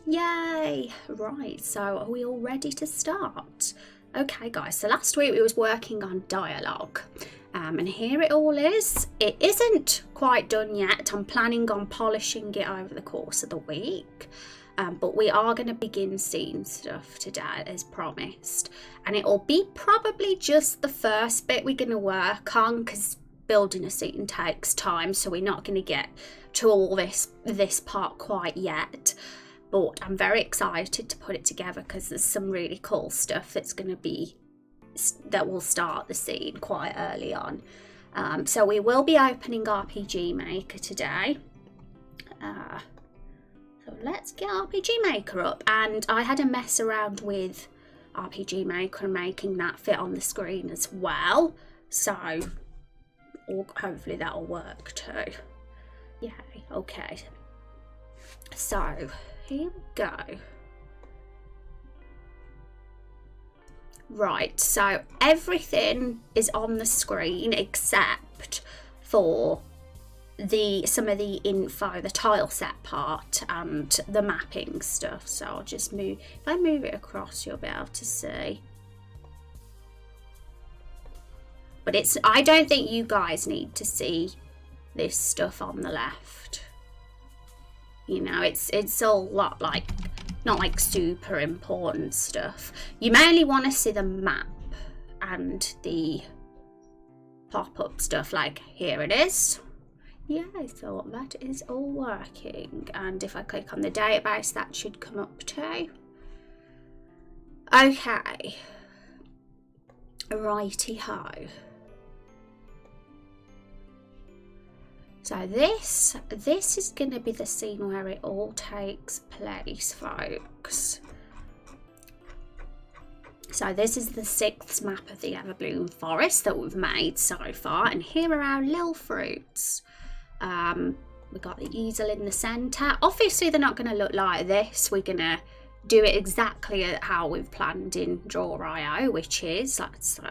Yay! Right, so are we all ready to start? Okay guys, so last week we was working on dialogue. And here it all is. It isn't quite done yet. I'm planning on polishing it over the course of the week. But we are going to begin scene stuff today as promised. And it'll be probably just the first bit we're going to work on, because building a scene takes time, so we're not going to get to all this part quite yet. But I'm very excited to put it together because there's some really cool stuff that will start the scene quite early on. So we will be opening RPG Maker today. So let's get RPG Maker up. And I had a mess around with RPG Maker and making that fit on the screen as well. So hopefully that'll work too. Yay, okay. So here we go. Right, so everything is on the screen except for some of the info, the tile set part and the mapping stuff. So I'll just move, if I move it across, you'll be able to see. But I don't think you guys need to see this stuff on the left. You know, it's all lot like, not like super important stuff. You mainly want to see the map and the pop-up stuff, like here it is. Yeah, I thought that is all working. And if I click on the database, that should come up too. Okay. Righty-ho. So this is going to be the scene where it all takes place, folks. So this is the 6th map of the Everbloom Forest that we've made so far, and here are our little fruits. We've got the easel in the centre. Obviously they're not going to look like this. We're going to do it exactly how we've planned in Draw.io, which is, let's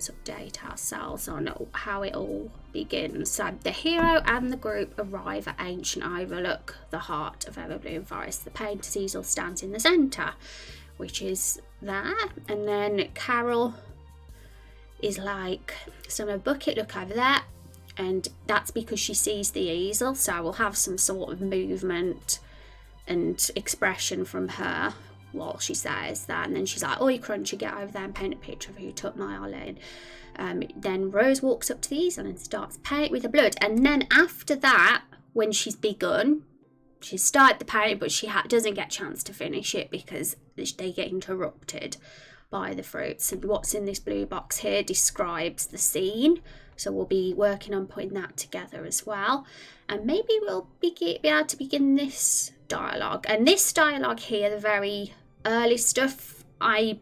update ourselves on how it all begins. So the hero and the group arrive at Ancient Overlook, the heart of Everbloom Forest. The painter's easel stands in the centre, which is there. And then Carol is like, so my bucket, look over there. And that's because she sees the easel. So we'll have some sort of movement and expression from her while she says that. And then she's like, oi Crunchy, get over there and paint a picture of who took my Arlene. Then Rose walks up to the easel and starts painting with the blood. And then after that, when she's begun, she started the painting, but she doesn't get a chance to finish it because they get interrupted by the fruits. And what's in this blue box here describes the scene. So we'll be working on putting that together as well. And maybe we'll be able to begin this dialogue. And this dialogue here, the very early stuff, I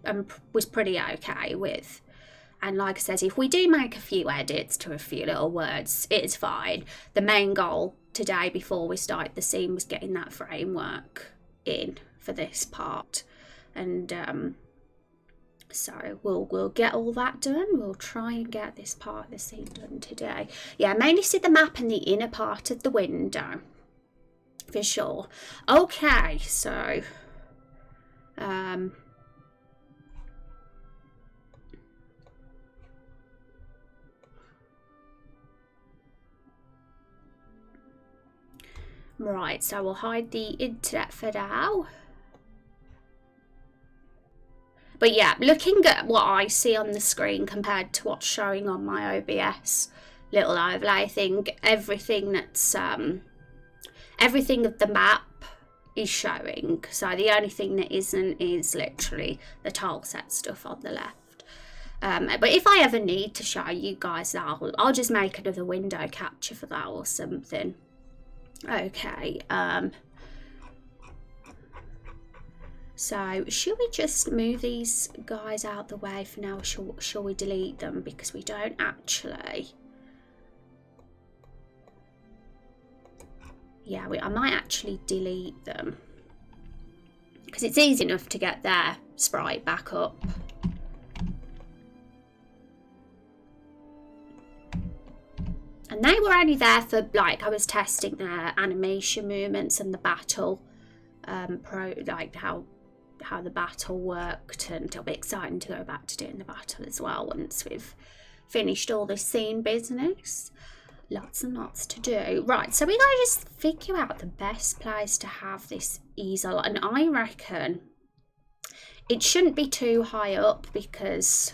was pretty okay with. And like I said, if we do make a few edits to a few little words, it's fine. The main goal today before we started the scene was getting that framework in for this part. And so we'll get all that done. We'll try and get this part of the scene done today. Yeah, mainly see the map and the inner part of the window. For sure. Okay, so right, so we'll hide the internet for now. But yeah, looking at what I see on the screen compared to what's showing on my OBS little overlay, I think everything of the map is showing. So the only thing that isn't is literally the tile set stuff on the left. But if I ever need to show you guys that, I'll just make another window capture for that or something. Okay. So should we just move these guys out the way for now, or shall we delete them? Because we don't actually... Yeah, I might actually delete them. Because it's easy enough to get their sprite back up. And they were only there for, like, I was testing their animation movements and the battle like how the battle worked, and it'll be exciting to go back to doing the battle as well once we've finished all this scene business. Lots and lots to do. Right, so we gotta just figure out the best place to have this easel, and I reckon it shouldn't be too high up, because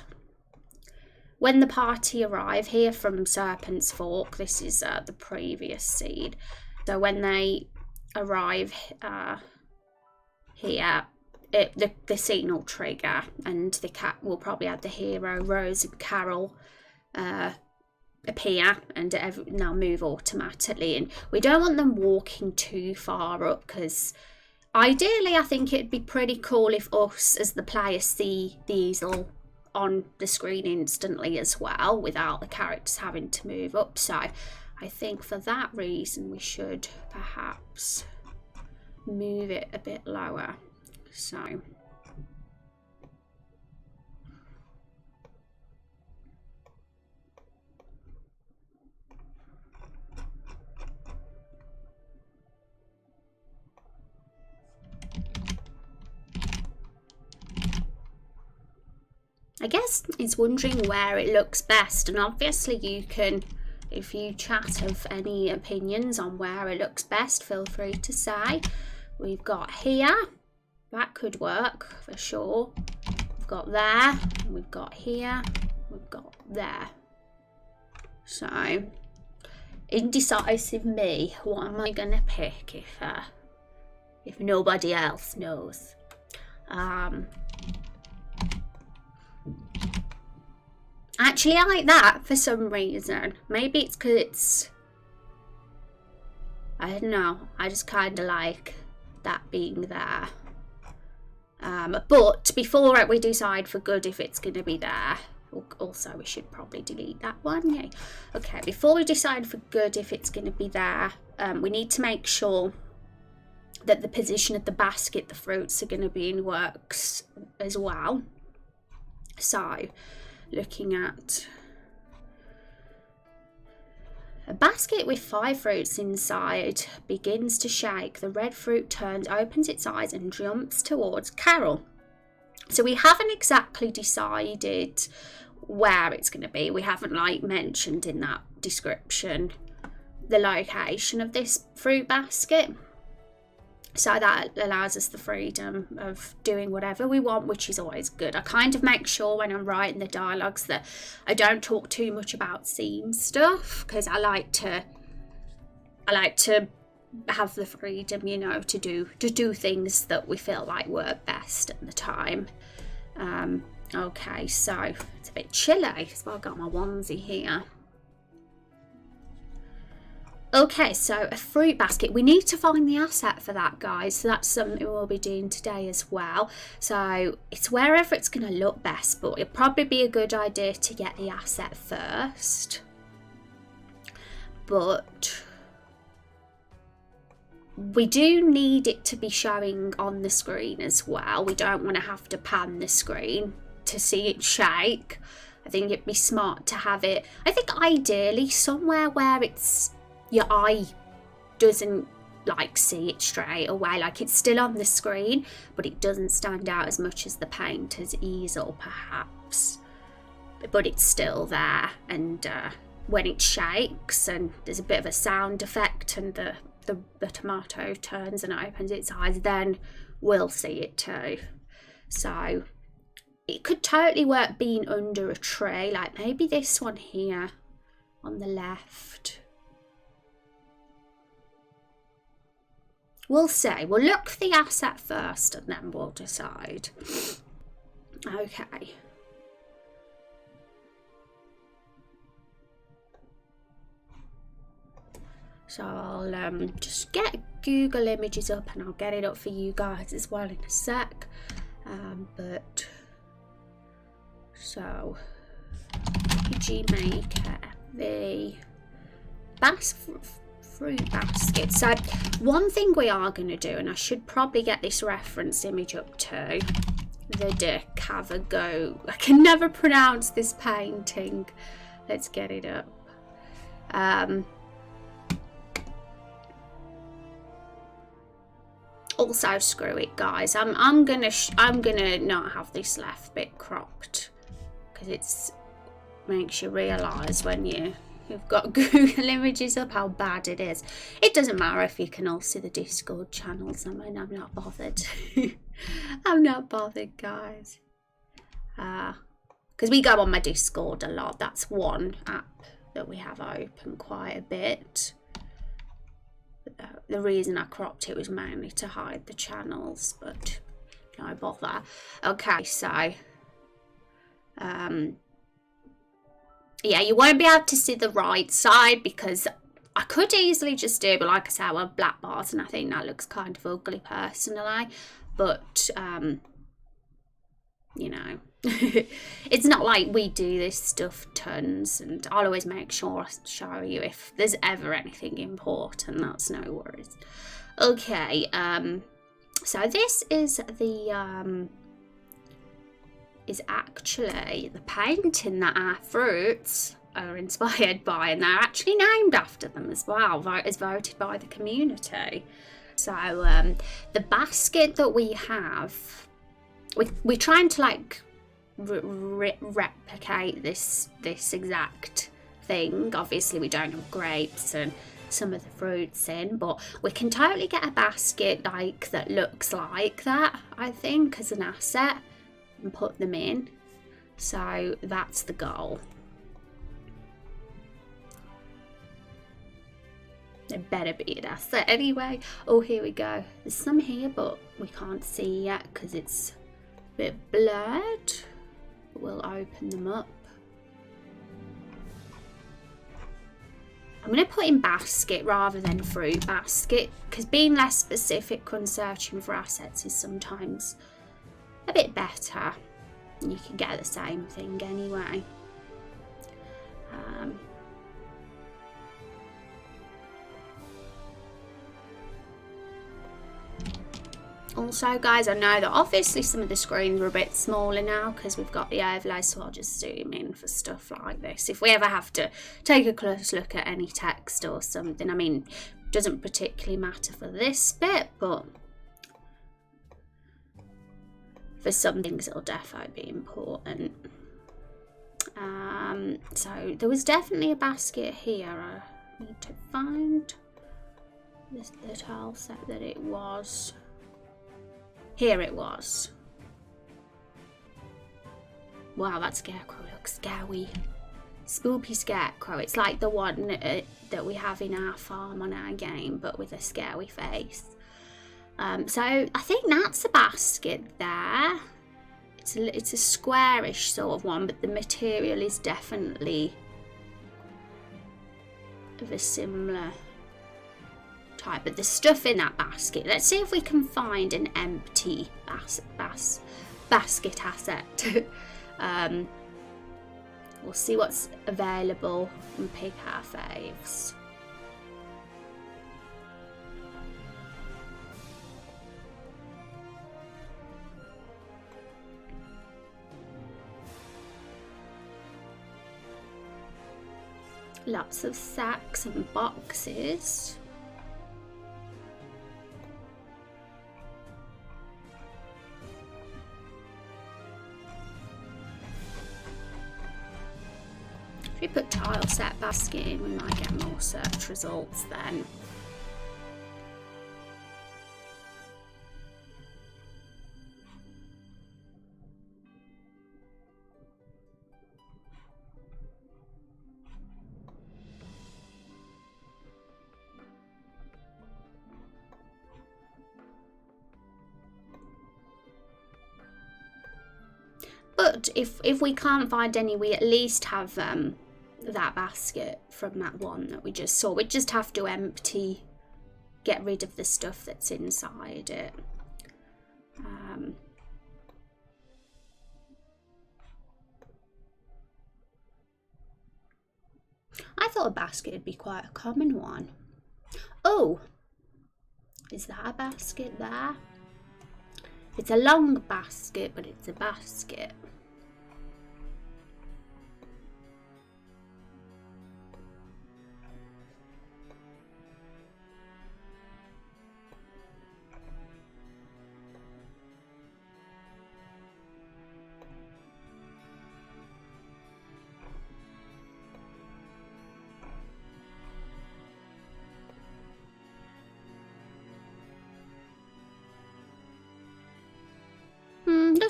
when the party arrive here from Serpent's Fork, this is the previous scene, so when they arrive here, the scene will trigger, and the cat will probably have the hero, Rose and Carol, appear, and they'll move automatically. And we don't want them walking too far up, because ideally I think it'd be pretty cool if us as the player see the easel on the screen instantly as well, without the characters having to move up. So I think for that reason we should perhaps move it a bit lower. So I guess it's wondering where it looks best, and obviously you can, if you chat of any opinions on where it looks best, feel free to say. We've got here, that could work for sure. We've got there, we've got here, we've got there. So, indecisive me, what am I gonna pick if nobody else knows? Actually, I like that for some reason. Maybe it's because it's, I don't know, I just kind of like that being there. But before we decide for good if it's going to be there, also we should probably delete that one. Yay. Okay, before we decide for good if it's going to be there, we need to make sure that the position of the basket the fruits are going to be in works as well. So, looking at a basket with 5 fruits inside begins to shake. The red fruit turns, opens its eyes and jumps towards Carol. So we haven't exactly decided where it's going to be. We haven't mentioned in that description the location of this fruit basket. So that allows us the freedom of doing whatever we want, which is always good. I kind of make sure when I'm writing the dialogues that I don't talk too much about scene stuff, because I like to have the freedom, you know, to do things that we feel like work best at the time. Okay, so it's a bit chilly, so I've got my onesie here. Okay, so a fruit basket. We need to find the asset for that, guys. So that's something we'll be doing today as well. So it's wherever it's going to look best, but it'll probably be a good idea to get the asset first. But we do need it to be showing on the screen as well. We don't want to have to pan the screen to see it shake. I think it'd be smart to have it, I think ideally somewhere where it's your eye doesn't see it straight away, like it's still on the screen but it doesn't stand out as much as the painter's easel perhaps, but it's still there, and when it shakes and there's a bit of a sound effect and the tomato turns and opens its eyes, then we'll see it too. So it could totally work being under a tree, like maybe this one here on the left. We'll see. We'll look for the asset first and then we'll decide. Okay. So I'll just get Google Images up and I'll get it up for you guys as well in a sec. So PG Maker, the fruit basket. So one thing we are going to do, and I should probably get this reference image up too, the De Cavago. I can never pronounce this painting. Let's get it up. Also, screw it, guys. I'm gonna not have this left bit cropped because it's makes you realise when you've got Google images up how bad it is. It doesn't matter if you can all see the Discord channels. I mean, I'm not bothered. I'm not bothered, guys. Because we go on my Discord a lot. That's one app that we have open quite a bit. The reason I cropped it was mainly to hide the channels, but no bother. Okay, so yeah, you won't be able to see the right side because I could easily just do, but like I said, I want black bars and I think that looks kind of ugly personally. But you know, it's not like we do this stuff tons, and I'll always make sure I show you if there's ever anything important. That's no worries. Okay, so this is the is actually the painting that our fruits are inspired by, and they're actually named after them as well, as voted by the community. So the basket that we have, we're trying to like replicate this exact thing. Obviously we don't have grapes and some of the fruits in, but we can totally get a basket like that looks like that, I think, as an asset and put them in. So that's the goal. There better be an asset anyway. Oh, here we go. There's some here, but we can't see yet because it's a bit blurred. We'll open them up. I'm going to put in basket rather than fruit basket because being less specific when searching for assets is sometimes a bit better. You can get the same thing anyway. Also, guys, I know that obviously some of the screens are a bit smaller now because we've got the overlay, so I'll just zoom in for stuff like this. If we ever have to take a close look at any text or something, I mean, it doesn't particularly matter for this bit, but for some things it'll definitely be important. So there was definitely a basket here. I need to find the tile set that it was. Here it was. Wow, that scarecrow looks scary. Spoopy scarecrow. It's like the one that we have in our farm on our game, but with a scary face. So I think that's a basket there. It's a squarish sort of one, but the material is definitely of a similar type. But the stuff in that basket, let's see if we can find an empty basket asset. We'll see what's available and pick our faves. Lots of sacks and boxes. If we put tile set basket in, we might get more search results then. But if we can't find any, we at least have that basket from that one that we just saw. We just have to get rid of the stuff that's inside it. I thought a basket would be quite a common one. Oh, is that a basket there? It's a long basket, but it's a basket.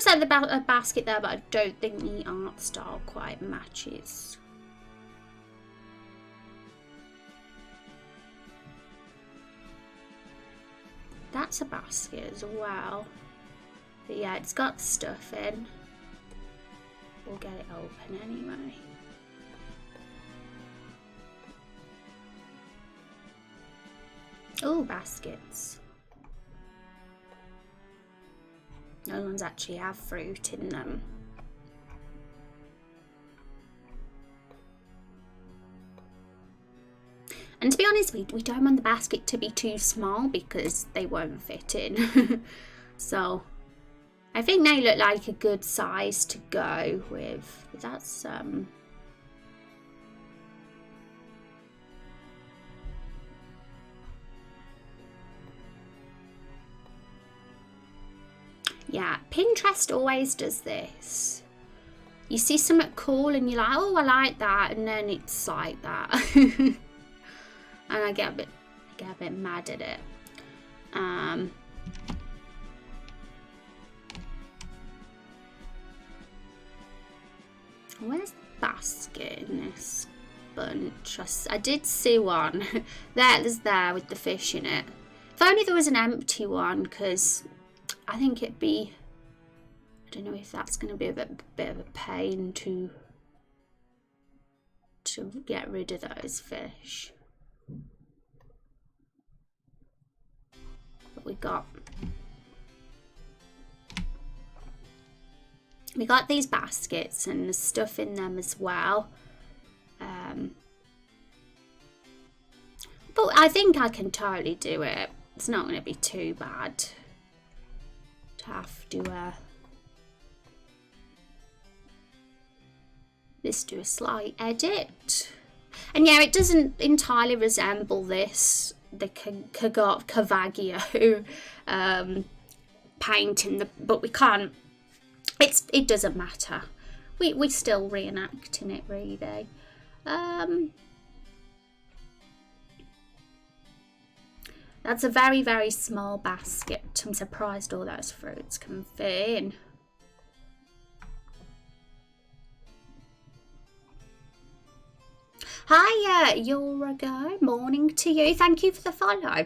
looks like a basket there, but I don't think the art style quite matches. That's a basket as well. But yeah, it's got stuff in. We'll get it open anyway. Oh, baskets. Those ones actually have fruit in them. And to be honest, we don't want the basket to be too small because they won't fit in. So I think they look like a good size to go with. That's yeah, Pinterest always does this. You see something cool and you're like, oh, I like that, and then it's like that. And I get a bit mad at it. Where's the basket in this bunch? I did see one. There's there with the fish in it. If only there was an empty one, because I think it'd be, I don't know if that's going to be a bit of a pain to get rid of those fish. But we got these baskets and there's stuff in them as well. But I think I can totally do it. It's not going to be too bad to have to just do a slight edit. And yeah, it doesn't entirely resemble this, the Caravaggio painting, but we can't. It doesn't matter. We're still reenacting it, really. That's a very, very small basket. I'm surprised all those fruits can fit in. Hi, Euro. Morning to you. Thank you for the follow.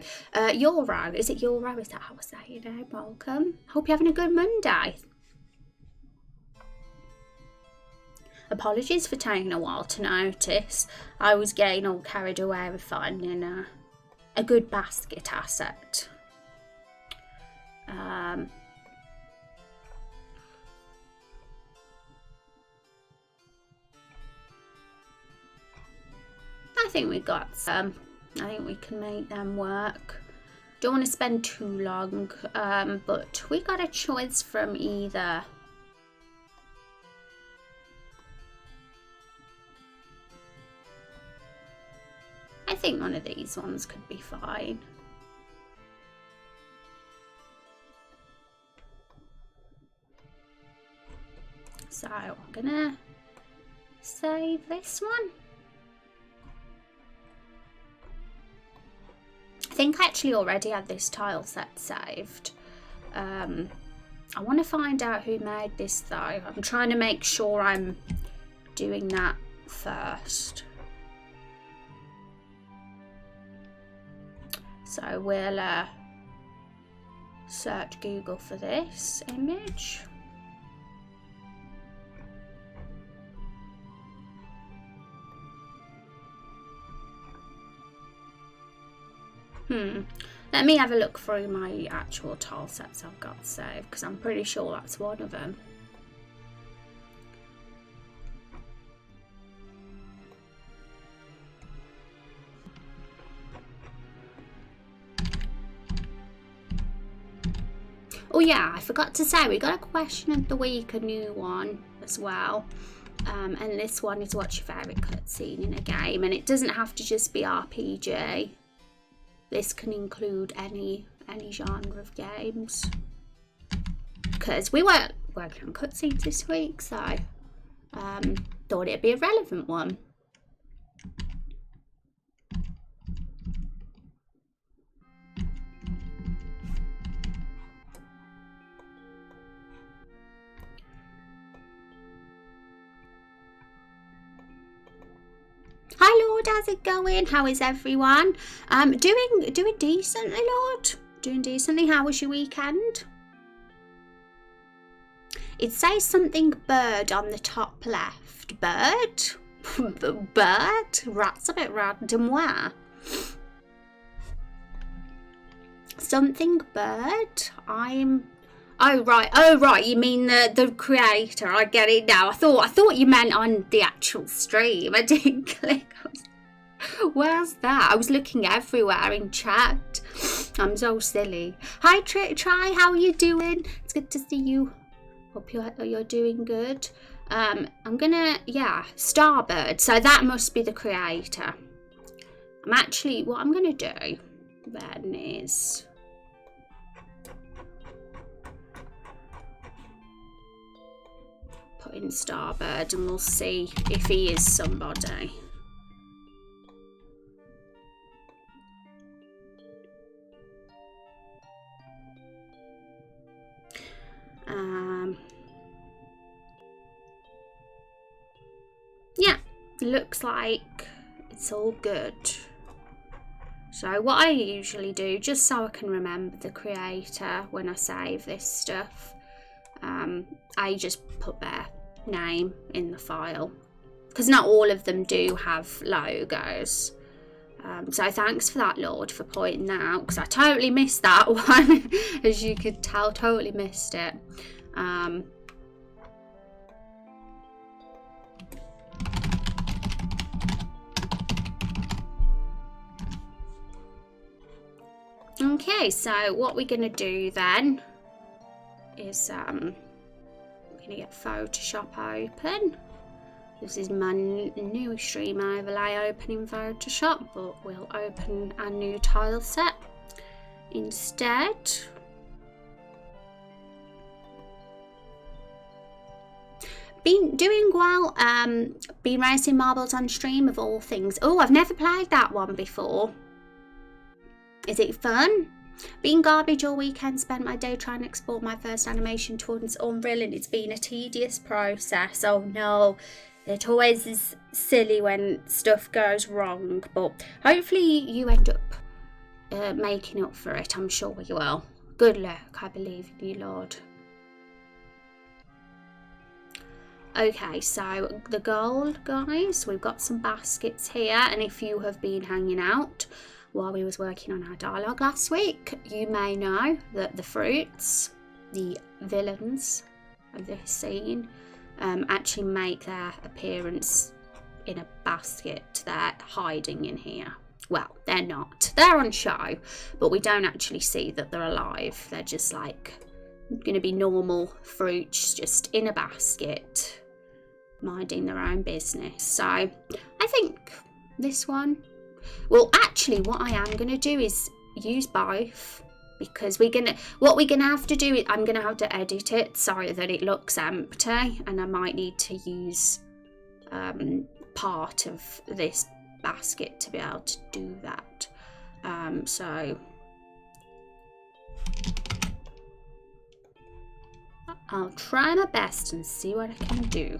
Euro, is it Euro? Is that how I say it now? Welcome. Hope you're having a good Monday. Apologies for taking a while to notice. I was getting all carried away with finding a good basket asset. I think we got some. I think we can make them work. Don't want to spend too long, but we got a choice from either. I think one of these ones could be fine. So I'm gonna save this one. I think I actually already had this tile set saved. I want to find out who made this though. I'm trying to make sure I'm doing that first. So we'll search Google for this image. Let me have a look through my actual tile sets I've got saved, because I'm pretty sure that's one of them. Oh yeah, I forgot to say, we got a question of the week, a new one as well. And this one is, what's your favourite cutscene in a game? And it doesn't have to just be RPG. This can include any genre of games. Because we weren't working on cutscenes this week, so thought it'd be a relevant one. how's it going? How is everyone? Doing decently, Lord. Doing decently. How was your weekend? It says something bird on the top left. Bird? Bird? That's a bit random. Where? Something bird? Oh right, you mean the creator. I get it now. I thought you meant on the actual stream. I didn't click. Where's that? I was looking everywhere in chat. I'm so silly. Hi Try, how are you doing? It's good to see you. Hope you're doing good. I'm gonna, Starbird. So that must be the creator. What I'm gonna do then is put in Starbird and we'll see if he is somebody. Yeah, looks like it's all good. So what I usually do, just so I can remember the creator when I save this stuff, I just put their name in the file, because not all of them do have logos. So thanks for that, Lord, for pointing that out, because I totally missed that one. As you could tell, totally missed it. Okay, so what we're going to do then is we're going to get Photoshop open. This is my new stream overlay open in Photoshop, but we'll open our new tile set instead. Been doing well. Been racing marbles on stream of all things. Oh, I've never played that one before. Is it fun? Been garbage all weekend, spent my day trying to export my first animation towards Unreal, and it's been a tedious process. Oh no, it always is silly when stuff goes wrong, but hopefully you end up making up for it. I'm sure you will. Good luck, I believe in you, Lord. Okay, so the goal, guys, we've got some baskets here, and if you have been hanging out while we was working on our dialogue last week, you may know that the fruits, the villains of this scene, actually make their appearance in a basket. They're hiding in here. Well, they're not. They're on show, but we don't actually see that they're alive. They're just like going to be normal fruits just in a basket, minding their own business. So I think this one, well, actually what I am going to do is use both, because what we're gonna have to do is I'm gonna have to edit it so that it looks empty, and I might need to use part of this basket to be able to do that. So I'll try my best and see what I can do.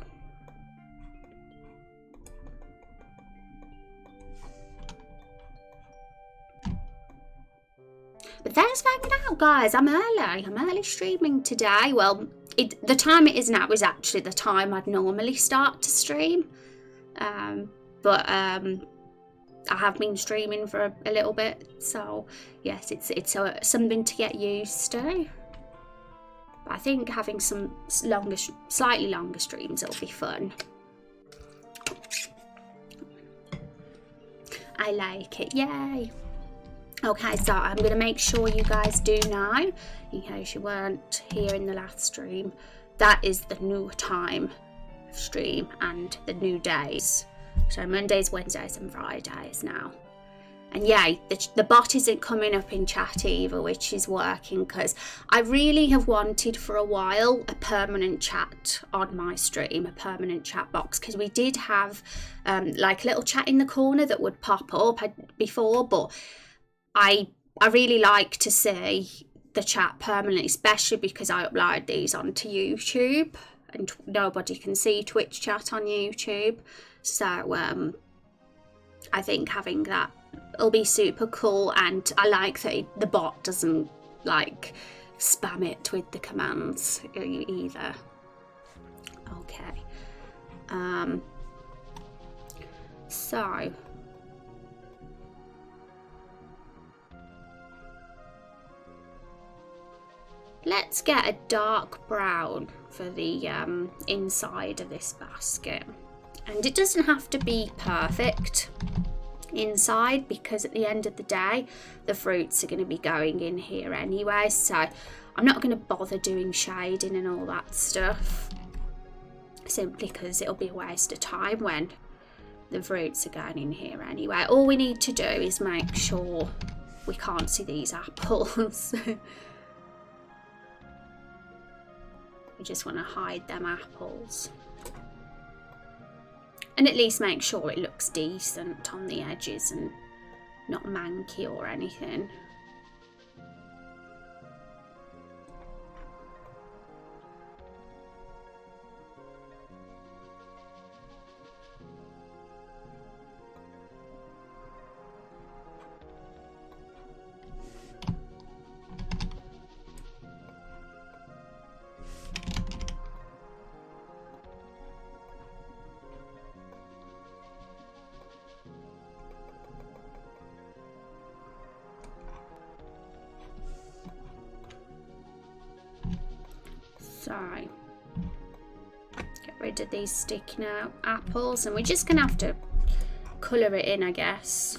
But thanks for hanging out, guys. I'm early streaming today. Well, the time it is now is actually the time I'd normally start to stream. But I have been streaming for a little bit, so yes, it's something to get used to. But I think having some slightly longer streams will be fun. I like it, yay! Okay, so I'm going to make sure you guys do know, in case you weren't here in the last stream, that is the new time of stream and the new days. So Mondays, Wednesdays and Fridays now. And yeah, the bot isn't coming up in chat either, which is working, because I really have wanted for a while a permanent chat on my stream, a permanent chat box, because we did have like a little chat in the corner that would pop up before, but I really like to see the chat permanently, especially because I upload these onto YouTube and nobody can see Twitch chat on YouTube. So I think having that will be super cool, and I like that the bot doesn't like spam it with the commands either. Okay. So let's get a dark brown for the inside of this basket. And it doesn't have to be perfect inside, because at the end of the day the fruits are going to be going in here anyway, so I'm not going to bother doing shading and all that stuff, simply because it'll be a waste of time when the fruits are going in here anyway. All we need to do is make sure we can't see these apples. We just want to hide them apples. And at least make sure it looks decent on the edges and not manky or anything. So, get rid of these sticking out apples, and we're just going to have to colour it in, I guess.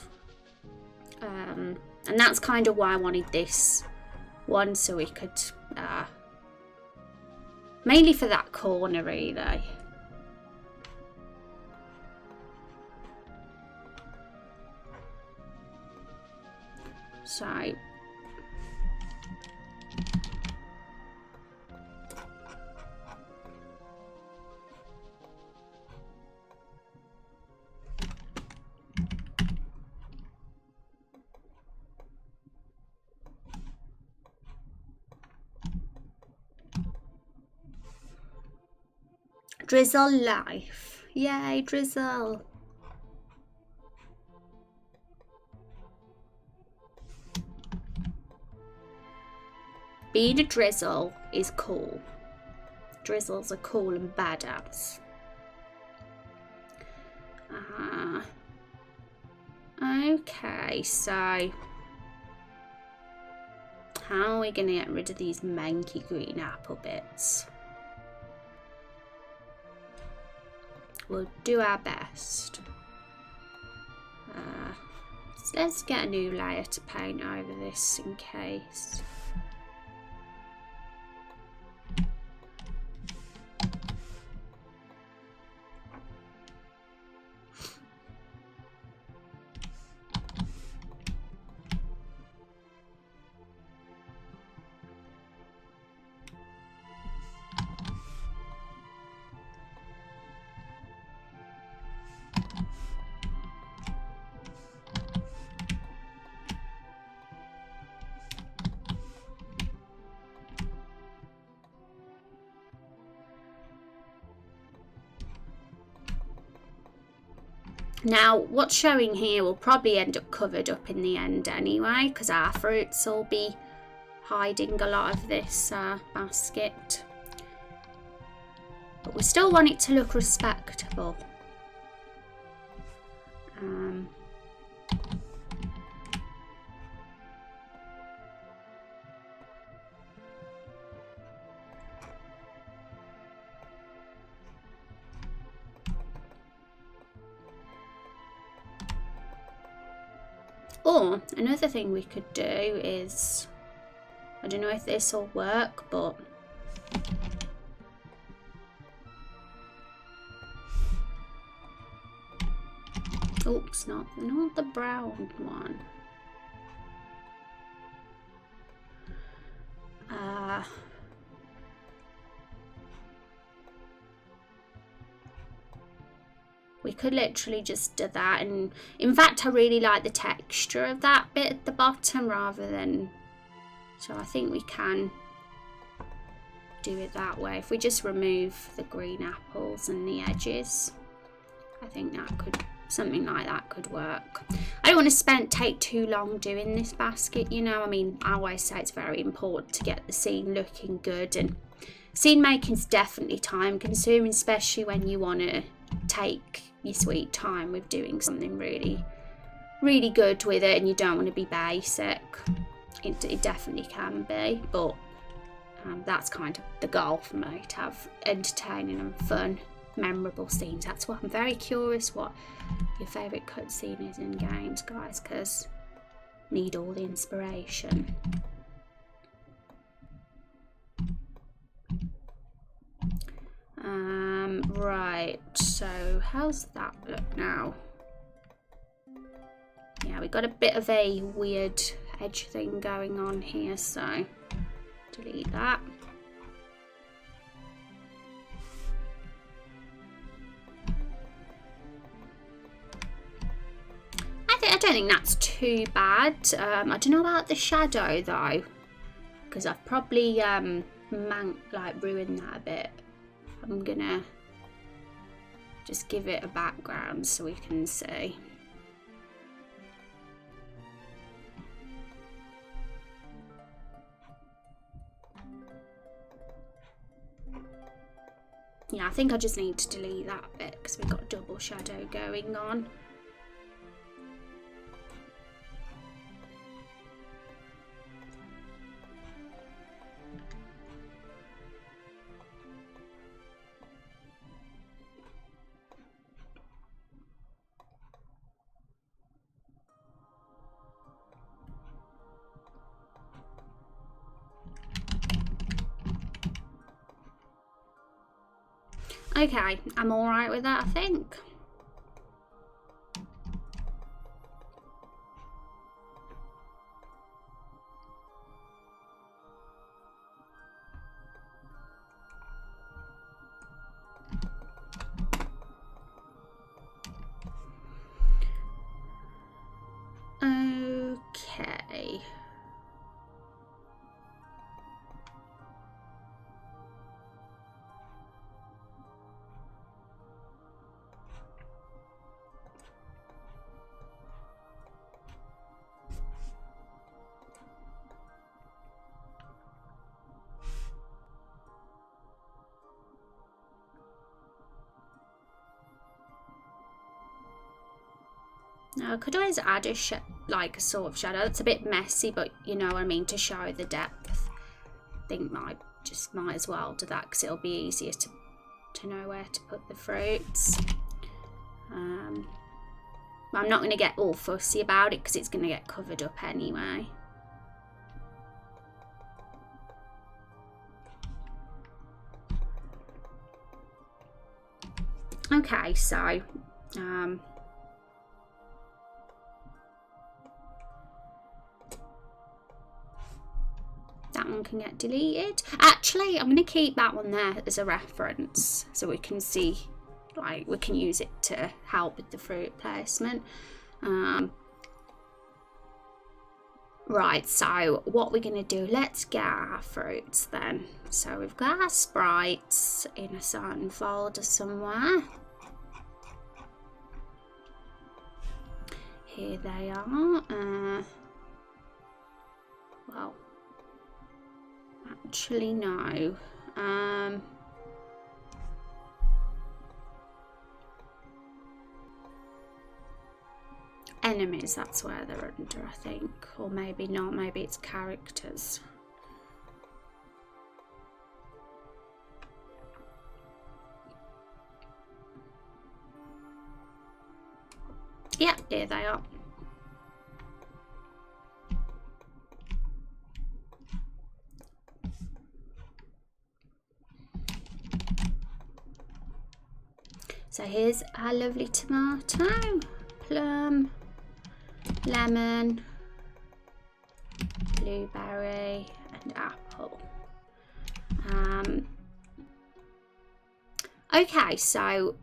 And that's kind of why I wanted this one, so we could, mainly for that corner really. So, drizzle life. Yay, drizzle. Being a drizzle is cool. Drizzles are cool and badass. Okay, so how are we going to get rid of these manky green apple bits? We'll do our best. So let's get a new layer to paint over this in case. Now, what's showing here will probably end up covered up in the end anyway, because our fruits will be hiding a lot of this basket. But we still want it to look respectable. Or another thing we could do is, I don't know if this will work, but oops, not the brown one. We could literally just do that, and in fact I really like the texture of that bit at the bottom rather than, so I think we can do it that way. If we just remove the green apples and the edges, I think that could something like that could work. I don't want to take too long doing this basket, you know. I mean, I always say it's very important to get the scene looking good, and scene making is definitely time consuming, especially when you want to take your sweet time with doing something really good with it, and you don't want to be basic. It definitely can be, but that's kind of the goal for me, to have entertaining and fun, memorable scenes. That's why I'm very curious what your favourite cutscene is in games, guys, because need all the inspiration. Right, so how's that look now? Yeah, we got a bit of a weird edge thing going on here, so delete that. I don't think that's too bad. I don't know about the shadow though, because I've probably ruined that a bit. I'm gonna just give it a background so we can see. Yeah, I think I just need to delete that bit because we've got double shadow going on. Okay, I'm alright with that, I think. Okay. Now, I could always add a sort of shadow. It's a bit messy, but you know what I mean, to show the depth. I think might as well do that because it'll be easier to know where to put the fruits. I'm not going to get all fussy about it because it's going to get covered up anyway. Okay, so that one can get deleted. Actually, I'm going to keep that one there as a reference so we can see, like, we can use it to help with the fruit placement. Right, so what we're going to do, let's get our fruits then. So we've got our sprites in a certain folder somewhere. Here they are. Well, actually no. Enemies, that's where they're under, I think. Or maybe not, maybe it's characters. Yep, here they are. So here's our lovely tomato, plum, lemon, blueberry and apple. Okay, so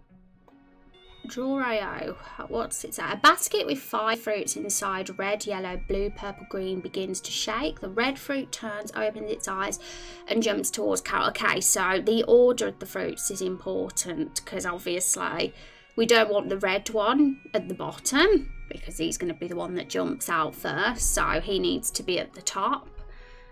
Draw.io, what's it say? A basket with 5 fruits inside, red, yellow, blue, purple, green, begins to shake. The red fruit turns, opens its eyes and jumps towards Carol. Okay, so the order of the fruits is important because obviously We don't want the red one at the bottom because he's going to be the one that jumps out first, so he needs to be at the top.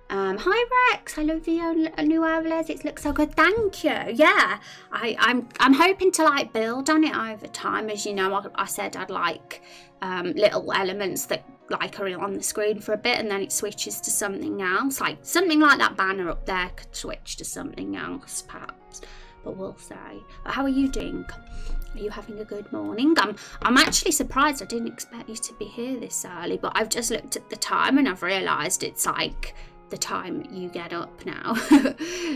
Hi Rex, I love your new overlays. It looks so good. Thank you. Yeah, I'm hoping to like build on it over time. As you know, I said I'd like little elements that like are on the screen for a bit and then it switches to something else. Like something like that banner up there could switch to something else perhaps, but we'll see. But how are you doing? Are you having a good morning? I'm actually surprised. I didn't expect you to be here this early, but I've just looked at the time and I've realised it's like the time you get up now.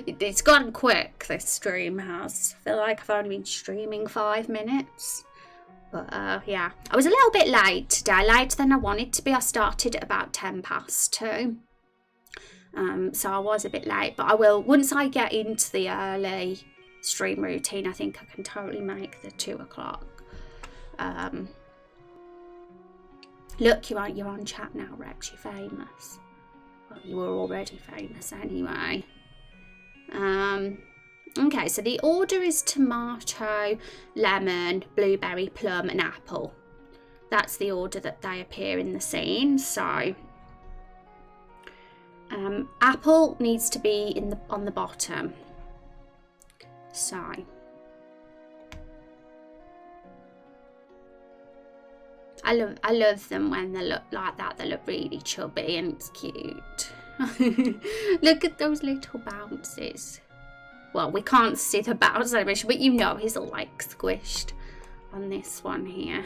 It's gone quick, this stream has. I feel like I've only been streaming 5 minutes. But yeah, I was a little bit late today, later than I wanted to be. I started at about 2:10. So I was a bit late, but I will, once I get into the early stream routine, I think I can totally make the 2 o'clock. Look, you're on chat now, Rex, you're famous. Well, you were already famous anyway. Okay, so the order is tomato, lemon, blueberry, plum and apple. That's the order that they appear in the scene. So apple needs to be on the bottom. So I love them when they look like that. They look really chubby and it's cute. Look at those little bounces. Well, we can't see the bounce animation, but you know he's all like squished on this one here.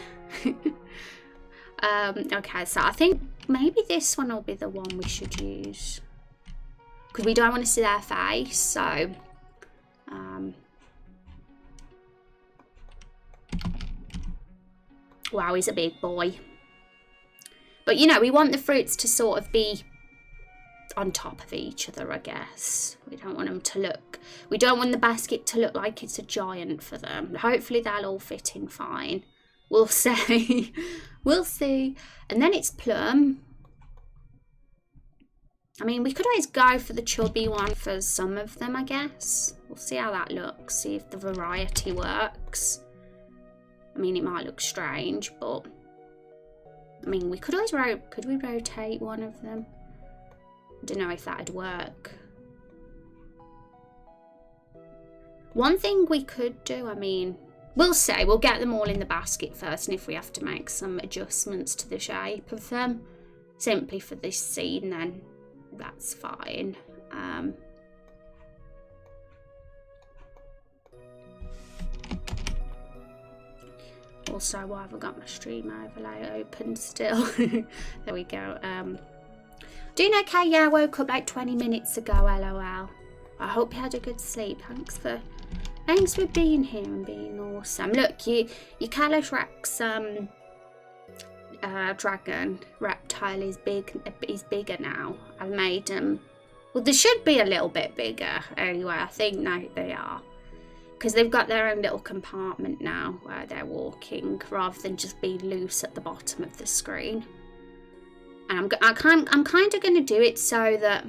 Okay, so I think maybe this one will be the one we should use because we don't want to see their face. So wow, he's a big boy. But you know, we want the fruits to sort of be on top of each other, I guess. We don't want them to look, we don't want the basket to look like it's a giant for them. Hopefully they'll all fit in fine. We'll see. We'll see. And then it's plum. I mean, we could always go for the chubby one for some of them, I guess. We'll see how that looks, see if the variety works. I mean, it might look strange, but I mean, we could always could we rotate one of them? I don't know if that'd work. One thing we could do, I mean, we'll see. We'll get them all in the basket first, and if we have to make some adjustments to the shape of them, simply for this scene, then that's fine. Also, why have I got my stream overlay open still? There we go. Doing okay, yeah, I woke up like 20 minutes ago, lol. I hope you had a good sleep. Thanks for being here and being awesome. Look, you Kalos Rex dragon reptile is bigger now. I've made him, well, they should be a little bit bigger anyway. I think now they are, because they've got their own little compartment now where they're walking rather than just being loose at the bottom of the screen. And I'm kind of going to do it so that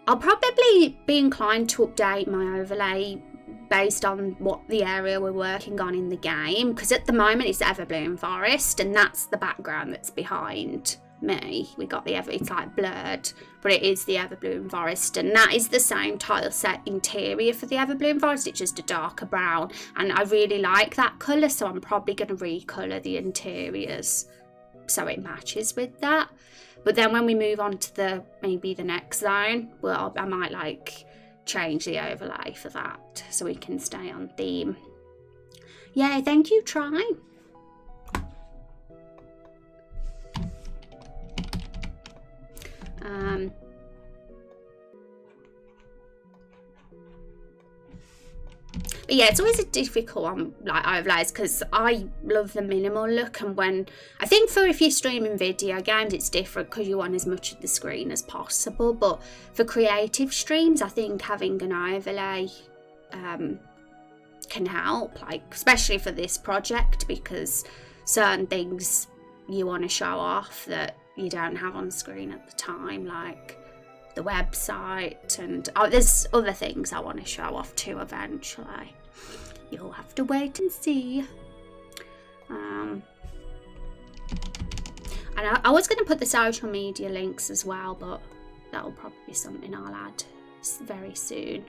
I'll probably be inclined to update my overlay based on what the area we're working on in the game, because at the moment it's Everbloom Forest and that's the background that's behind me. We got it's like blurred, but it is the Everbloom Forest, and that is the same tile set interior for the Everbloom Forest. It's just a darker brown, and I really like that colour, so I'm probably going to recolour the interiors so it matches with that. But then when we move on to maybe the next zone, well, I might like change the overlay for that so we can stay on theme. Yay, thank you, Try. But yeah, it's always a difficult one, like overlays, because I love the minimal look, and when I think for if you're streaming video games it's different because you want as much of the screen as possible, but for creative streams I think having an overlay can help, like especially for this project, because certain things you want to show off that you don't have on screen at the time, like the website, and there's other things I want to show off too eventually. You'll have to wait and see. And I was going to put the social media links as well, but that'll probably be something I'll add very soon.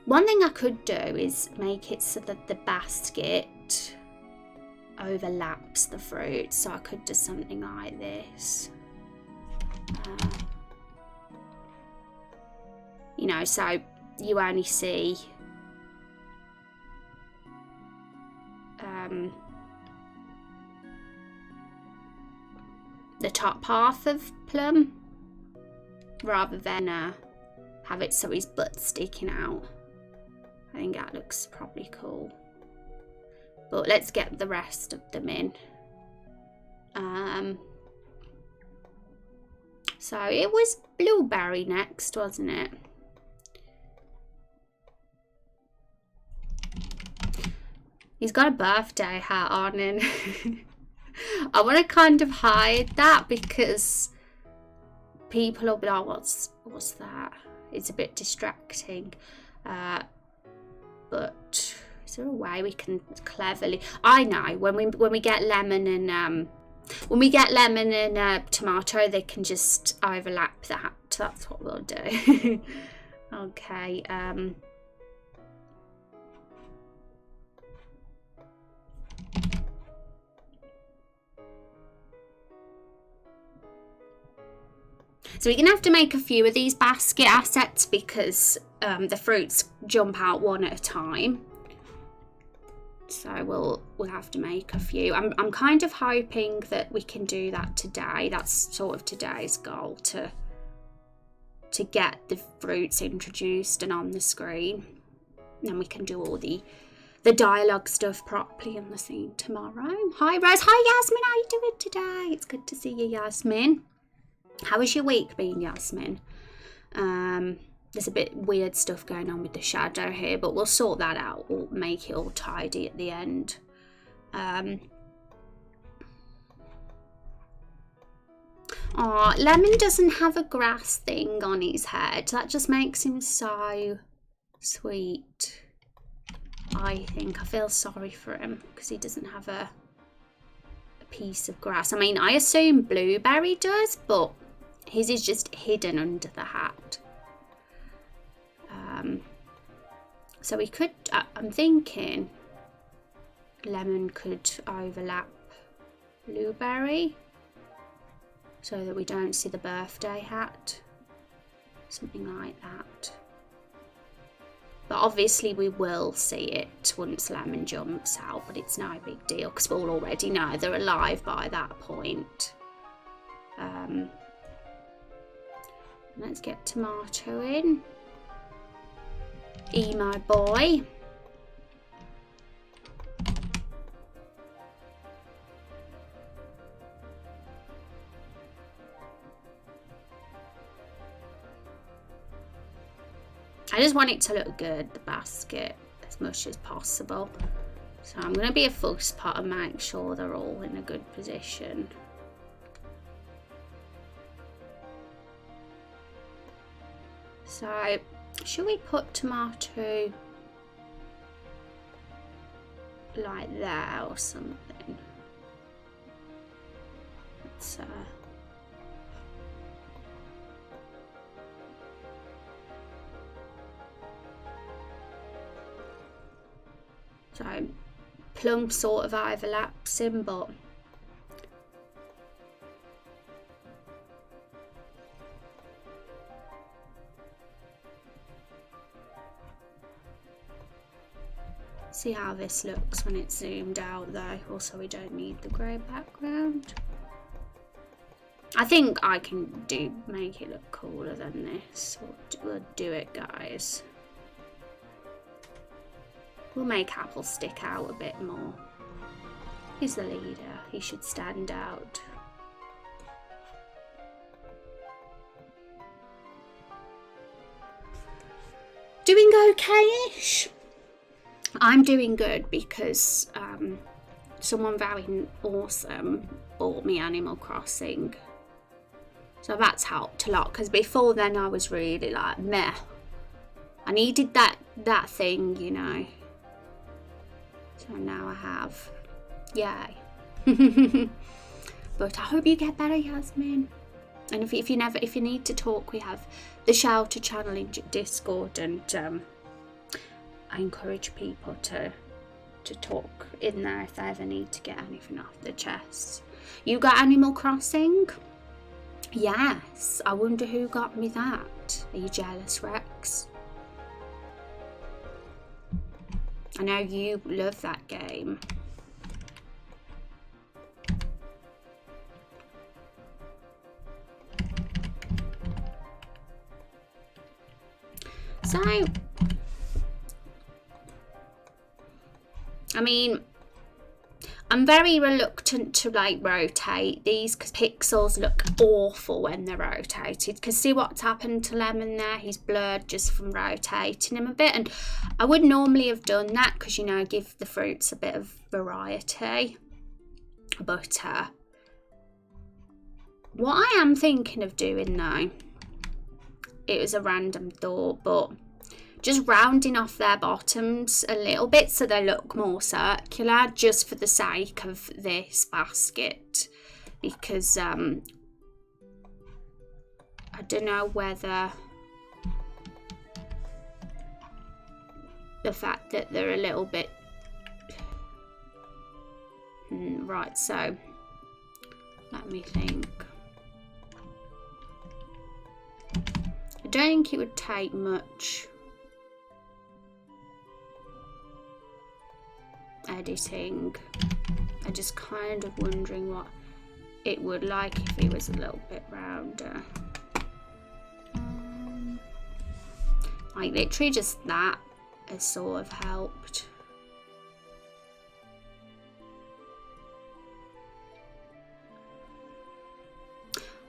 One thing I could do is make it so that the basket overlaps the fruit, so I could do something like this. You know, so you only see the top half of Plum, rather than have it so his butt's sticking out. I think that looks probably cool. But let's get the rest of them in. So it was Blueberry next, wasn't it? He's got a birthday hat on, and I want to kind of hide that because people will be like, what's that? It's a bit distracting. But is there a way we can cleverly? I know when we get lemon and tomato, they can just overlap that. That's what we'll do. Okay. So we're going to have to make a few of these basket assets because the fruits jump out one at a time. So we'll have to make a few. I'm kind of hoping that we can do that today. That's sort of today's goal, to get the fruits introduced and on the screen. And then we can do all the dialogue stuff properly on the scene tomorrow. Hi Rose. Hi Yasmin, how are you doing today? It's good to see you, Yasmin. How has your week been, Yasmin? There's a bit weird stuff going on with the shadow here, but we'll sort that out. We'll make it all tidy at the end. Oh, Lemon doesn't have a grass thing on his head. That just makes him so sweet. I think I feel sorry for him because he doesn't have a piece of grass. I mean, I assume Blueberry does, but his is just hidden under the hat. So we could, I'm thinking Lemon could overlap Blueberry so that we don't see the birthday hat. Something like that. But obviously we will see it once Lemon jumps out, but it's no big deal because we'll already know they're alive by that point. Let's get Tomato in. Emo boy. I just want it to look good, the basket, as much as possible. So I'm going to be a fuss pot and make sure they're all in a good position. So, should we put Tomato like that or something? Let's so Plum sort of overlaps him, but see how this looks when it's zoomed out though. Also, we don't need the grey background. I think I can make it look cooler than this. We'll do it, guys. We'll make Apple stick out a bit more. He's the leader. He should stand out. Doing okay-ish. I'm doing good because someone very awesome bought me Animal Crossing. So that's helped a lot because before then I was really like meh. I needed that that thing, you know. So now I have. Yay. But I hope you get better, Yasmin. And if you need to talk, we have the Shelter channel in Discord, and I encourage people to talk in there if they ever need to get anything off their chest. You got Animal Crossing? Yes. I wonder who got me that. Are you jealous, Rex? I know you love that game. So, I mean, I'm very reluctant to like rotate these because pixels look awful when they're rotated. Because see what's happened to Lemon there? He's blurred just from rotating him a bit. And I would normally have done that because, you know, give the fruits a bit of variety. But what I am thinking of doing though, it was a random thought, but just rounding off their bottoms a little bit so they look more circular, just for the sake of this basket, because I don't know whether the fact that they're a little bit right, so let me think. I don't think it would take much editing. I'm just kind of wondering what it would like if it was a little bit rounder. Like literally just that has sort of helped.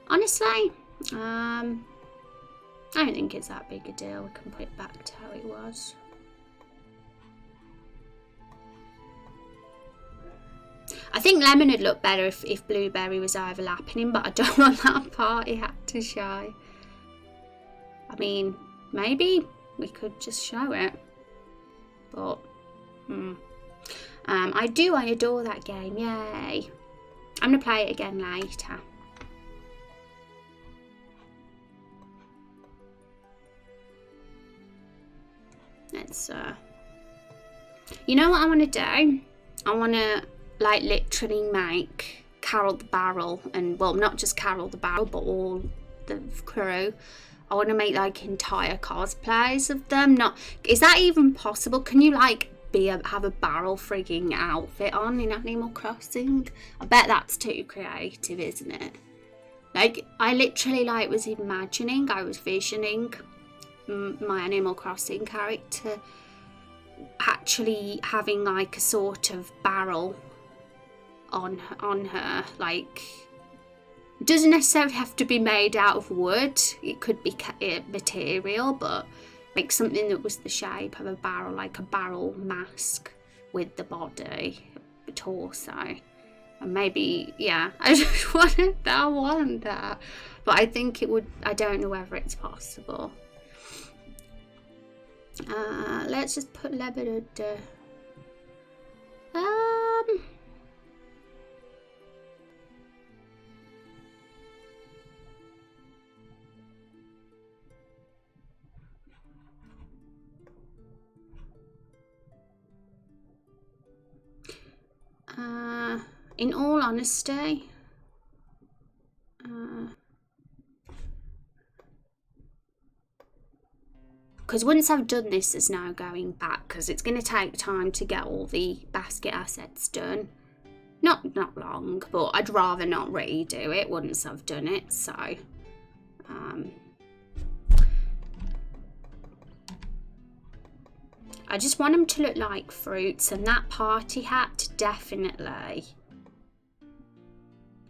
Honestly, I don't think it's that big a deal. We can put it back to how it was. I think Lemon would look better if Blueberry was overlapping him, but I don't want that part he had to show. I mean, maybe we could just show it, but I adore that game. Yay! I'm gonna play it again later. Let's you know what I want to do? I want to like literally make Carol the Barrel, and well, not just Carol the Barrel, but all the crew. I want to make like entire cosplays of them. Not, is that even possible? Can you like have a barrel frigging outfit on in Animal Crossing? I bet that's too creative, isn't it? Like I literally like was imagining, I was visioning my Animal Crossing character actually having like a sort of barrel on her. Like, it doesn't necessarily have to be made out of wood, it could be material, but like something that was the shape of a barrel, like a barrel mask with the body, the torso, and maybe, yeah, I just wanted that. I want that, but I think it would, I don't know whether it's possible. Let's just put Lebanon. In all honesty, because once I've done this, there's no going back, because it's going to take time to get all the basket assets done. Not long, but I'd rather not redo it once I've done it, so I just want them to look like fruits, and that party hat definitely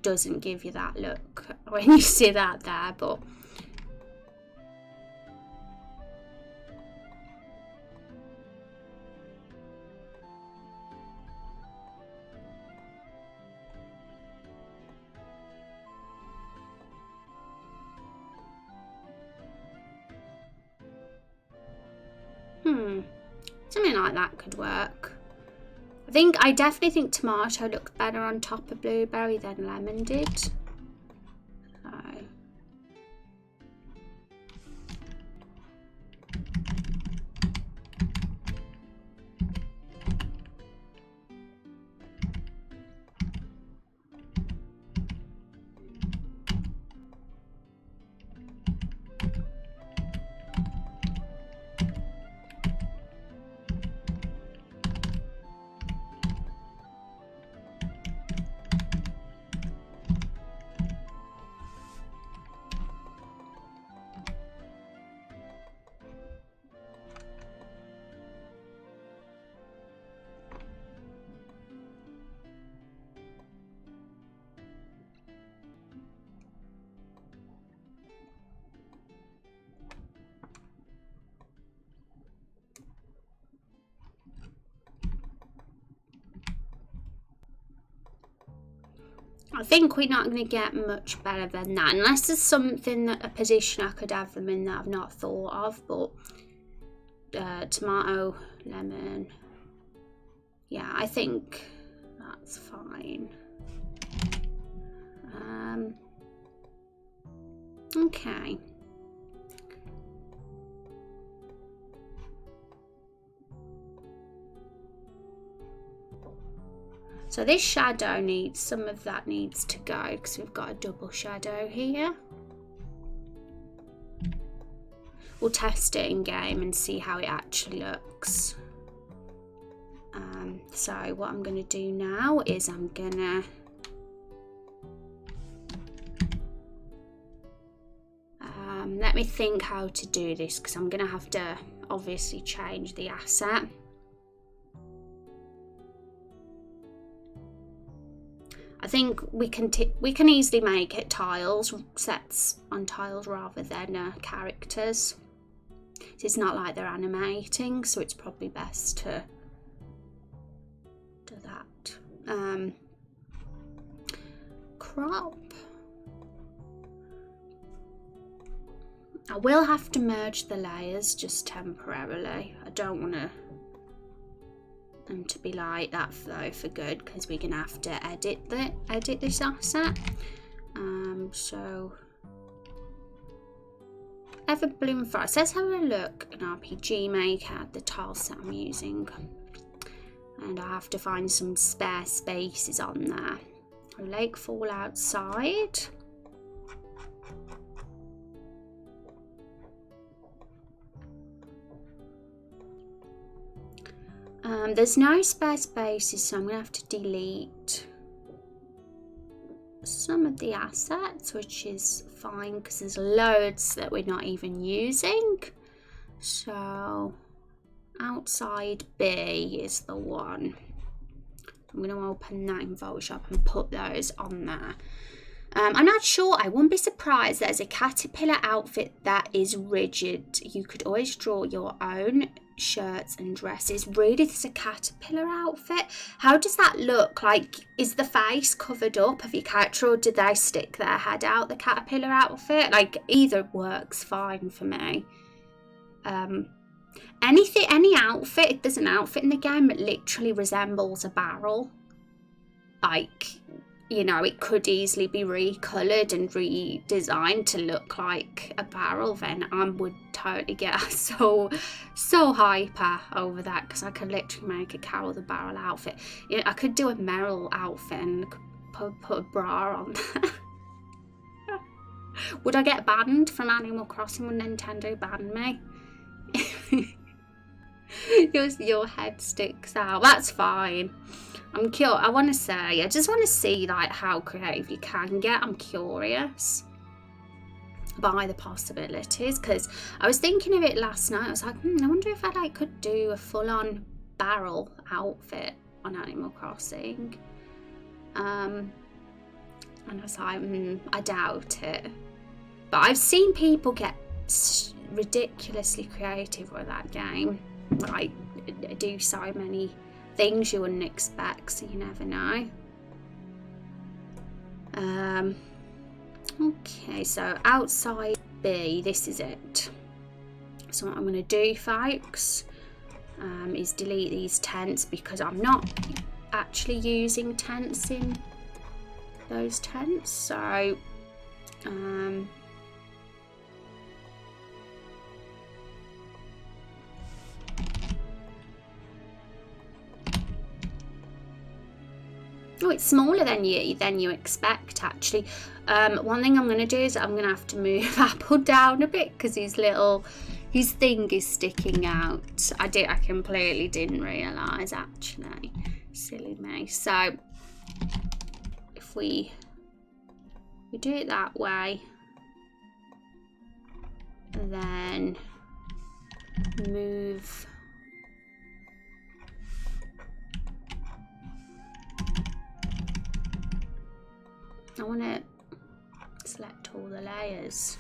doesn't give you that look when you see that there, but Something like that could work. I definitely think tomato looked better on top of blueberry than lemon did. So. I think we're not going to get much better than that, unless there's something, a position I could have them in that I've not thought of. But tomato, lemon, yeah, I think that's fine. Okay. So this shadow needs, some of that needs to go because we've got a double shadow here. We'll test it in game and see how it actually looks. So what I'm going to do now is I'm going to let me think how to do this, because I'm going to have to obviously change the asset. I think we can easily make it tiles, sets on tiles rather than characters. It's not like they're animating, so it's probably best to do that. Crop. I will have to merge the layers just temporarily. I don't want them to be like that though for good, because we're gonna have to edit this asset. So Everbloom Forest. Let's have a look in RPG Maker at the tile set I'm using, and I have to find some spare spaces on there. Lake fall outside. There's no spare spaces, so I'm going to have to delete some of the assets, which is fine because there's loads that we're not even using. So outside B is the one. I'm going to open that in Photoshop and put those on there. I'm not sure, I wouldn't be surprised. There's a caterpillar outfit that is rigid. You could always draw your own shirts and dresses. Really, there's a caterpillar outfit. How does that look? Like, is the face covered up of your character, or did they stick their head out, the caterpillar outfit? Like, either works fine for me. Any outfit, if there's an outfit in the game that literally resembles a barrel, like, you know, it could easily be recoloured and redesigned to look like a barrel, then I would totally get so hyper over that, because I could literally make a Carol the Barrel outfit. You know, I could do a Meryl outfit and put a bra on there. Would I get banned from Animal Crossing? Would Nintendo ban me? Your head sticks out. That's fine. I'm curious. I just want to see like how creative you can get. I'm curious by the possibilities, because I was thinking of it last night. I was like, I wonder if I could do a full-on barrel outfit on Animal Crossing. And I was like, I doubt it. But I've seen people get ridiculously creative with that game. Like, do so many things you wouldn't expect, so you never know. Okay, so outside B, this is it. So what I'm going to do, folks, is delete these tents, because I'm not actually using tents in those tents. So oh, it's smaller than you expect, actually. One thing I'm going to do is I'm going to have to move Apple down a bit, because his thing is sticking out. I completely didn't realise, actually. Silly me. So if we do it that way, then move I want to select all the layers.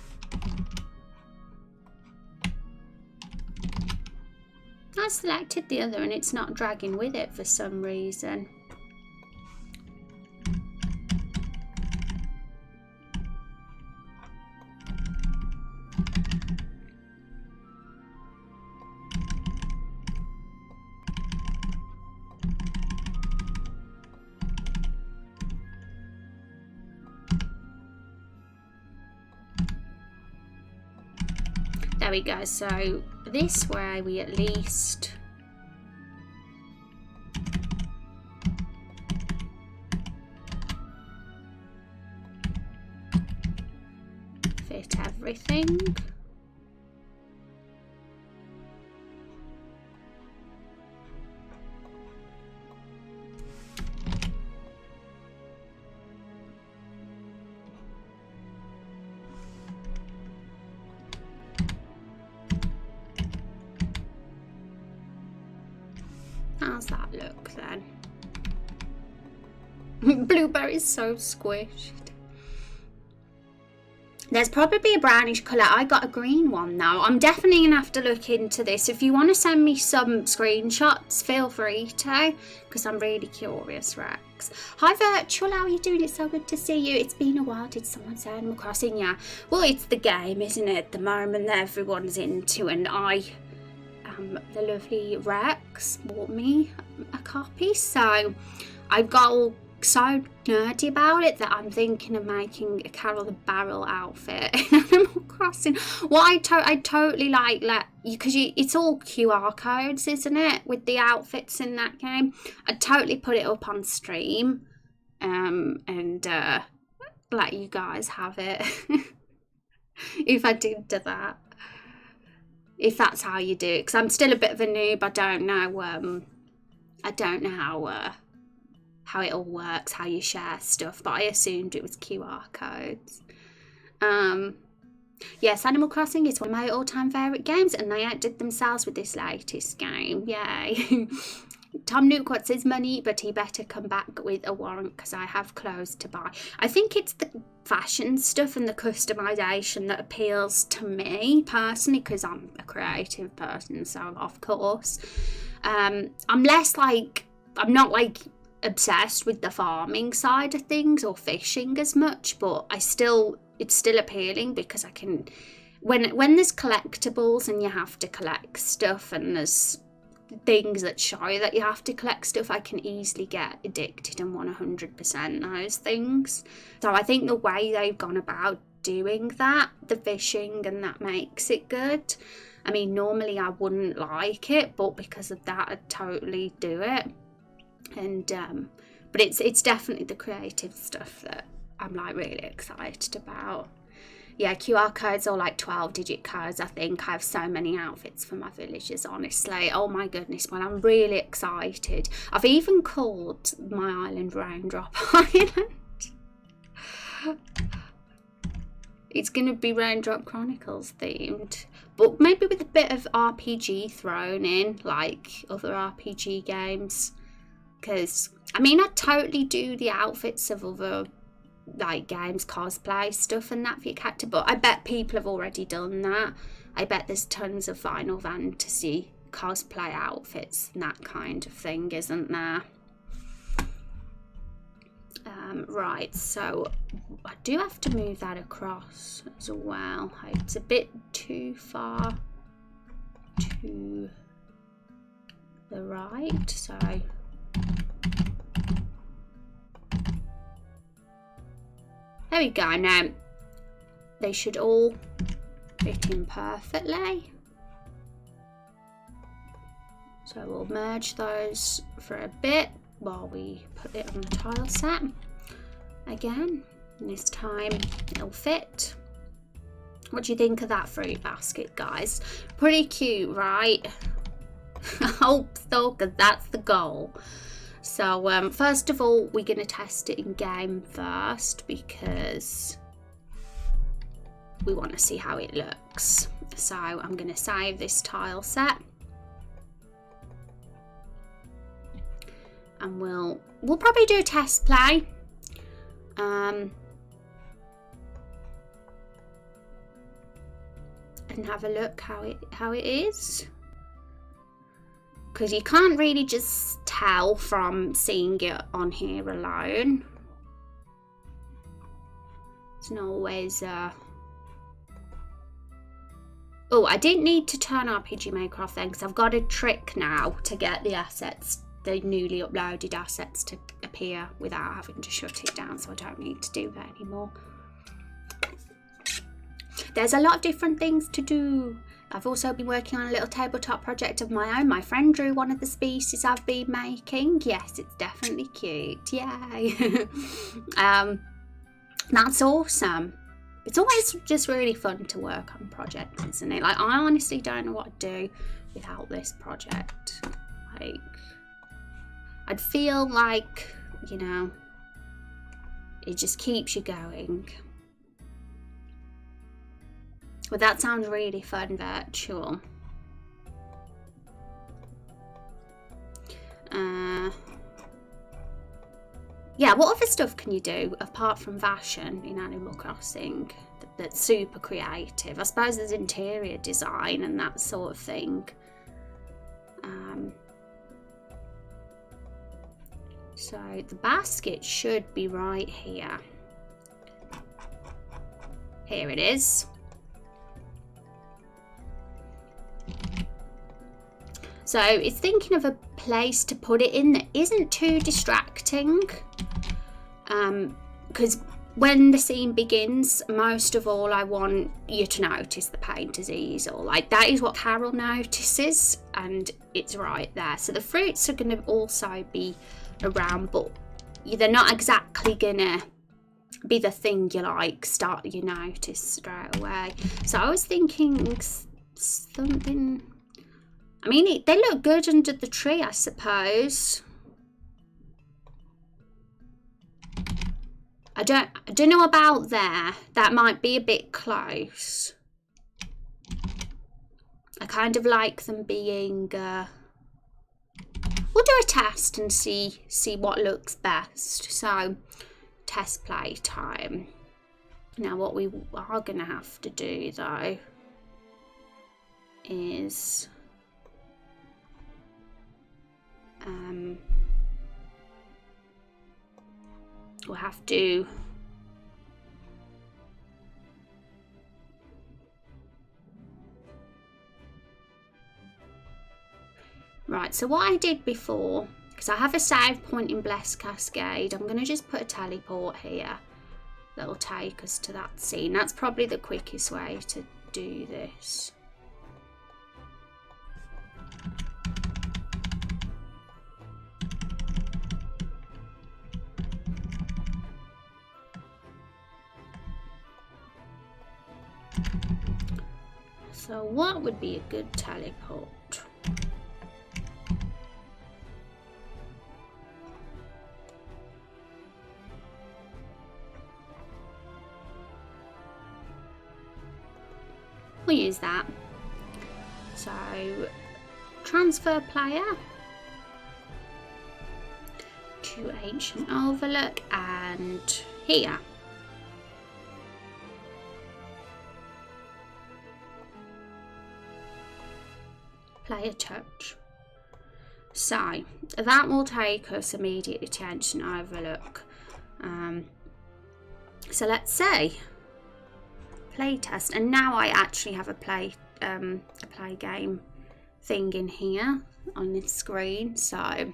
I selected the other and it's not dragging with it for some reason. There we go. So this way we at least fit everything. How's that look then? Blueberry's so squished. There's probably a brownish colour. I got a green one though. I'm definitely gonna have to look into this. If you want to send me some screenshots, feel free to, because I'm really curious, Rex. Hi Virtual, how are you doing? It's so good to see you. It's been a while. Did someone say Animal Crossing? Yeah. Well, it's the game, isn't it, at the moment that everyone's into, and the lovely Rex bought me a copy, so I've got all so nerdy about it that I'm thinking of making a Carol the Barrel outfit in Animal Crossing. What I totally like you, because it's all QR codes, isn't it, with the outfits in that game. I'd totally put it up on stream and let you guys have it if I did do that. If that's how you do it, because I'm still a bit of a noob. I don't know how it all works, how you share stuff, but I assumed it was QR codes. Yes, Animal Crossing is one of my all-time favourite games, and they outdid themselves with this latest game. Yay. Tom Newcott says money, but he better come back with a warrant because I have clothes to buy. I think it's the fashion stuff and the customization that appeals to me personally, because I'm a creative person, so of course. I'm not like obsessed with the farming side of things or fishing as much, but it's still appealing because I can, when there's collectibles and you have to collect stuff and there's things that show that you have to collect stuff, I can easily get addicted and want 100% those things. So I think the way they've gone about doing that, the fishing, and that makes it good. I mean, normally I wouldn't like it, but because of that I'd totally do it. And but it's definitely the creative stuff that I'm like really excited about. Yeah, QR codes are like 12-digit codes, I think. I have so many outfits for my villagers, honestly. Oh my goodness, well, I'm really excited. I've even called my island Raindrop Island. It's going to be Raindrop Chronicles themed, but maybe with a bit of RPG thrown in, like other RPG games. Because, I mean, I'd totally do the outfits of other like games, cosplay stuff and that for your character, but I bet people have already done that. I bet there's tons of Final Fantasy cosplay outfits and that kind of thing, isn't there? Right, so I do have to move that across as well. It's a bit too far to the right. So there we go. Now they should all fit in perfectly. So we'll merge those for a bit while we put it on the tile set again. And this time it'll fit. What do you think of that fruit basket, guys? Pretty cute, right? I hope so, because that's the goal. So first of all, we're going to test it in game first because we want to see how it looks. So I'm going to save this tile set. And we'll probably do a test play. And have a look how it is. Because you can't really just tell from seeing it on here alone. It's not always Oh, I didn't need to turn RPG Maker off then, because I've got a trick now to get the assets, the newly uploaded assets, to appear without having to shut it down, so I don't need to do that anymore. There's a lot of different things to do. I've also been working on a little tabletop project of my own. My friend drew one of the species I've been making. Yes, it's definitely cute. Yay. That's awesome. It's always just really fun to work on projects, isn't it? Like, I honestly don't know what to do without this project. Like, I'd feel like, you know, it just keeps you going. But that sounds really fun, virtual. Yeah, what other stuff can you do apart from fashion in Animal Crossing that's super creative? I suppose there's interior design and that sort of thing. So the basket should be right here. Here it is. So it's thinking of a place to put it in that isn't too distracting. Because when the scene begins, most of all I want you to notice the painter's easel. Like, that is what Carol notices, and it's right there. So the fruits are going to also be around, but they're not exactly going to be the thing you notice straight away. So I was thinking something... I mean, they look good under the tree, I suppose. I don't know about there. That might be a bit close. I kind of like them being... We'll do a test and see what looks best. So, test play time. Now, what we are going to have to do, though, is... we'll have to right, so what I did before, because I have a save point in Blessed Cascade, I'm going to just put a teleport here that'll take us to that scene. That's probably the quickest way to do this. So what would be a good teleport? We'll use that. So transfer player to Ancient Overlook and here. Player touch. So that will take us immediately to Ancient Overlook. So let's see. Play test, and now I actually have a play game thing in here. on this screen, so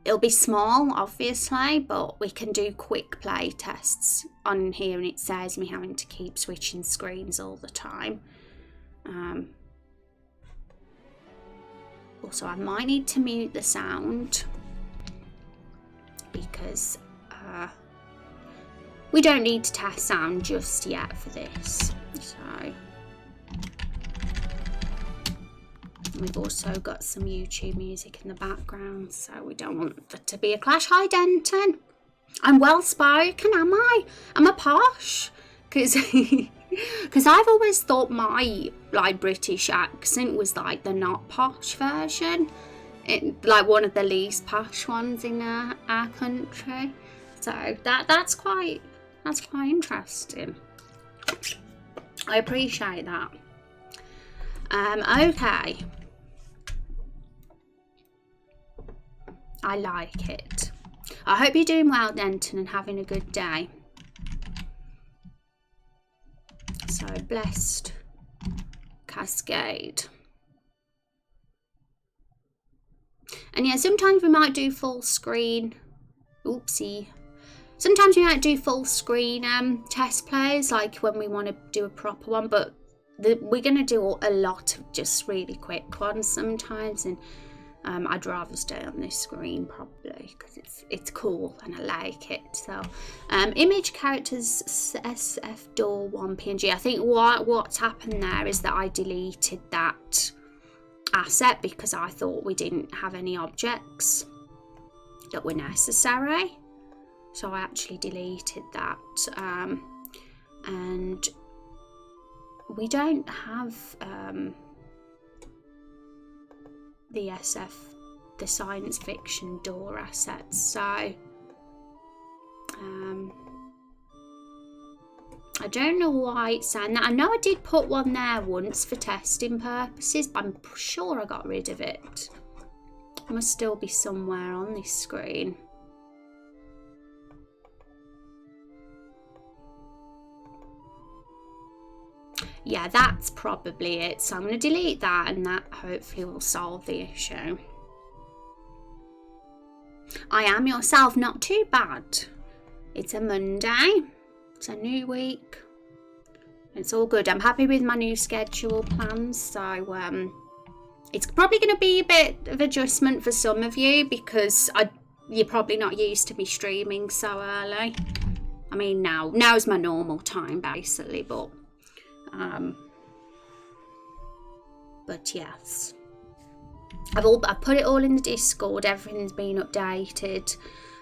it'll be small obviously, but we can do quick play tests on here, and it saves me having to keep switching screens all the time. Also, I might need to mute the sound because we don't need to test sound just yet for this. So we've also got some YouTube music in the background, so we don't want there to be a clash. Hi Denton, I'm well spoken, am I? Am I posh? Because I've always thought my like British accent was like the not posh version, like one of the least posh ones in our country. So that's quite interesting. I appreciate that. Okay. I like it. I hope you're doing well, Denton, and having a good day. So, Blessed Cascade. And yeah, sometimes we might do full screen. Oopsie. Sometimes we might do full screen test plays, like when we want to do a proper one, but we're going to do a lot of just really quick ones sometimes, and I'd rather stay on this screen probably because it's cool and I like it. So image characters SF door 1 PNG. I think what's happened there is that I deleted that asset because I thought we didn't have any objects that were necessary, so I actually deleted that. And we don't have the SF, the science fiction door assets, so I don't know why it's saying that. I know I did put one there once for testing purposes, but I'm sure I got rid of it. It must still be somewhere on this screen. Yeah, that's probably it. So I'm going to delete that, and that hopefully will solve the issue. I am yourself, not too bad. It's a Monday. It's a new week. It's all good. I'm happy with my new schedule plans. So it's probably going to be a bit of adjustment for some of you because you're probably not used to me streaming so early. I mean, now's my normal time basically, but yes, I've put it all in the Discord. Everything's been updated.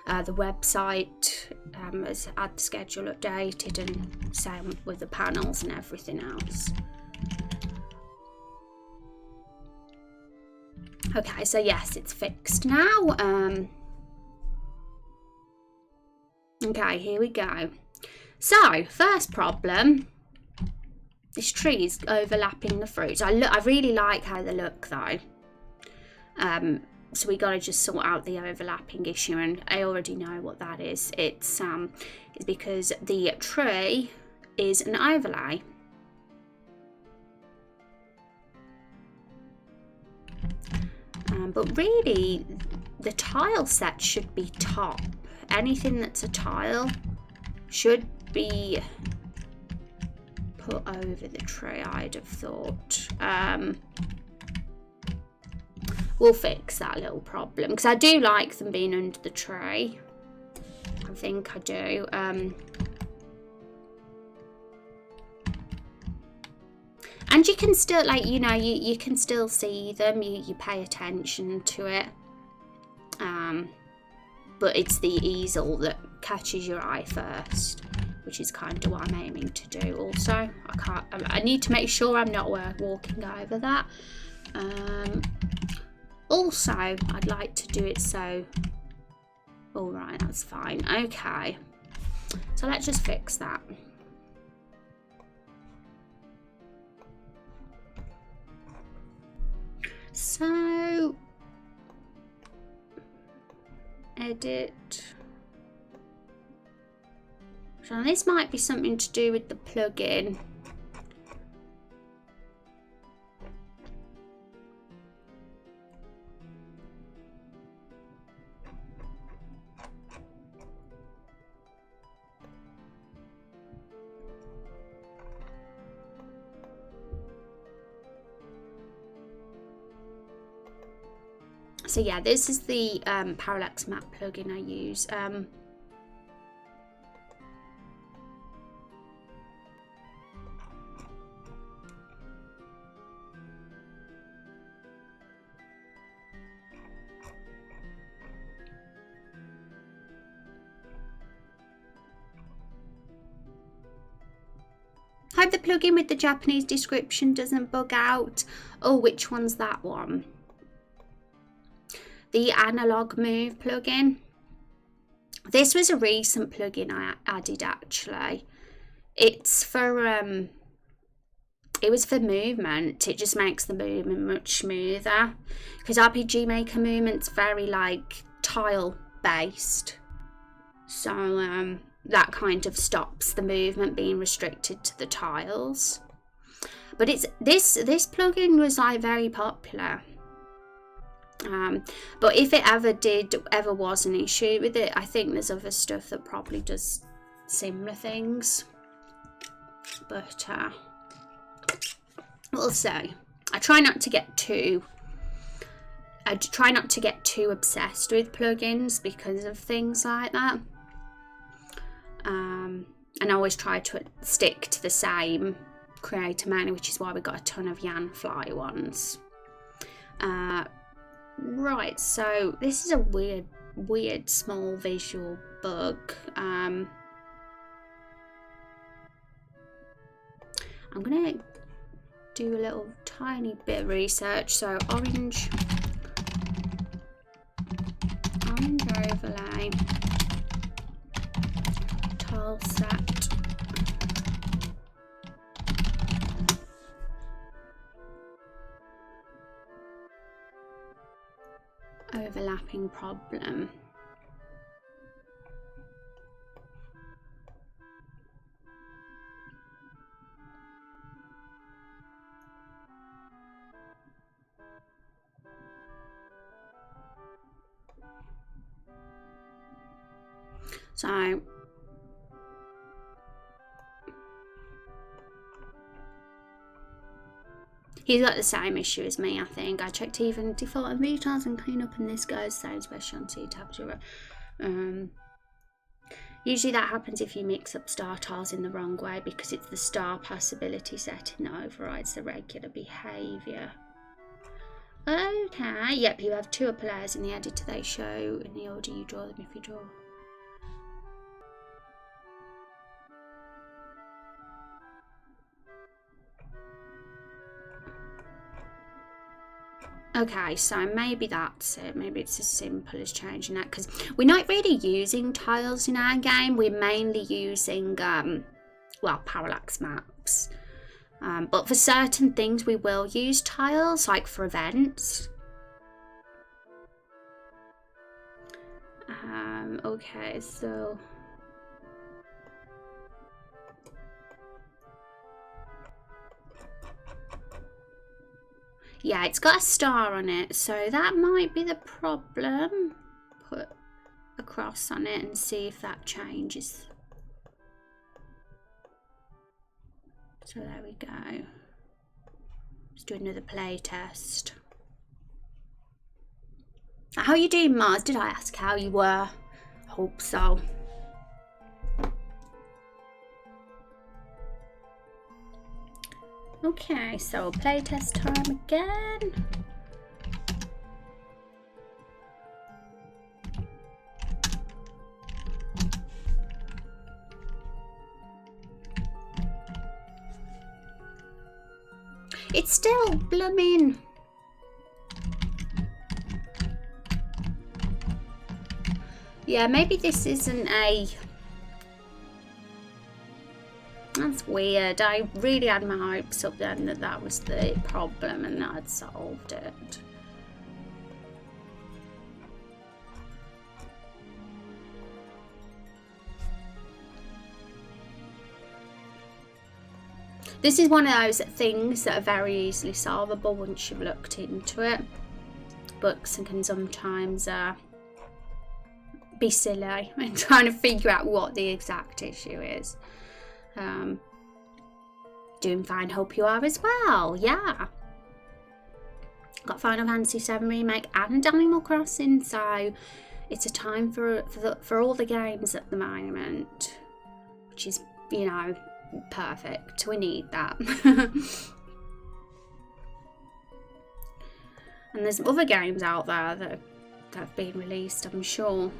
The website has had the schedule updated, and same with the panels and everything else. Okay, so yes, it's fixed now. Okay, here we go. So first problem. This tree is overlapping the fruits. I really like how they look though. So we got to just sort out the overlapping issue, and I already know what that is. It's because the tree is an overlay. But really, the tile set should be top. Anything that's a tile should be put over the tree, I'd have thought. We'll fix that little problem because I do like them being under the tree. I think I do. And you can still, like, you know, you can still see them. You pay attention to it. But it's the easel that catches your eye first, which is kind of what I'm aiming to do. Also, I need to make sure I'm not walking over that. Also, I'd like to do it so. All right, that's fine. Okay, so let's just fix that. So, edit. So this might be something to do with the plugin. So yeah, this is the parallax map plugin I use. Hope the plugin with the Japanese description doesn't bug out. Oh, which one's that one? The Analog Move plugin. This was a recent plugin I added actually. It's for it was for movement. It just makes the movement much smoother, because RPG Maker movement's very like tile based. So that kind of stops the movement being restricted to the tiles. But it's this plugin was like very popular. But if it ever was an issue with it, I think there's other stuff that probably does similar things. But we'll see. I try not to get too obsessed with plugins because of things like that. And I always try to stick to the same creator mainly, which is why we got a ton of Yanfly ones. Right, so this is a weird small visual bug. I'm gonna do a little tiny bit of research. So orange overlay, tile set, overlapping problem. So he's got the same issue as me, I think. I checked even default and retals and clean up, and this goes same, especially on C-tabs. Usually that happens if you mix up star tiles in the wrong way, because it's the star passability setting that overrides the regular behaviour. Okay, yep, you have two players in the editor. They show in the order you draw them if you draw. Okay, so maybe that's it. Maybe it's as simple as changing that, because we're not really using tiles in our game. We're mainly using, well, parallax maps. But for certain things we will use tiles, like for events. Okay, so... yeah, it's got a star on it, so that might be the problem. Put a cross on it and see if that changes. So there we go. Let's do another play test. How are you doing, Mars? Did I ask how you were? Hope so. Okay, so playtest time again. It's still blooming. Yeah, maybe this isn't a... that's weird. I really had my hopes up then that that was the problem and that I'd solved it. This is one of those things that are very easily solvable once you've looked into it. Books can sometimes be silly and trying to figure out what the exact issue is. Doing fine, hope you are as well. Yeah. got Final Fantasy VII Remake and Animal Crossing, so it's a time for all the games at the moment, which is, you know, perfect. We need that. And there's other games out there that have been released, I'm sure.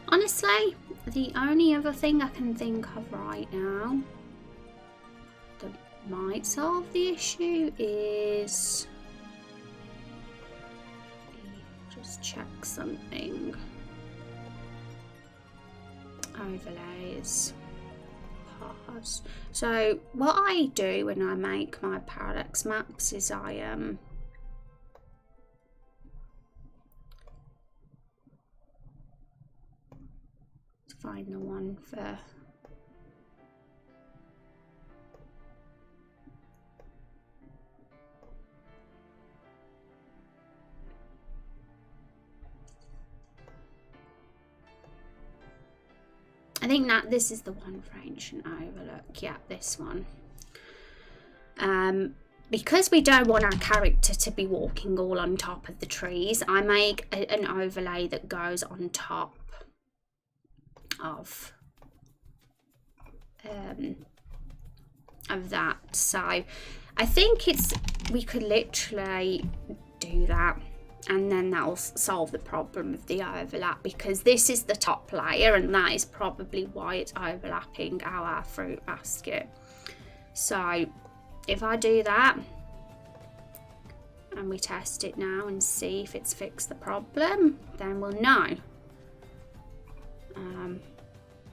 Honestly, the only other thing I can think of right now that might solve the issue is... just check something. Overlays. Pause. So what I do when I make my parallax maps is I find the one for I think that this is the one for Ancient Overlook. Yeah, this one. Because we don't want our character to be walking all on top of the trees, I make an overlay that goes on top of that. So I think we could literally do that, and then that'll solve the problem of the overlap, because this is the top layer and that is probably why it's overlapping our fruit basket. So if I do that and we test it now and see if it's fixed the problem, then we'll know.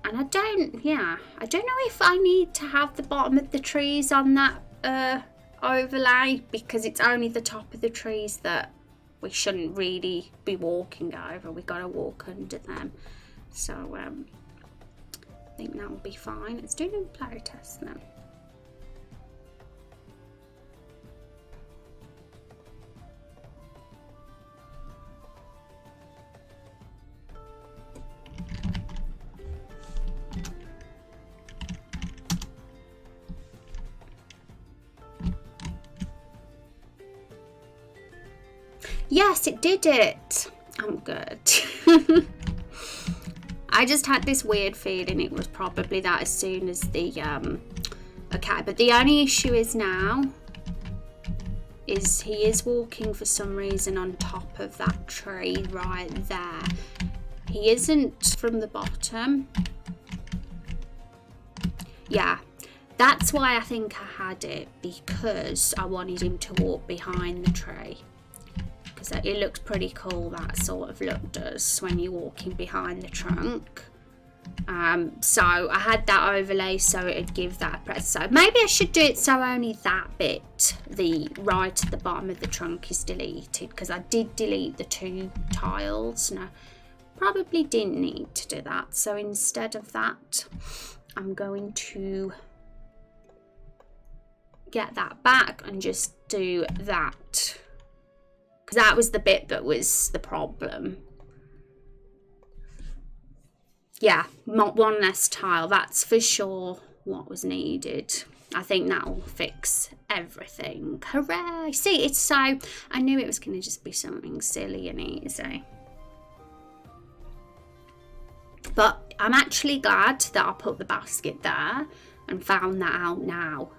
And I don't know if I need to have the bottom of the trees on that overlay, because it's only the top of the trees that we shouldn't really be walking over. We gotta walk under them. So I think that will be fine. Let's do a play test then. Yes, it did it. I'm good. I just had this weird feeling it was probably that as soon as the okay, but the only issue is now is he is walking for some reason on top of that tree right there. He isn't from the bottom. Yeah, that's why I think I had it, because I wanted him to walk behind the tree. Because it looks pretty cool, that sort of look does when you're walking behind the trunk. So I had that overlay so it'd give that press. So maybe I should do it so only that bit, the right at the bottom of the trunk, is deleted, because I did delete the 2 tiles and I probably didn't need to do that. So instead of that, I'm going to get that back and just do that. That was the bit that was the problem. Yeah, one less tile, that's for sure what was needed. I think that'll fix everything. Hooray! See, it's so... I knew it was going to just be something silly and easy. But I'm actually glad that I put the basket there and found that out now.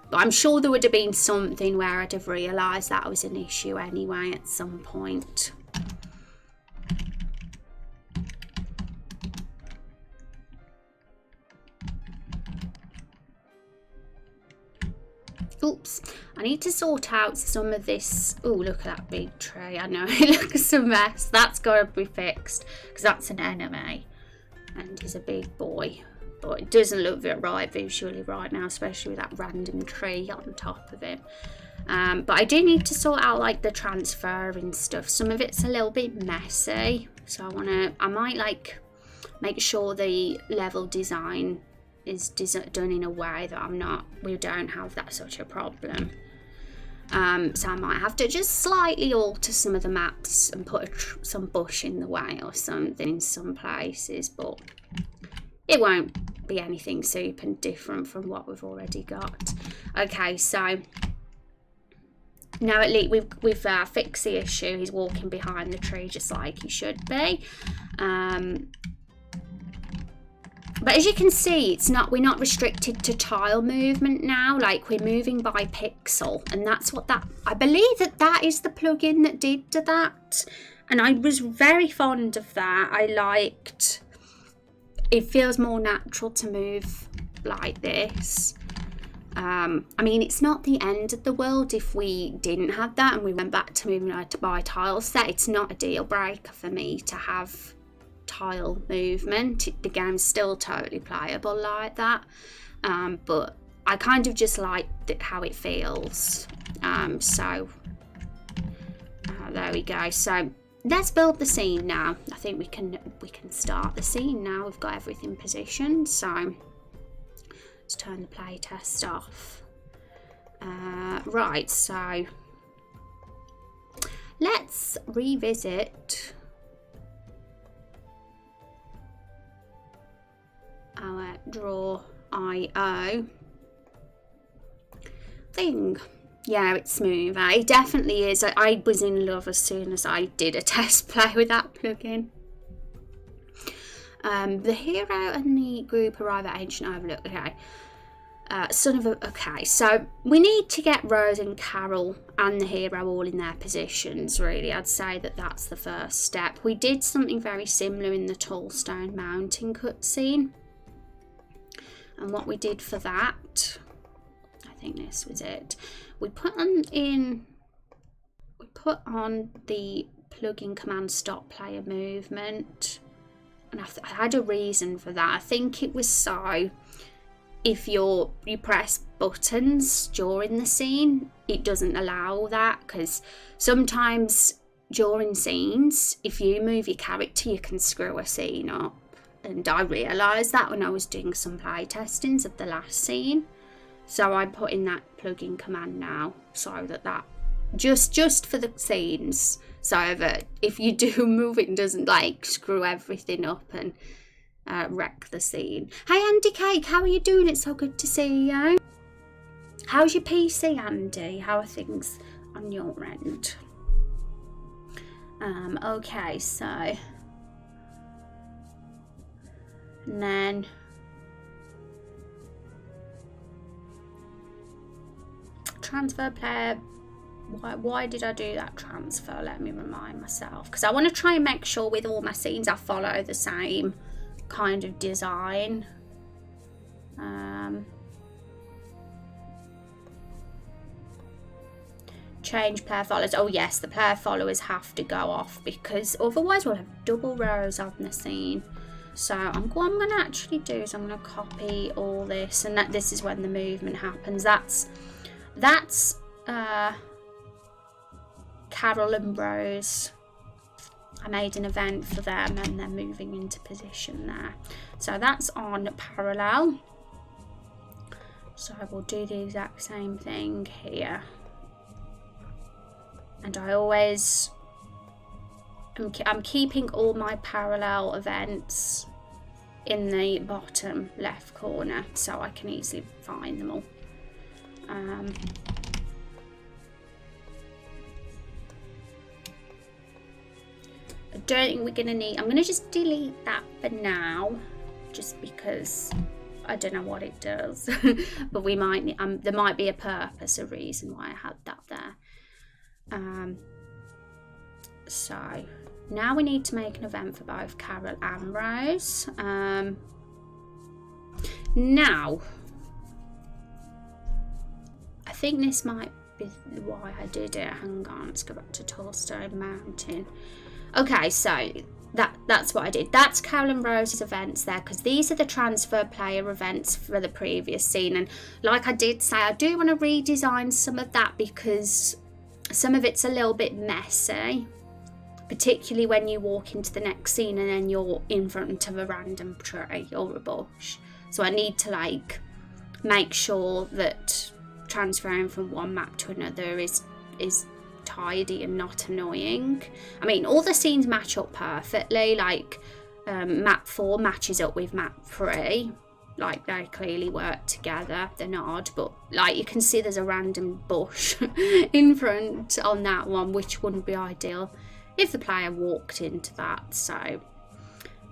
But I'm sure there would have been something where I'd have realised that was an issue anyway at some point. Oops, I need to sort out some of this. Oh, look at that big tree. I know, it looks a mess. That's got to be fixed, because that's an enemy and he's a big boy. But it doesn't look right visually right now, especially with that random tree on top of him. But I do need to sort out like the transfer and stuff. Some of it's a little bit messy, so I might like make sure the level design is done in a way that we don't have that such a problem. So I might have to just slightly alter some of the maps and put some bush in the way or something in some places, but it won't be anything super different from what we've already got. Okay, so now at least we've fixed the issue. He's walking behind the tree just like he should be. But as you can see, we're not restricted to tile movement now. Like, we're moving by pixel, and that's what I believe that is the plugin that did that. And I was very fond of that. I liked, it feels more natural to move like this. I mean, it's not the end of the world if we didn't have that and we went back to moving by tile set. It's not a deal breaker for me to have tile movement. The game's still totally playable like that, but I kind of just like how it feels. So there we go. So let's build the scene now. I think we can start the scene now. We've got everything positioned, so let's turn the play test off. Right, so let's revisit our draw.io thing. Yeah, it's smooth. It definitely is. I was in love as soon as I did a test play with that plugin. The hero and the group arrive at Ancient Overlook. Okay. Okay, so we need to get Rose and Carol and the hero all in their positions, really. I'd say that's the first step. We did something very similar in the Tall Stone Mountain cutscene. And what we did for that, I think this was it. We put on the plugin command stop player movement, and I had a reason for that. I think it was so if you press buttons during the scene, it doesn't allow that, because sometimes during scenes, if you move your character, you can screw a scene up. And I realised that when I was doing some play testings of the last scene. So I put in that plugin command now, so that just for the scenes, so that if you do move it, doesn't like screw everything up and wreck the scene. Hey Andy Cake, how are you doing? It's so good to see you. How's your PC, Andy? How are things on your end? Okay, so and then transfer player. Why did I do that transfer? Let me remind myself, because I want to try and make sure with all my scenes I follow the same kind of design. Change player followers. Oh yes, the player followers have to go off, because otherwise we'll have double rows on the scene. So what I'm going to actually do is I'm going to copy all this, and this is when the movement happens. That's Carol and Rose. I made an event for them and they're moving into position there. So that's on parallel. So I will do the exact same thing here. And I'm keeping all my parallel events in the bottom left corner so I can easily find them all. I don't think we're going to need... I'm going to just delete that for now, just because I don't know what it does. But we might need, there might be a purpose, a reason why I had that there. So now we need to make an event for both Carol and Rose. Now I think this might be why I did it. Hang on, let's go back to Tall Stone Mountain. Okay, so that's what I did. That's Carol and Rose's events there, because these are the transfer player events for the previous scene. And like I did say, I do want to redesign some of that because some of it's a little bit messy, particularly when you walk into the next scene and then you're in front of a random tree or a bush. So I need to like make sure that transferring from one map to another is tidy and not annoying. I mean, all the scenes match up perfectly. Like map 4 matches up with map 3, like they clearly work together. They're not odd, but like you can see there's a random bush in front on that one, which wouldn't be ideal if the player walked into that. So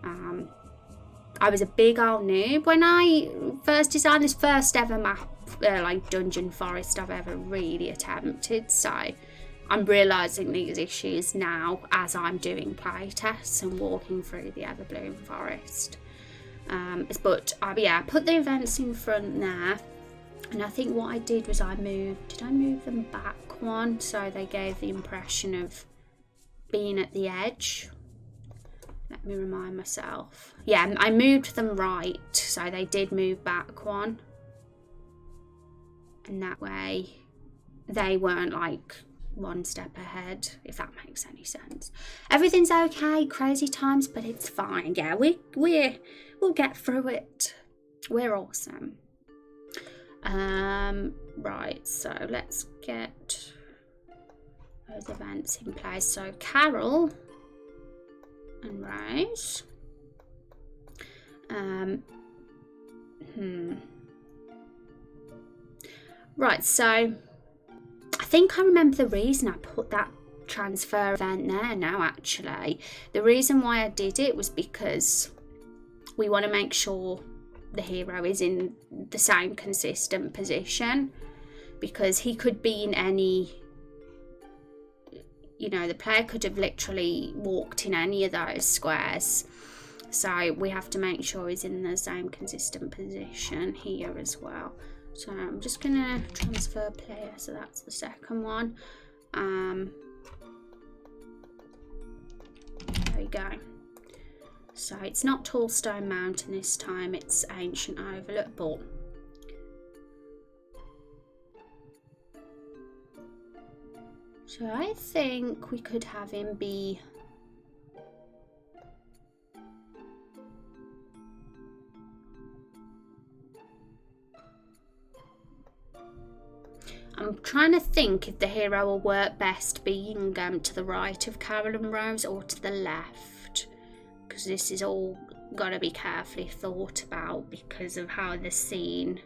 I was a big old noob when I first designed this first ever map, like dungeon forest I've ever really attempted. So I'm realising these issues now as I'm doing playtests and walking through the Everbloom Forest. But yeah, I put the events in front there, and I think what I did was I moved them back one, so they gave the impression of being at the edge. Let me remind myself. Yeah, I moved them right, so they did move back one, and that way they weren't like one step ahead, if that makes any sense. Everything's okay, crazy times, but it's fine. Yeah, we'll get through it. We're awesome. Right, so let's get those events in place. So Carol and Rose. Right, so I think I remember the reason I put that transfer event there now, actually. The reason why I did it was because we want to make sure the hero is in the same consistent position, because he could be in any, you know, the player could have literally walked in any of those squares. So we have to make sure he's in the same consistent position here as well. So I'm just going to transfer player, so that's the second one. There we go. So it's not Tall Stone Mountain this time, it's Ancient Overlook, but so I think we could have him be I'm trying to think if the hero will work best being to the right of Carol and Rose or to the left, because this is all got to be carefully thought about because of how the scene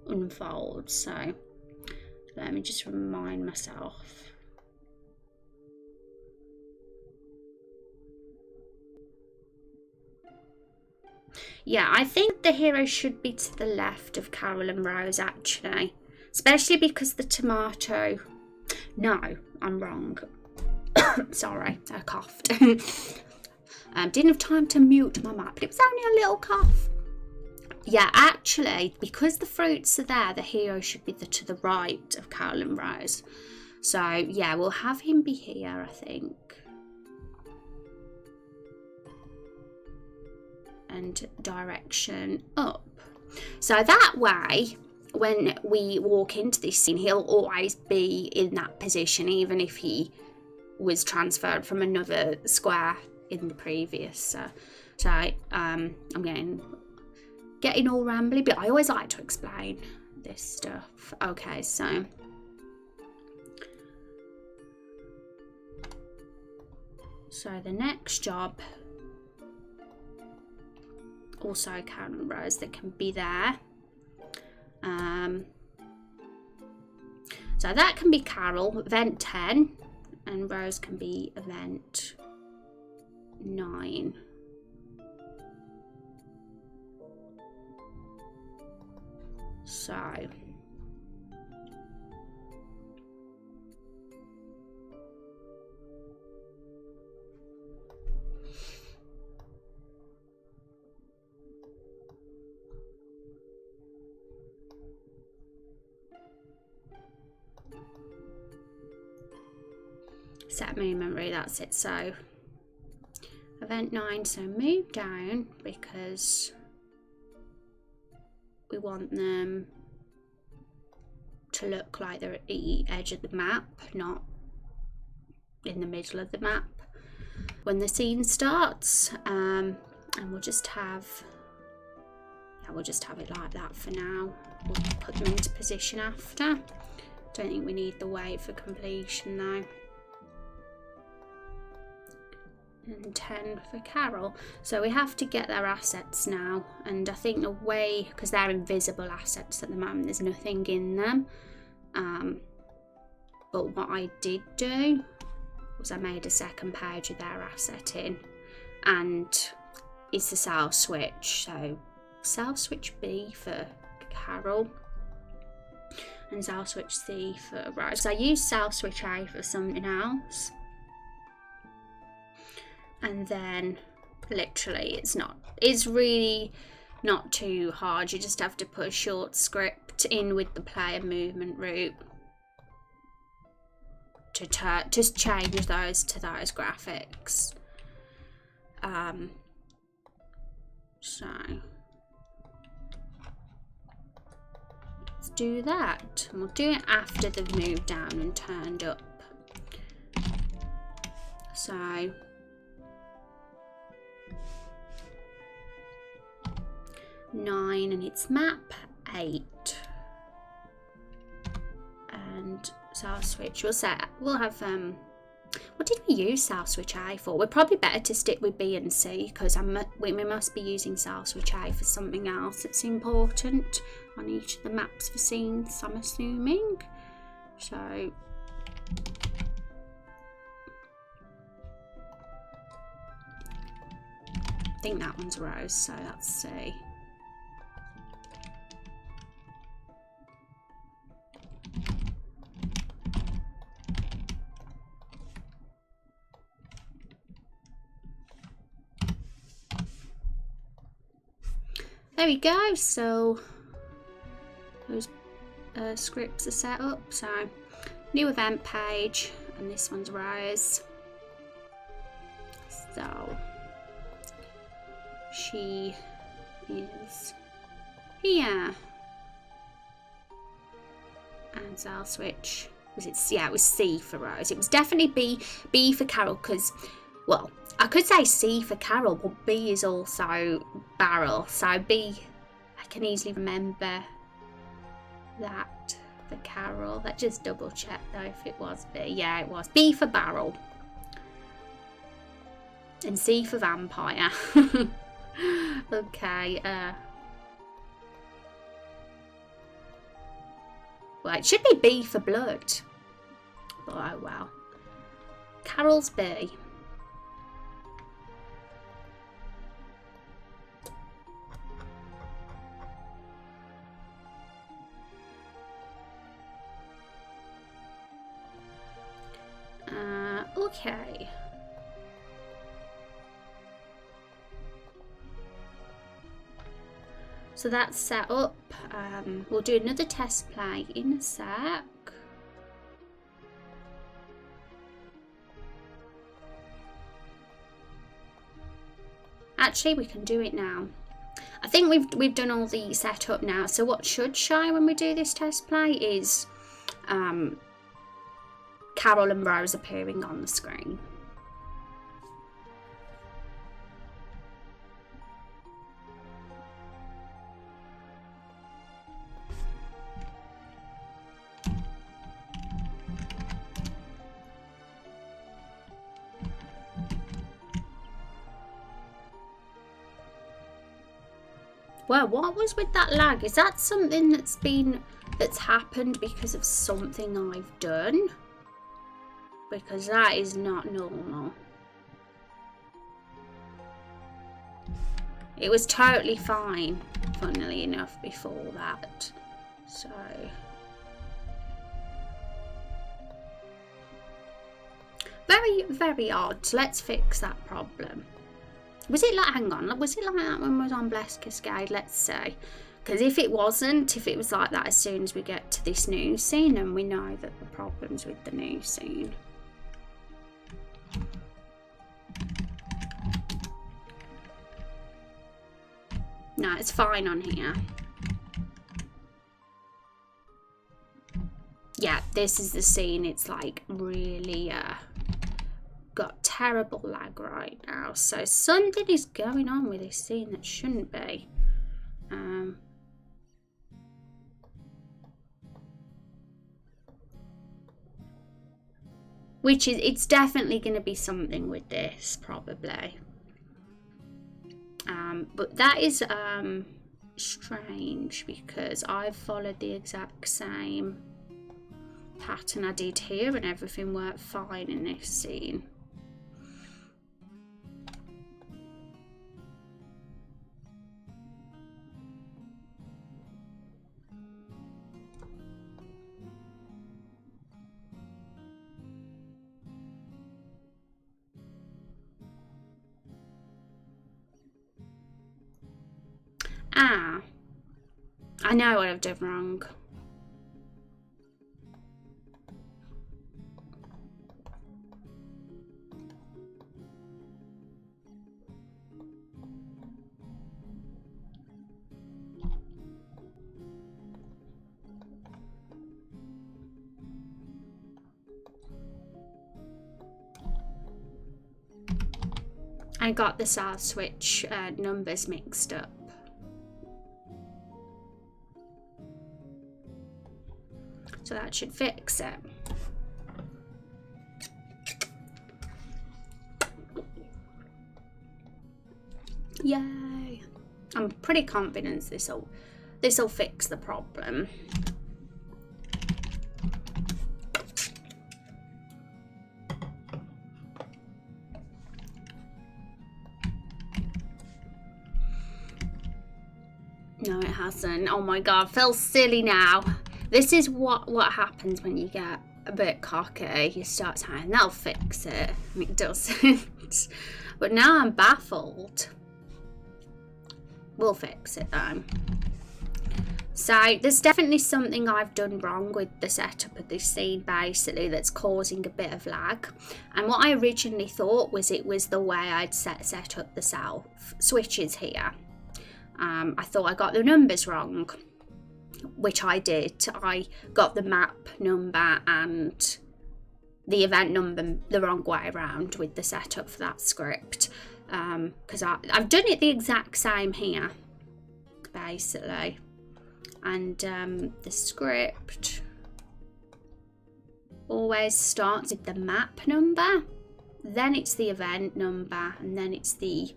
unfolds. So let me just remind myself. Yeah, I think the hero should be to the left of Carol and Rose, actually. Especially because the tomato... No, I'm wrong. Sorry, I coughed. Didn't have time to mute my mic, but it was only a little cough. Yeah, actually, because the fruits are there, the hero should be to the right of Carol and Rose. So, yeah, we'll have him be here, I think. And direction up. So that way, when we walk into this scene, he'll always be in that position, even if he was transferred from another square in the previous. So I'm getting all rambly, but I always like to explain this stuff. Okay, so the next job, also Karen and Rose, that can be there. So that can be Carol, event 10, and Rose can be event 9. So set main memory, that's it. So event 9, so move down because we want them to look like they're at the edge of the map, not in the middle of the map when the scene starts. And we'll just have it like that for now. We'll put them into position after. Don't think we need the wait for completion though. and 10 for Carol. So we have to get their assets now, and I think the way, because they're invisible assets at the moment, there's nothing in them. But what I did do was I made a second page with their asset in, and it's the sell switch. So sell switch B for Carol and sell switch C for Rose. I used sell switch A for something else, and then literally it's really not too hard. You just have to put a short script in with the player movement route to just change those to those graphics. So let's do that, and we'll do it after they've moved down and turned up. So 9, and it's map 8, and sell switch. We'll have what did we use sell switch A for? We're probably better to stick with B and C, because we must be using sell switch A for something else that's important on each of the maps for scenes, I'm assuming. So I think that one's Rose, so that's C. There we go, so those scripts are set up. So new event page, and this one's Rose. So she is here, and sell switch, was it? Yeah, it was C for Rose. It was definitely B for Carol, because, well, I could say C for Carol, but B is also barrel. So B, I can easily remember that for Carol. Let's just double check though if it was B. Yeah, it was. B for barrel. And C for vampire. Okay. Well, it should be B for blood. But oh well. Carol's B. Okay. So that's set up. We'll do another test play in a sec. Actually, we can do it now. I think we've done all the setup now. So what should show when we do this test play is Carol and Rose appearing on the screen. Well, what was with that lag? Is that something that's happened because of something I've done? Because that is not normal. It was totally fine, funnily enough, before that. So very, very odd. Let's fix that problem. Was it like, hang on, was it like that when we was on Blessed Cascade? Let's say. Because if it wasn't, if it was like that as soon as we get to this new scene, and we know that the problem's with the new scene. No, it's fine on here. Yeah, this is the scene. It's like really got terrible lag right now. So something is going on with this scene that shouldn't be. which is, it's definitely going to be something with this, probably. But that is strange, because I've followed the exact same pattern I did here and everything worked fine in this scene. Ah, I know what I've done wrong. I got the south switch numbers mixed up. So that should fix it. Yay! I'm pretty confident this'll fix the problem. No, it hasn't. Oh my god, I feel silly now. This is what happens when you get a bit cocky. You start saying, that'll fix it, and it doesn't. But now I'm baffled. We'll fix it though. So there's definitely something I've done wrong with the setup of this scene, basically, that's causing a bit of lag. And what I originally thought was it was the way I'd set up the south switches here. I thought I got the numbers wrong, which I did. I got the map number and the event number the wrong way around with the setup for that script, because I've done it the exact same here, basically. And the script always starts with the map number, then it's the event number, and then it's the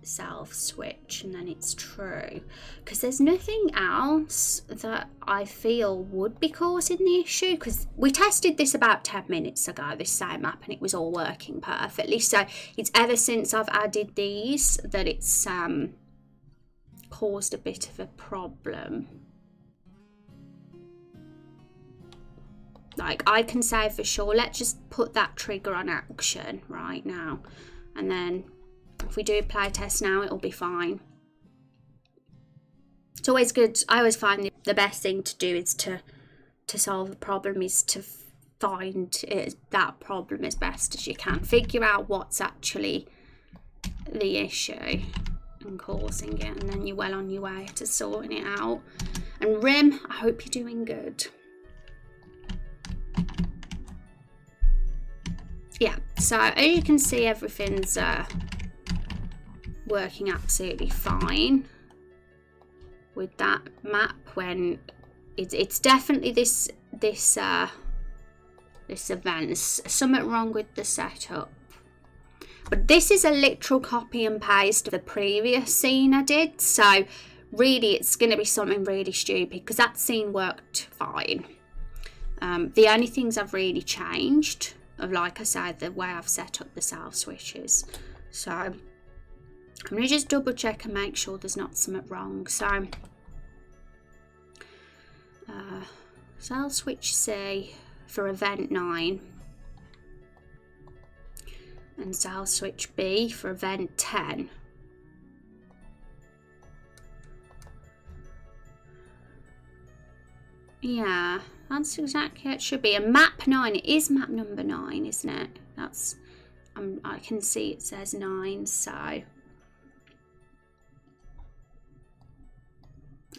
self switch, and then it's true, because there's nothing else that I feel would be causing the issue, because we tested this about 10 minutes ago, this same map, and it was all working perfectly. So it's ever since I've added these that it's caused a bit of a problem. Like, I can say for sure, let's just put that trigger on action right now, and then if we do a play test now, it'll be fine. It's always good. I always find the best thing to do is to solve a problem is to find that problem as best as you can. Figure out what's actually the issue and causing it, and then you're well on your way to sorting it out. And Rim, I hope you're doing good. Yeah, so as you can see, everything's working absolutely fine with that map. When it's definitely this event. There's something wrong with the setup, but this is a literal copy and paste of the previous scene I did, so really it's going to be something really stupid, because that scene worked fine. The only things I've really changed are, like I said, the way I've set up the south switches. So I'm going to just double check and make sure there's not something wrong. So south switch C for event 9, and south switch B for event 10. Yeah, that's exactly how it should be. And map 9, it is map number 9, isn't it? That's I can see it says 9, so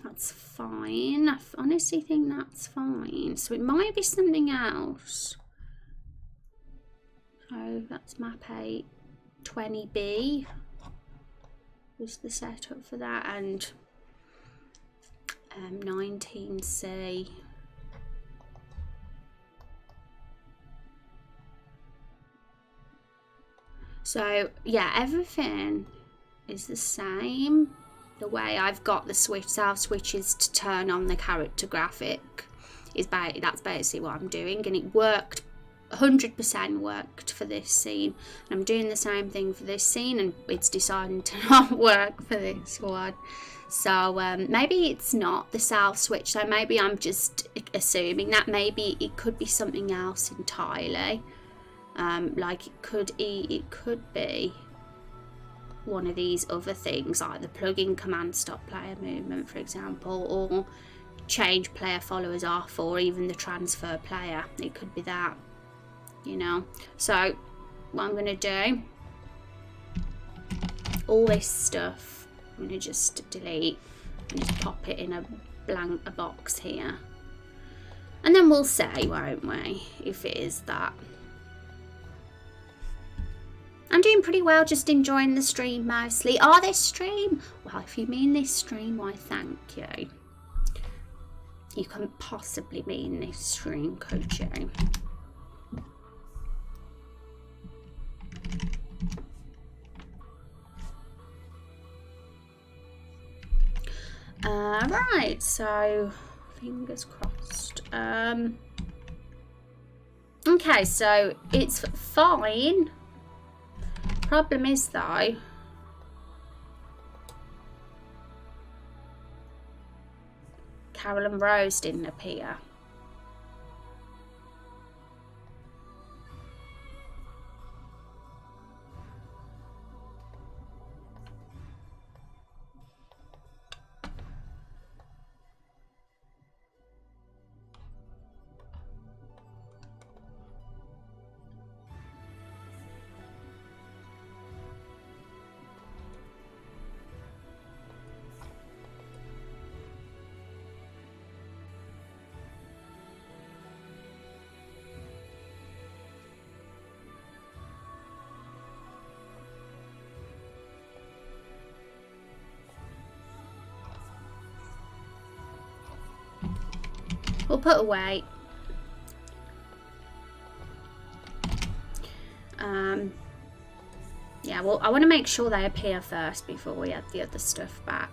that's fine. I honestly think that's fine. So it might be something else. So that's map 8, 20B was the setup for that, and 19C. So yeah, everything is the same. The way I've got the self switches to turn on the character graphic that's basically what I'm doing, and it worked. 100% worked for this scene. I'm doing the same thing for this scene, and it's deciding to not work for this one. So maybe it's not the self switch. So maybe I'm just assuming that maybe it could be something else entirely. Like it could be one of these other things, like the plug-in command stop player movement, for example, or change player followers off, or even the transfer player. It could be that, you know. So what I'm gonna do, all this stuff I'm gonna just delete and just pop it in a box here, and then we'll say, won't we, if it is that. I'm doing pretty well, just enjoying the stream mostly. This stream? Well, if you mean this stream, why thank you. You couldn't possibly mean this stream, could you? Right, so fingers crossed. Okay, so it's fine. Problem is though, Carol and Rose didn't appear. We'll put away. Yeah, well, I want to make sure they appear first before we add the other stuff back.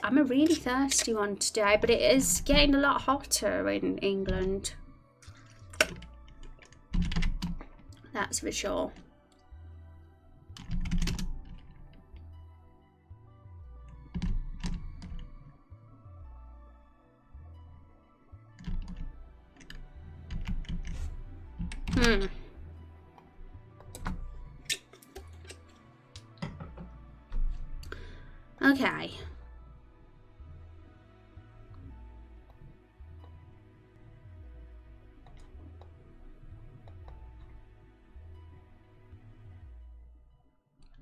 I'm a really thirsty one today, but it is getting a lot hotter in England. That's for sure. Okay.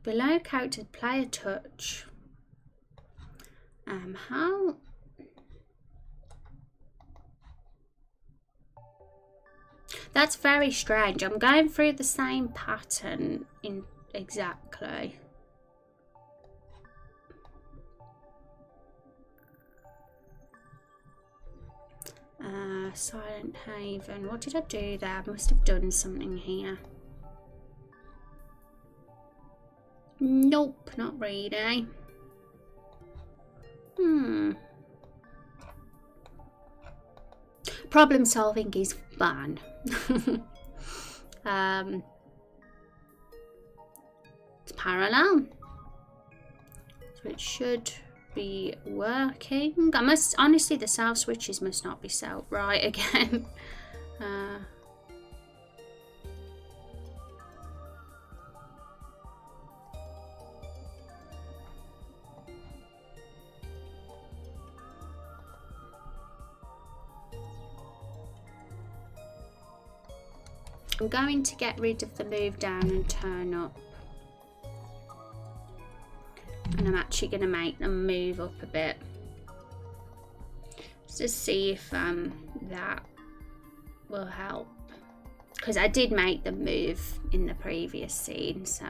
Below character player touch. How? That's very strange. I'm going through the same pattern in exactly. Silent Haven. What did I do there? I must have done something here. Nope, not really. Problem solving is fun. It's parallel, so it should be working. I must honestly, the self switches must not be set right again. I'm going to get rid of the move down and turn up, and I'm actually going to make them move up a bit just to see if that will help, because I did make them move in the previous scene. So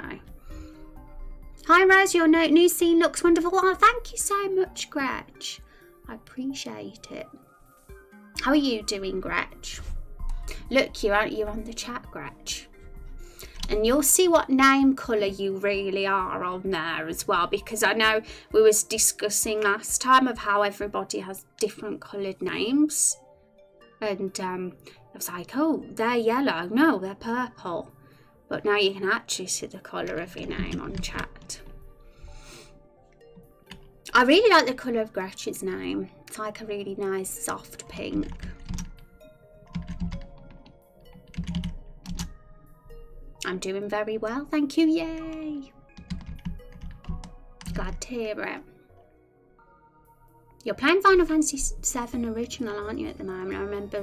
hi Rose, your new scene looks wonderful. Oh, thank you so much, Gretch, I appreciate it. How are you doing, Gretch? Look, you're on the chat, Gretch. And you'll see what name colour you really are on there as well, because I know we was discussing last time of how everybody has different coloured names. And I was like, oh, they're yellow. No, they're purple. But now you can actually see the colour of your name on chat. I really like the colour of Gretchen's name. It's like a really nice soft pink. I'm doing very well, thank you, yay! Glad to hear it. You're playing Final Fantasy VII Original, aren't you, at the moment?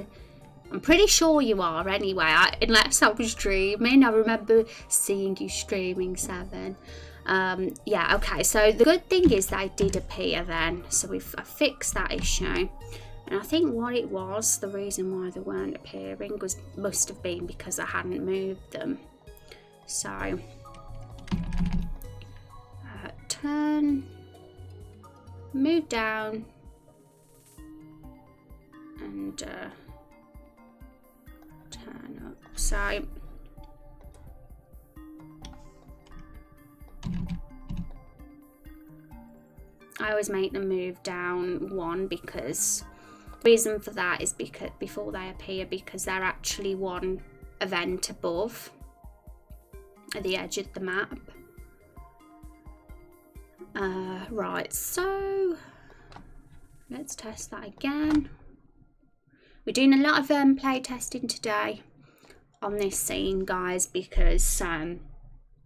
I'm pretty sure you are anyway, unless I was dreaming. I remember seeing you streaming 7. Yeah, okay, so the good thing is they did appear then, so I fixed that issue. And I think what it was, the reason why they weren't appearing must have been because I hadn't moved them. So, turn, move down, and turn up. So, I always make them move down 1 because the reason for that is because before they appear, because they're actually 1 event above at the edge of the map. Right, so let's test that again. We're doing a lot of play testing today on this scene, guys, because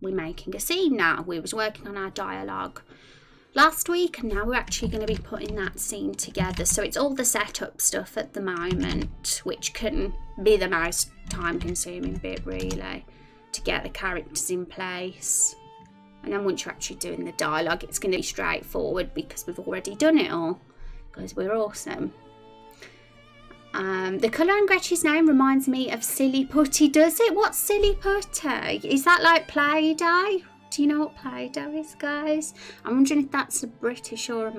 we're making a scene now. We was working on our dialogue last week, and now we're actually going to be putting that scene together. So it's all the setup stuff at the moment, which can be the most time consuming bit, really, to get the characters in place. And then once you're actually doing the dialogue, it's going to be straightforward because we've already done it all, because we're awesome. The colour on Gretchen's name reminds me of Silly Putty, does it? What's Silly Putty? Is that like Play-Doh? Do you know what Play-Doh is, guys? I'm wondering if that's a British or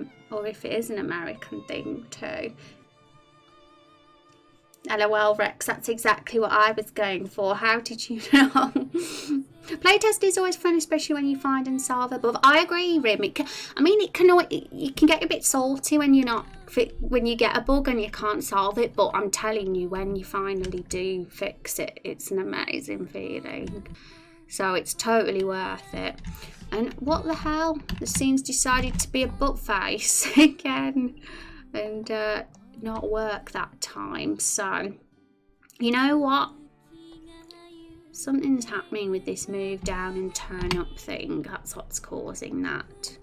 if it is an American thing too. LOL, Rex, that's exactly what I was going for. How did you know? Playtest is always fun, especially when you find and solve above. I agree, Rim. You can get a bit salty when when you get a bug and you can't solve it. But I'm telling you, when you finally do fix it, it's an amazing feeling. So it's totally worth it. And what the hell? The scene's decided to be a butt face again, and not work that time. So you know what? Something's happening with this move down and turn up thing. That's what's causing that.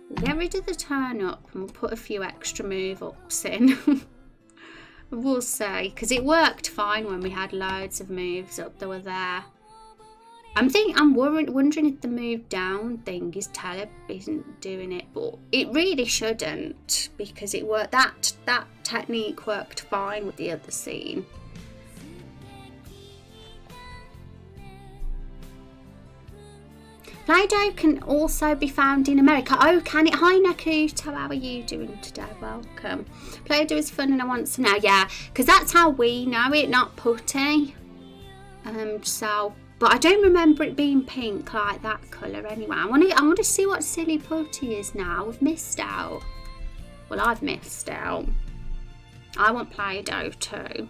We'll get rid of the turn up and we'll put a few extra move ups in. We'll see, because it worked fine when we had loads of moves up that were there. I'm wondering if the move down thing isn't doing it, but it really shouldn't, because it worked. That technique worked fine with the other scene. Play-Doh can also be found in America. Oh, can it? Hi, Nakuto. How are you doing today? Welcome. Play-Doh is fun and I want to know. Yeah, because that's how we know it, not putty. But I don't remember it being pink like that colour anyway. I want to see what Silly Putty is now. We've missed out. Well, I've missed out. I want Play-Doh too.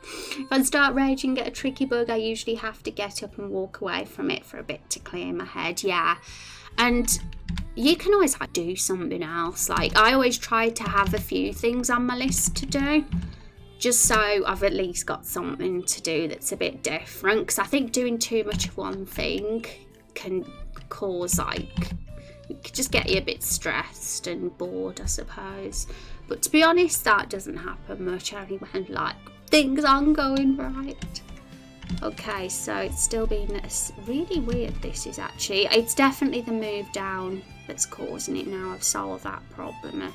If I start raging and get a tricky bug, I usually have to get up and walk away from it for a bit to clear my head. Yeah, and you can always do something else. Like, I always try to have a few things on my list to do, just so I've at least got something to do that's a bit different, because I think doing too much of one thing can cause, it could just get you a bit stressed and bored, I suppose. But to be honest, that doesn't happen much, only when things aren't going right. Okay, so it's still been really weird. This is actually, it's definitely the move down that's causing it now. I've solved that problem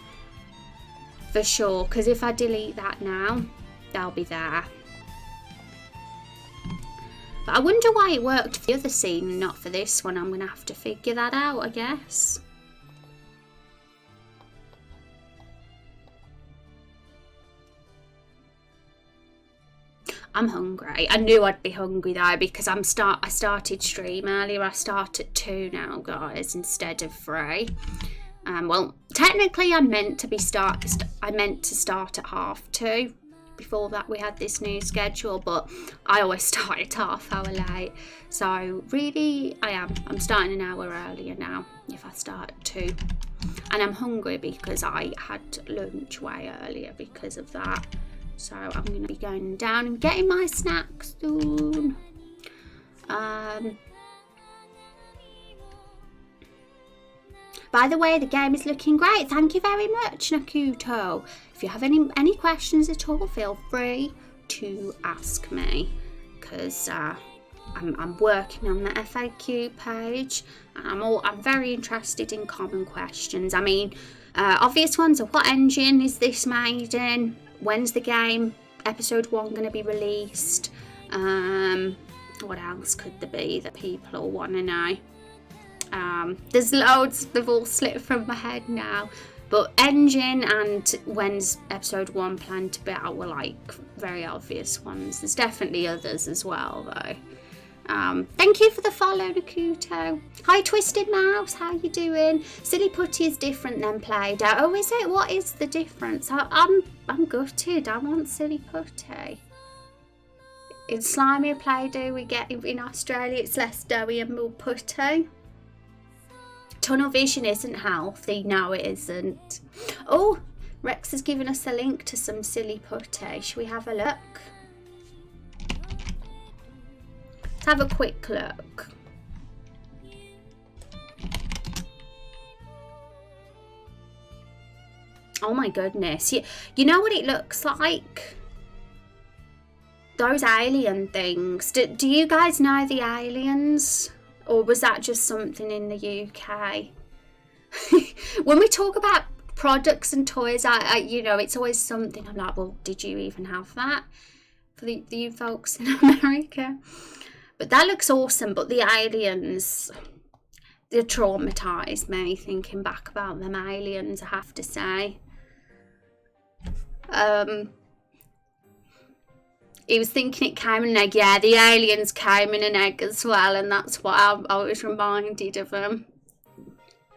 for sure, because if I delete that now, they'll be there. But I wonder why it worked for the other scene and not for this one. I'm gonna have to figure that out, I guess. I'm hungry. I knew I'd be hungry though, because I started stream earlier. I start at 2 now, guys, instead of 3. Well, technically I meant to start at 2:30. Before that we had this new schedule, but I always start at half hour late. So really I'm starting an hour earlier now if I start at 2. And I'm hungry because I had lunch way earlier because of that. So I'm going to be going down and getting my snacks soon. By the way, the game is looking great. Thank you very much, Nakuto. If you have any questions at all, feel free to ask me, because I'm working on the FAQ page, and I'm very interested in common questions. I mean, obvious ones are, what engine is this made in? When's the game episode 1 going to be released? What else could there be that people all want to know? There's loads, they've all slipped from my head now, but engine and when's episode 1 planned to be out were like very obvious ones. There's definitely others as well though. Thank you for the follow, Nakuto. Hi Twisted Mouse, how you doing? Silly Putty is different than Play-Doh. Oh, is it? What is the difference? I'm gutted. I want Silly Putty. In slimy Play-Doh we get in Australia, it's less doughy and more putty. Tunnel vision isn't healthy. No, it isn't. Oh, Rex has given us a link to some Silly Putty. Should we have a look? Let's have a quick look. Oh my goodness. You know what it looks like? Those alien things. Do you guys know the aliens? Or was that just something in the UK? When we talk about products and toys, I you know, it's always something I'm like, well, did you even have that for you folks in America? But that looks awesome. But the aliens, they traumatised me thinking back about them aliens, I have to say. He was thinking it came in an egg. Yeah, the aliens came in an egg as well, and that's what I was reminded of them.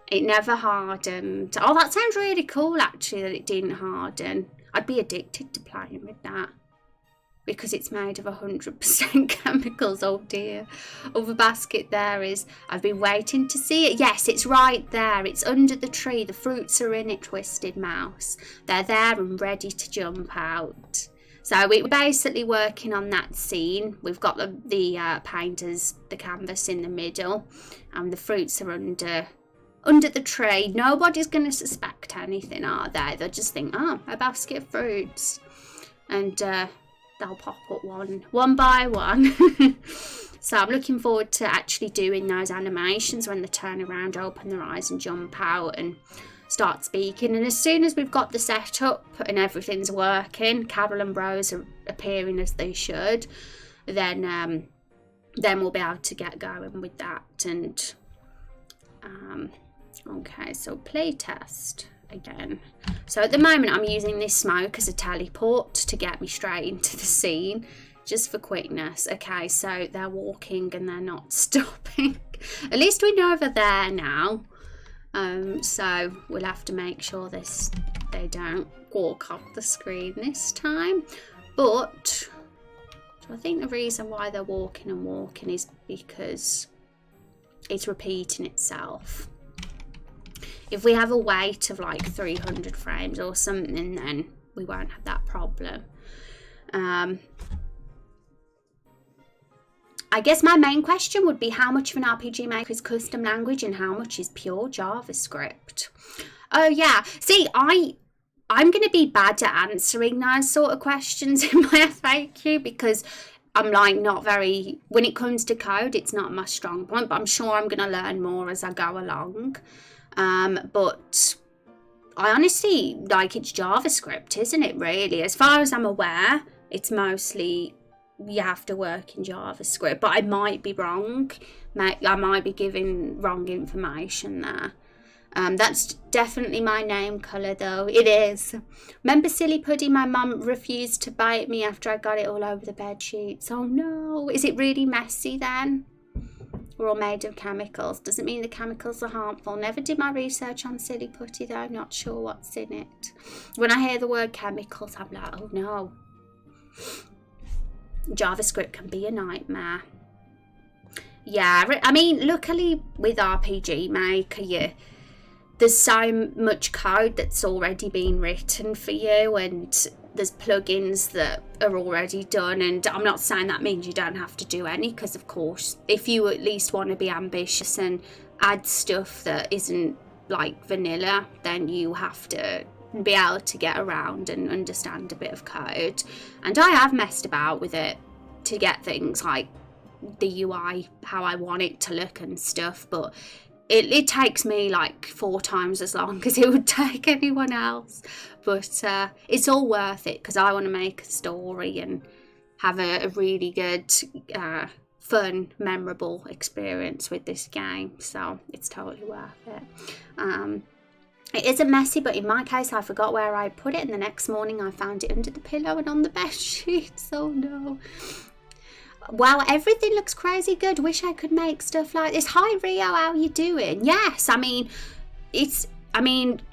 It never hardened. Oh, that sounds really cool, actually, that it didn't harden. I'd be addicted to playing with that, because it's made of 100% chemicals. Oh dear. Other basket there is, I've been waiting to see it. Yes, it's right there. It's under the tree. The fruits are in it, Twisted Mouse. They're there and ready to jump out. So we're basically working on that scene. We've got the painters, the canvas in the middle, and the fruits are under the tree. Nobody's going to suspect anything, are they? They'll just think, oh, a basket of fruits. And they'll pop up one by one. So I'm looking forward to actually doing those animations when they turn around, open their eyes and jump out and start speaking. And as soon as we've got the setup and everything's working, Carol and Rose are appearing as they should, then we'll be able to get going with that. And okay, so play test again. So at the moment I'm using this smoke as a teleport to get me straight into the scene, just for quickness. Okay, so they're walking and they're not stopping. At least we know they're there now. So we'll have to make sure they don't walk off the screen this time. But so I think the reason why they're walking and walking is because it's repeating itself. If we have a wait of like 300 frames or something, then we won't have that problem. I guess my main question would be, how much of an RPG Maker is custom language and how much is pure JavaScript? Oh yeah, see, I'm going to be bad at answering those sort of questions in my FAQ, because I'm like not very, when it comes to code, it's not my strong point, but I'm sure I'm going to learn more as I go along. But I honestly, like, it's JavaScript, isn't it, really? As far as I'm aware, it's mostly you have to work in JavaScript, but I might be wrong. I might be giving wrong information there. That's definitely my name colour though. It is. Remember Silly Puddy? My mum refused to bite me after I got it all over the bed sheets. Oh no. Is it really messy then? We're all made of chemicals. Doesn't mean the chemicals are harmful. Never did my research on Silly Putty though. I'm not sure what's in it. When I hear the word chemicals, I'm like, oh no. JavaScript can be a nightmare. Yeah, I mean, luckily with RPG Maker, there's so much code that's already been written for you, and there's plugins that are already done. And I'm not saying that means you don't have to do any, because of course, if you at least want to be ambitious and add stuff that isn't like vanilla, then you have to be able to get around and understand a bit of code. And I have messed about with it to get things like the UI how I want it to look and stuff, but it takes me like 4 times as long as it would take anyone else. But it's all worth it, because I want to make a story and have a really good fun, memorable experience with this game, so it's totally worth it. It isn't messy, but in my case I forgot where I put it, and the next morning I found it under the pillow and on the bed sheets. Oh no. Wow, everything looks crazy good. Wish I could make stuff like this. Hi Rio, how are you doing? Yes, I mean,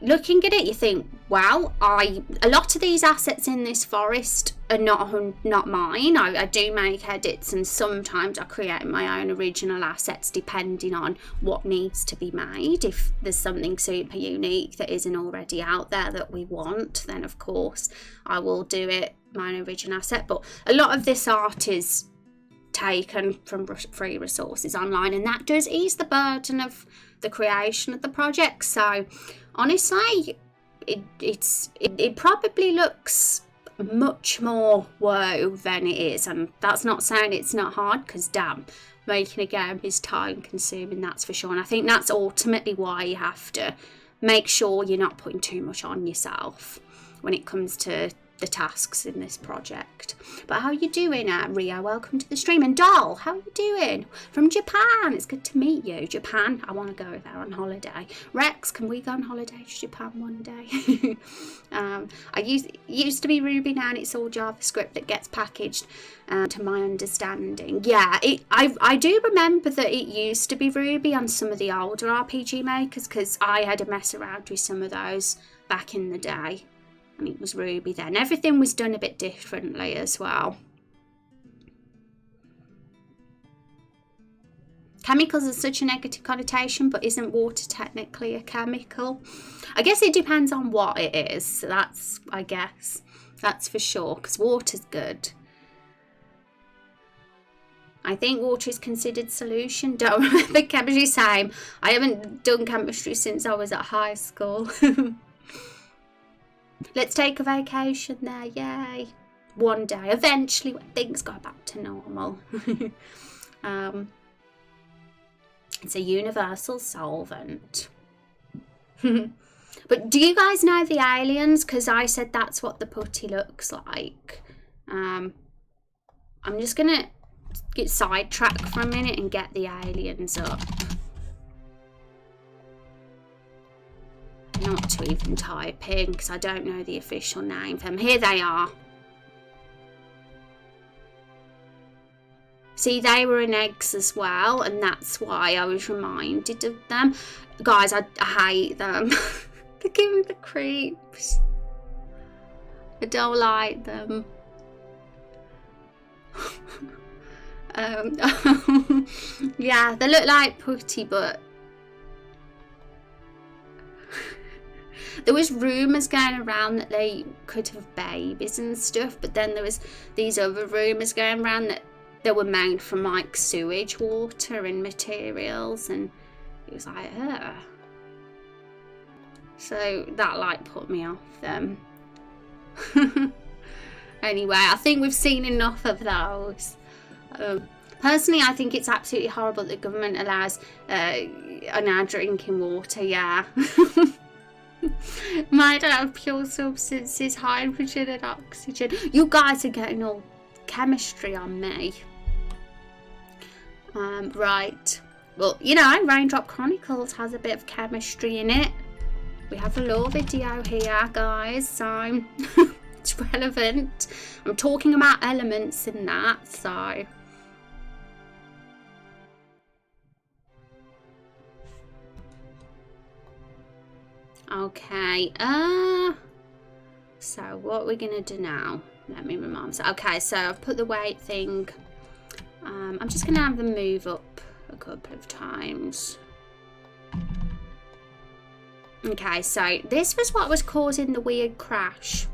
looking at it, you think, wow, a lot of these assets in this forest are not mine. I do make edits, and sometimes I create my own original assets depending on what needs to be made. If there's something super unique that isn't already out there that we want, then of course I will do it my own original asset. But a lot of this art is taken from free resources online, and that does ease the burden of the creation of the project. So honestly, it probably looks much more wow than it is, and that's not saying it's not hard, because damn, making a game is time consuming, that's for sure. And I think that's ultimately why you have to make sure you're not putting too much on yourself when it comes to the tasks in this project. But how are you doing, Ria? Welcome to the stream. And Doll, how are you doing? From Japan. It's good to meet you. Japan, I want to go there on holiday. Rex, can we go on holiday to Japan one day? It used to be Ruby, now and it's all JavaScript that gets packaged, to my understanding. Yeah, I do remember that it used to be Ruby on some of the older RPG makers, because I had to mess around with some of those back in the day. And it was Ruby then. Everything was done a bit differently as well. Chemicals are such a negative connotation, but isn't water technically a chemical? I guess it depends on what it is. So that's for sure, because water's good. I think water is considered solution. Don't remember chemistry, same. I haven't done chemistry since I was at high school. Let's take a vacation there, yay. One day, eventually, when things go back to normal. It's a universal solvent. But do you guys know the aliens? Because I said that's what the putty looks like. I'm just going to get sidetracked for a minute and get the aliens up. Not to even type in, because I don't know the official name for them. Here they are. See, they were in eggs as well, and that's why I was reminded of them. Guys, I hate them. They give me the creeps. I don't like them. Yeah, they look like putty, but there was rumours going around that they could have babies and stuff, but then there was these other rumours going around that they were made from like sewage water and materials, and it was like, ugh. So that like put me off them. Anyway, I think we've seen enough of those. Personally, I think it's absolutely horrible that the government allows our drinking water, yeah. Might have pure substances, hydrogen and oxygen. You guys are getting all chemistry on me. Right. But, you know, Raindrop Chronicles has a bit of chemistry in it. We have a lore video here, guys, so it's relevant. I'm talking about elements in that, so... Okay, so what are we gonna do now? Let me remind myself. Okay, so I've put the weight thing. I'm just gonna have them move up a couple of times. Okay, so this was what was causing the weird crash.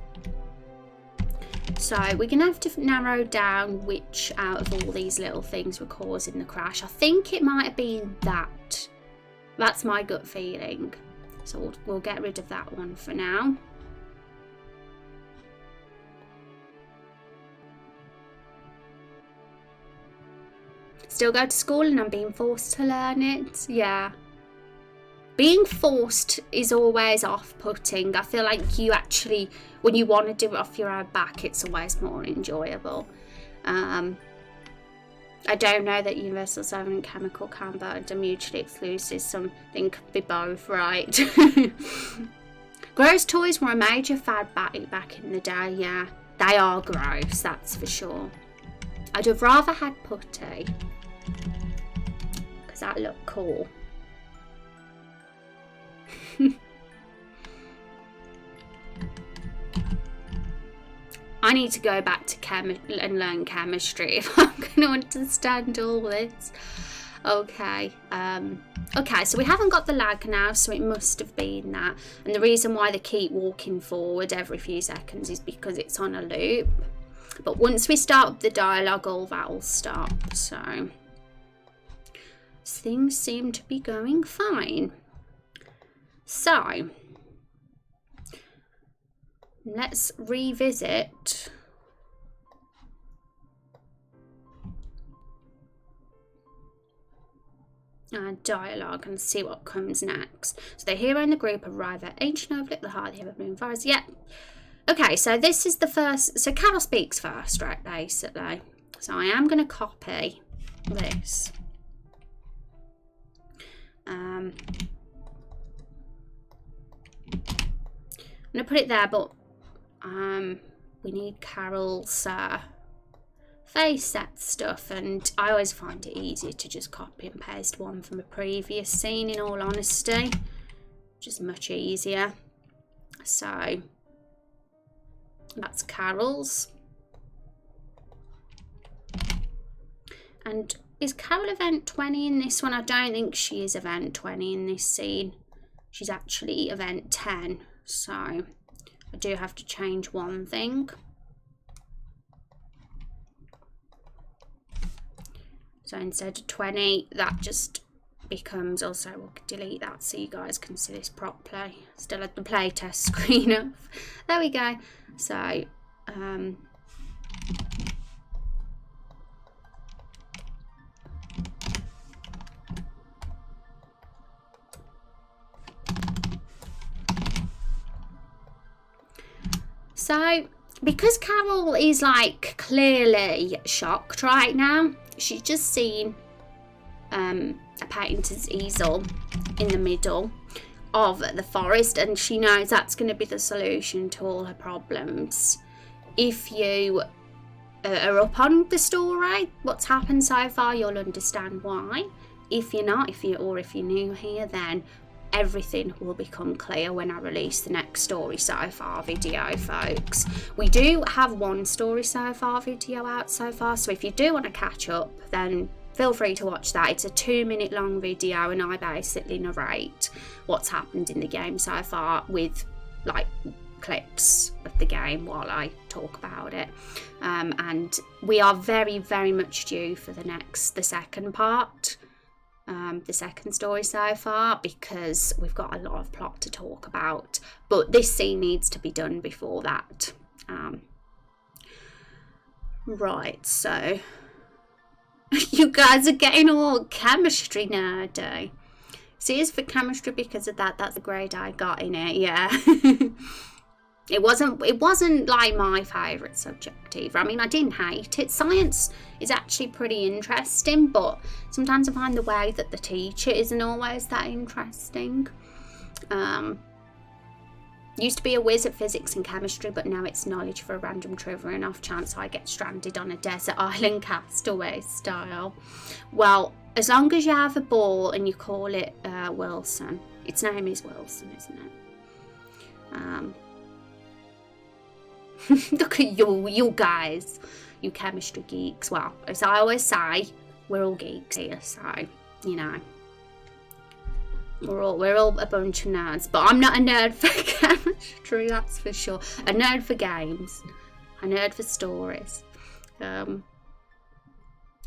So we're gonna have to narrow down which out of all these little things were causing the crash. I think it might have been that. That's my gut feeling. So we'll get rid of that one for now. Still go to school and I'm being forced to learn it. Yeah. Being forced is always off-putting. I feel like you actually, when you want to do it off your own back, it's always more enjoyable. I don't know that Universal 7 and Chemical Compound are mutually exclusive. Something could be both, right? Gross toys were a major fad back in the day, yeah. They are gross, that's for sure. I'd have rather had putty, because that looked cool. I need to go back to and learn chemistry if I'm going to understand all this. Okay, okay, so we haven't got the lag now, so it must have been that. And the reason why they keep walking forward every few seconds is because it's on a loop. But once we start up the dialogue, all that will stop. So things seem to be going fine. So let's revisit our dialogue and see what comes next. So the hero and the group arrive at ancient overlook, the heart of the evergreen forest. Yep. Okay, so this is the first. So Carol speaks first, right? Basically. So I am going to copy this. I'm going to put it there, but we need Carol's face set stuff, and I always find it easier to just copy and paste one from a previous scene, in all honesty. Just much easier. So that's Carol's. And is Carol event 20 in this one? I don't think she is event 20 in this scene. She's actually event 10. So I do have to change one thing. So instead of 20, that just becomes, also we'll delete that so you guys can see this properly. Still had the playtest screen up. There we go. So because Carol is like clearly shocked right now, she's just seen a painter's easel in the middle of the forest, and she knows that's going to be the solution to all her problems. If you are up on the story, what's happened so far, you'll understand why. If you're not, if you're new here, then everything will become clear when I release the next story so far video, folks. We do have one story so far video out so far, so if you do want to catch up, then feel free to watch that. It's a 2-minute long video, and I basically narrate what's happened in the game so far with like clips of the game while I talk about it. And we are very, very much due for the second part. The second story so far, because we've got a lot of plot to talk about, but this scene needs to be done before that. Right, so you guys are getting all chemistry nerdy. See, it's for chemistry because of that. That's the grade I got in it, yeah. It wasn't like my favourite subject either. I mean, I didn't hate it. Science is actually pretty interesting, but sometimes I find the way that the teacher isn't always that interesting. Used to be a whiz at physics and chemistry, but now it's knowledge for a random trivia and off chance I get stranded on a desert island, Castaway style. Well, as long as you have a ball and you call it Wilson. Its name is Wilson, isn't it? Look at you guys, you chemistry geeks. Well, as I always say, we're all geeks here, so, you know. We're all a bunch of nerds, but I'm not a nerd for chemistry, that's for sure. A nerd for games, a nerd for stories.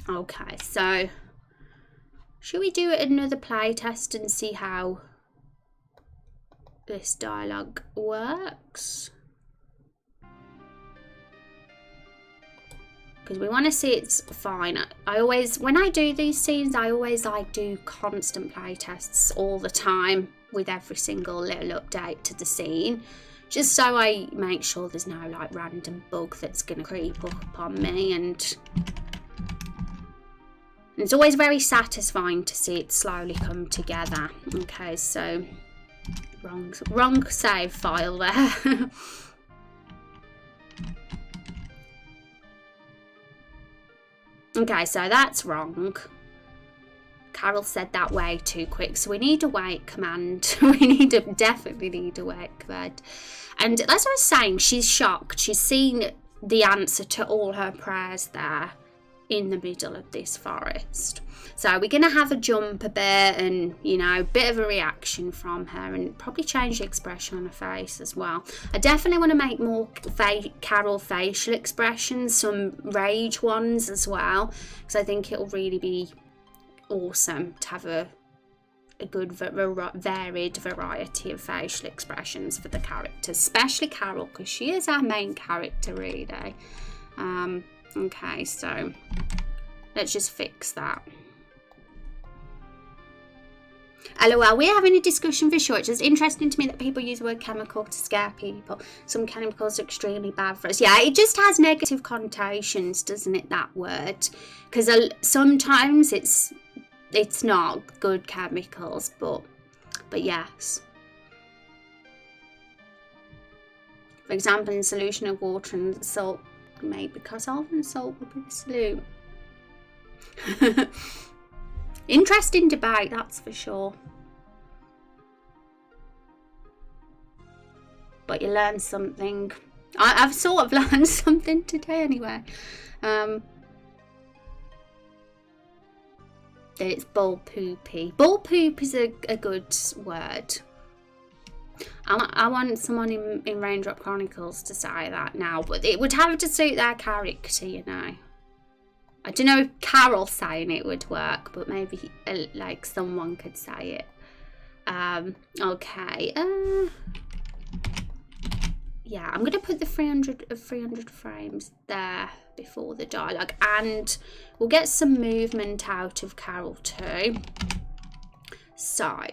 Okay, so should we do another play test and see how this dialogue works? Because we want to see it's fine. When I do these scenes, I always like do constant play tests all the time with every single little update to the scene, just so I make sure there's no like random bug that's going to creep up on me. And it's always very satisfying to see it slowly come together. Okay, so wrong save file there. Okay, so that's wrong. Carol said that way too quick, so we need a wait command. We definitely need a wait command. And as I was saying, she's shocked. She's seen the answer to all her prayers there in the middle of this forest. So we're going to have a jump a bit and, you know, a bit of a reaction from her and probably change the expression on her face as well. I definitely want to make more Carol facial expressions, some rage ones as well, because I think it'll really be awesome to have a good varied variety of facial expressions for the characters, especially Carol, because she is our main character really. Okay, so let's just fix that. LOL, we're having a discussion for sure. It's just interesting to me that people use the word chemical to scare people. Some chemicals are extremely bad for us. Yeah, it just has negative connotations, doesn't it, that word? Because sometimes it's not good chemicals, but yes. For example, in solution of water and salt made because of, and salt will be the solute. Interesting debate, that's for sure. But you learn something. I've sort of learned something today anyway. That it's bull poopy. Bull poop is a good word. I want someone in Raindrop Chronicles to say that now, but it would have to suit their character, you know. I don't know if Carol saying it would work, but maybe like someone could say it. Okay. Yeah, I'm gonna put the 300 frames there before the dialogue, and we'll get some movement out of Carol too. So.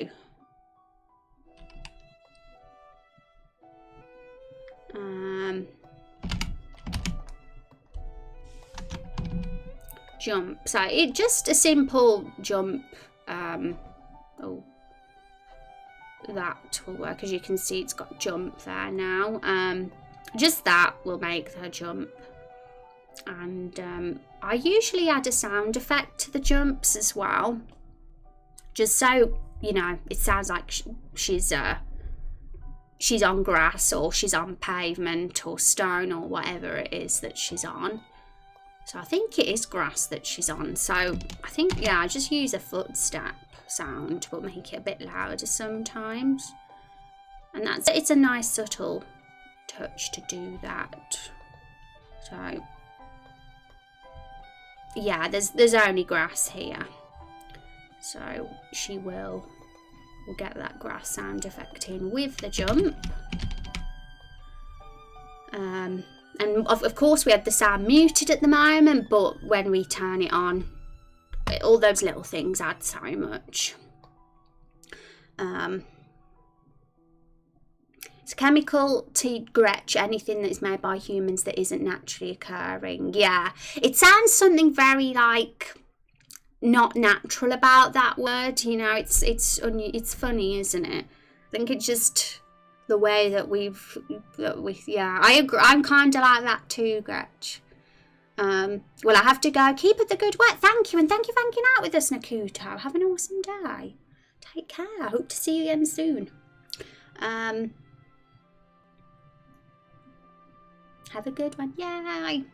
Jump. So it just a simple jump. Oh, that will work. As you can see, it's got jump there now. Just that will make the jump. And I usually add a sound effect to the jumps as well, just so you know it sounds like she's on grass or she's on pavement or stone or whatever it is that she's on. So I think it is grass that she's on. So I think, yeah, I just use a footstep sound, but make it a bit louder sometimes. And it's a nice subtle touch to do that. So yeah, there's only grass here. So we'll get that grass sound effect in with the jump. And of course we had the sound muted at the moment, but when we turn it on, all those little things add so much. It's It's chemical to Gretch anything that is made by humans that isn't naturally occurring. Yeah, it sounds something very like not natural about that word. You know, it's funny, isn't it? I think it's just the way that yeah, I agree. I'm kind of like that too, Gretch. Well, I have to go. Keep up the good work. Thank you, and thank you for hanging out with us, Nakuto. Have an awesome day. Take care. Hope to see you again soon. Have a good one. Yay!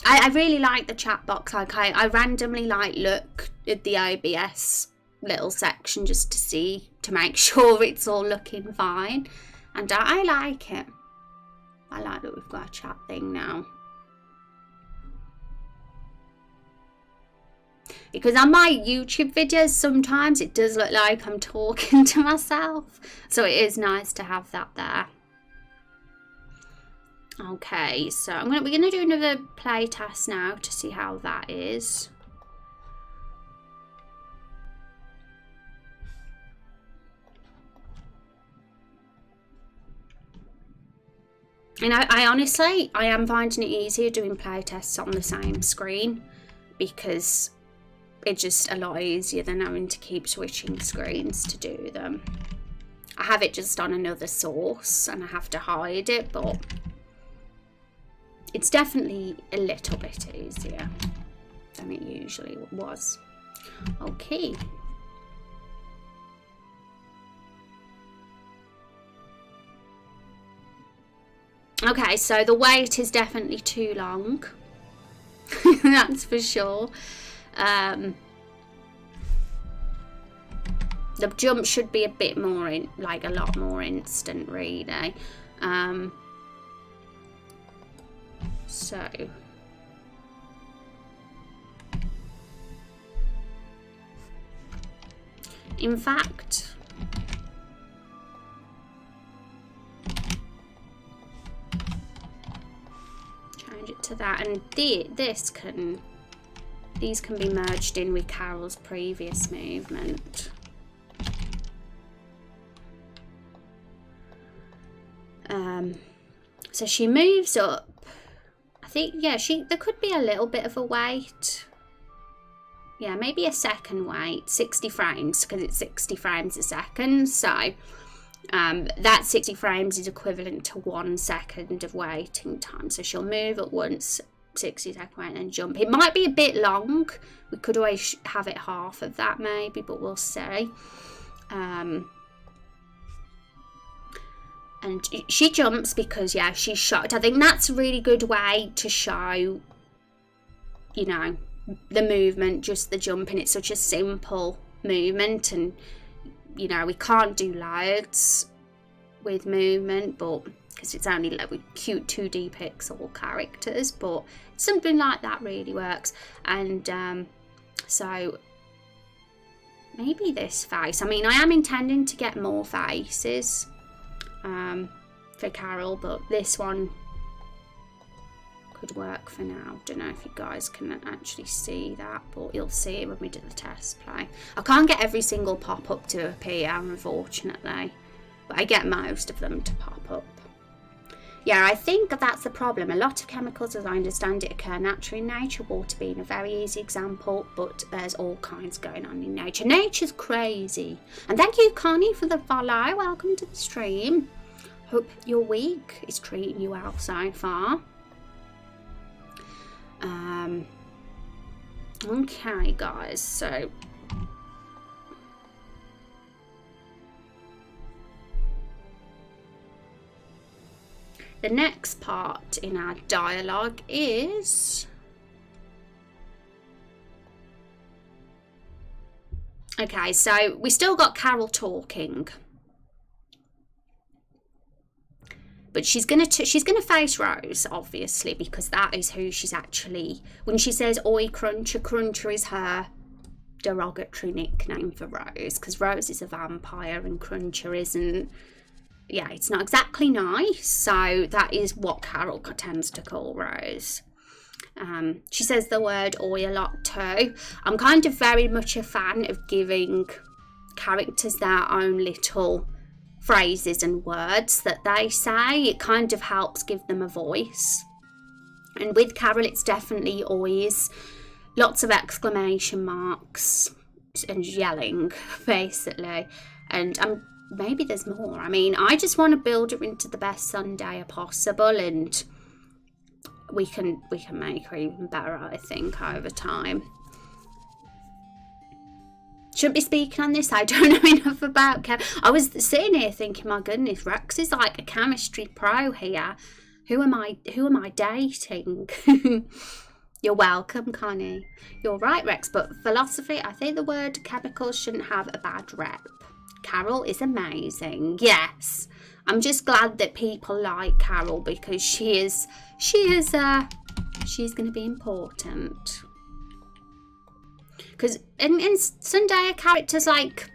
I really like the chat box. Like I randomly look at the OBS little section just to make sure it's all looking fine, and I like it. I like that we've got a chat thing now, because on my YouTube videos sometimes it does look like I'm talking to myself, so it is nice to have that there. Okay, so we're gonna do another play test now to see how that is. And I honestly, I am finding it easier doing play tests on the same screen, because it's just a lot easier than having to keep switching screens to do them. I have it just on another source and I have to hide it, but it's definitely a little bit easier than it usually was. Okay. Okay, so the wait is definitely too long. That's for sure. The jump should be a bit more a lot more instant, really. So in fact, change it to that, and these can be merged in with Carol's previous movement. So she moves up. I think, yeah, there could be a little bit of a wait. Yeah, maybe a second wait, 60 frames, because it's 60 frames a second. So that 60 frames is equivalent to 1 second of waiting time. So she'll move at once, 60-second wait, and then jump. It might be a bit long. We could always have it half of that maybe, but we'll see. And she jumps because, yeah, she's shocked. I think that's a really good way to show, you know, the movement, just the jumping. It's such a simple movement, and, you know, we can't do loads with movement, but because it's only with cute 2D pixel characters, but something like that really works. And so maybe this face. I mean, I am intending to get more faces for Carol, but this one could work for now. Don't know if you guys can actually see that, but you'll see it when we do the test play. I can't get every single pop-up to appear, unfortunately, but I get most of them to pop up. Yeah, I think that's the problem. A lot of chemicals, as I understand it, occur naturally in nature, water being a very easy example, but there's all kinds going on in nature. Nature's crazy. And thank you, Connie, for the follow. Welcome to the stream. Hope your week is treating you well so far. Okay, guys, so the next part in our dialogue is... Okay, so we still got Carol talking, but she's gonna face Rose, obviously, because that is who she's actually. When she says "Oi, Cruncher," Cruncher is her derogatory nickname for Rose, because Rose is a vampire and Cruncher isn't. Yeah, it's not exactly nice. So that is what Carol tends to call Rose. She says the word "oi" a lot too. I'm kind of very much a fan of giving characters their own little phrases and words that they say. It kind of helps give them a voice. And with Carol, it's definitely always lots of exclamation marks and yelling, basically. And maybe there's more. I mean, I just want to build her into the best Sunday possible, and we can make her even better, I think, over time. Shouldn't be speaking on this. I don't know enough about chem. I was sitting here thinking, my goodness, Rex is like a chemistry pro here. Who am I dating? You're welcome, Connie. You're right, Rex, but philosophy, I think the word chemicals shouldn't have a bad rep. Carol is amazing. Yes. I'm just glad that people like Carol, because she's going to be important. Because in Sunday characters, like,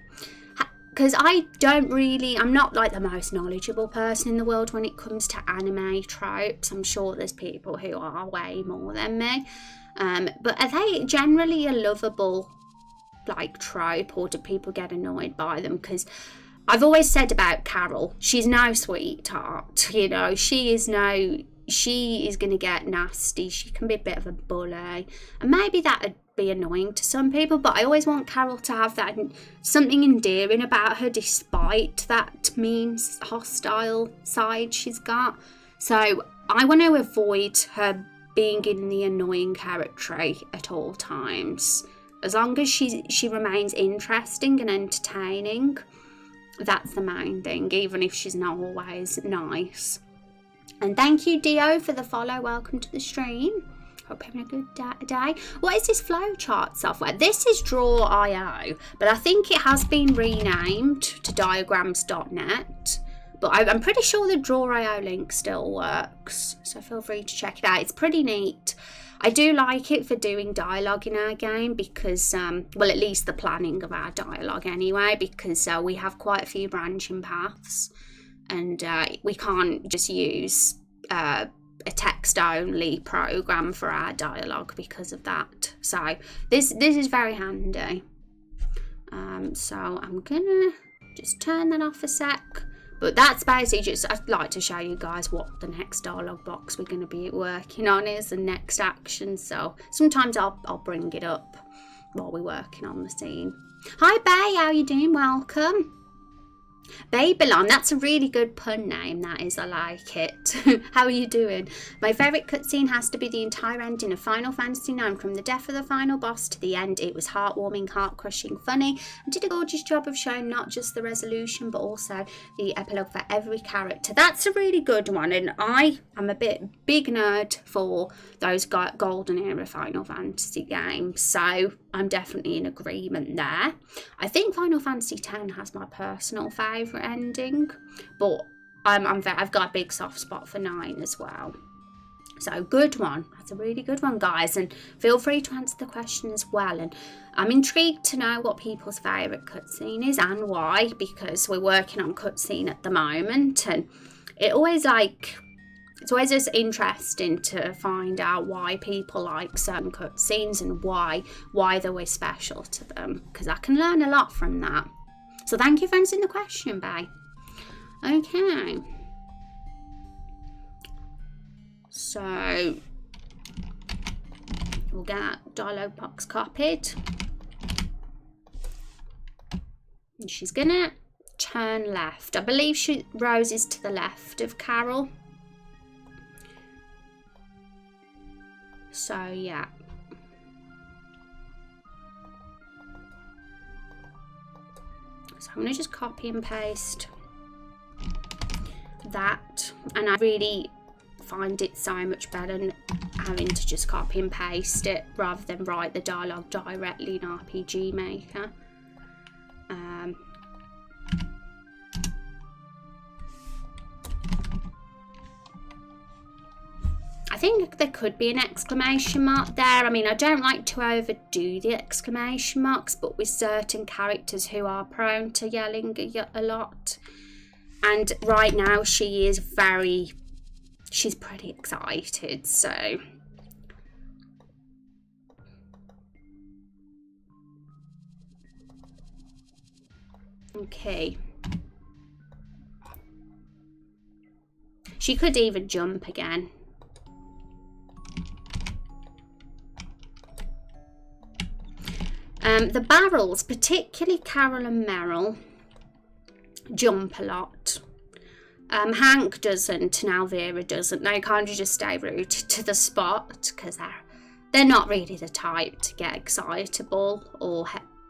because I'm not like the most knowledgeable person in the world when it comes to anime tropes. I'm sure there's people who are way more than me. But are they generally a lovable, like, trope, or do people get annoyed by them? Because I've always said about Carol, she's no sweetheart. You know, she is going to get nasty. She can be a bit of a bully. And maybe that would be annoying to some people, but I always want Carol to have that something endearing about her, despite that mean, hostile side she's got. So I want to avoid her being in the annoying territory at all times. As long as she remains interesting and entertaining, that's the main thing, even if she's not always nice. And thank you, Dio, for the follow. Welcome to the stream. Hope you're having a good day. What is this flowchart software? This is Draw.io, but I think it has been renamed to diagrams.net. But I'm pretty sure the Draw.io link still works, so feel free to check it out. It's pretty neat. I do like it for doing dialogue in our game because, well, at least the planning of our dialogue anyway, because we have quite a few branching paths, and we can't just use a text-only program for our dialogue because of that. So this is very handy. So I'm gonna just turn that off a sec. But that's basically just, I'd like to show you guys what the next dialogue box we're going to be working on is, the next action. So sometimes I'll bring it up while we're working on the scene. Hi Bay, how you doing? Welcome. Babylon, that's a really good pun name, that is. I like it. How are you doing? My favourite cutscene has to be the entire ending of Final Fantasy IX, from the death of the final boss to the end. It was heartwarming, heart-crushing, funny, and did a gorgeous job of showing not just the resolution but also the epilogue for every character. That's a really good one, and I am a big nerd for those golden era Final Fantasy games, so I'm definitely in agreement there. I think Final Fantasy X has my personal favourite ending, but I've got a big soft spot for 9 as well. So good one. That's a really good one, guys, and feel free to answer the question as well. And I'm intrigued to know what people's favourite cutscene is and why, because we're working on cutscene at the moment, and it's always just interesting to find out why people like certain cutscenes and why they were special to them, because I can learn a lot from that. So thank you for answering the question, Bay. Okay. So we'll get dialogue box copied. And she's gonna turn left. I believe Rose is to the left of Carol. So yeah. So I'm going to just copy and paste that, and I really find it so much better having to just copy and paste it rather than write the dialogue directly in RPG Maker. I think there could be an exclamation mark there. I mean, I don't like to overdo the exclamation marks, but with certain characters who are prone to yelling a lot. And right now she's pretty excited, so. Okay. She could even jump again. The barrels, particularly Carol and Meryl, jump a lot. Hank doesn't, and Elvira doesn't. They kind of just stay rooted to the spot because they're not really the type to get excitable or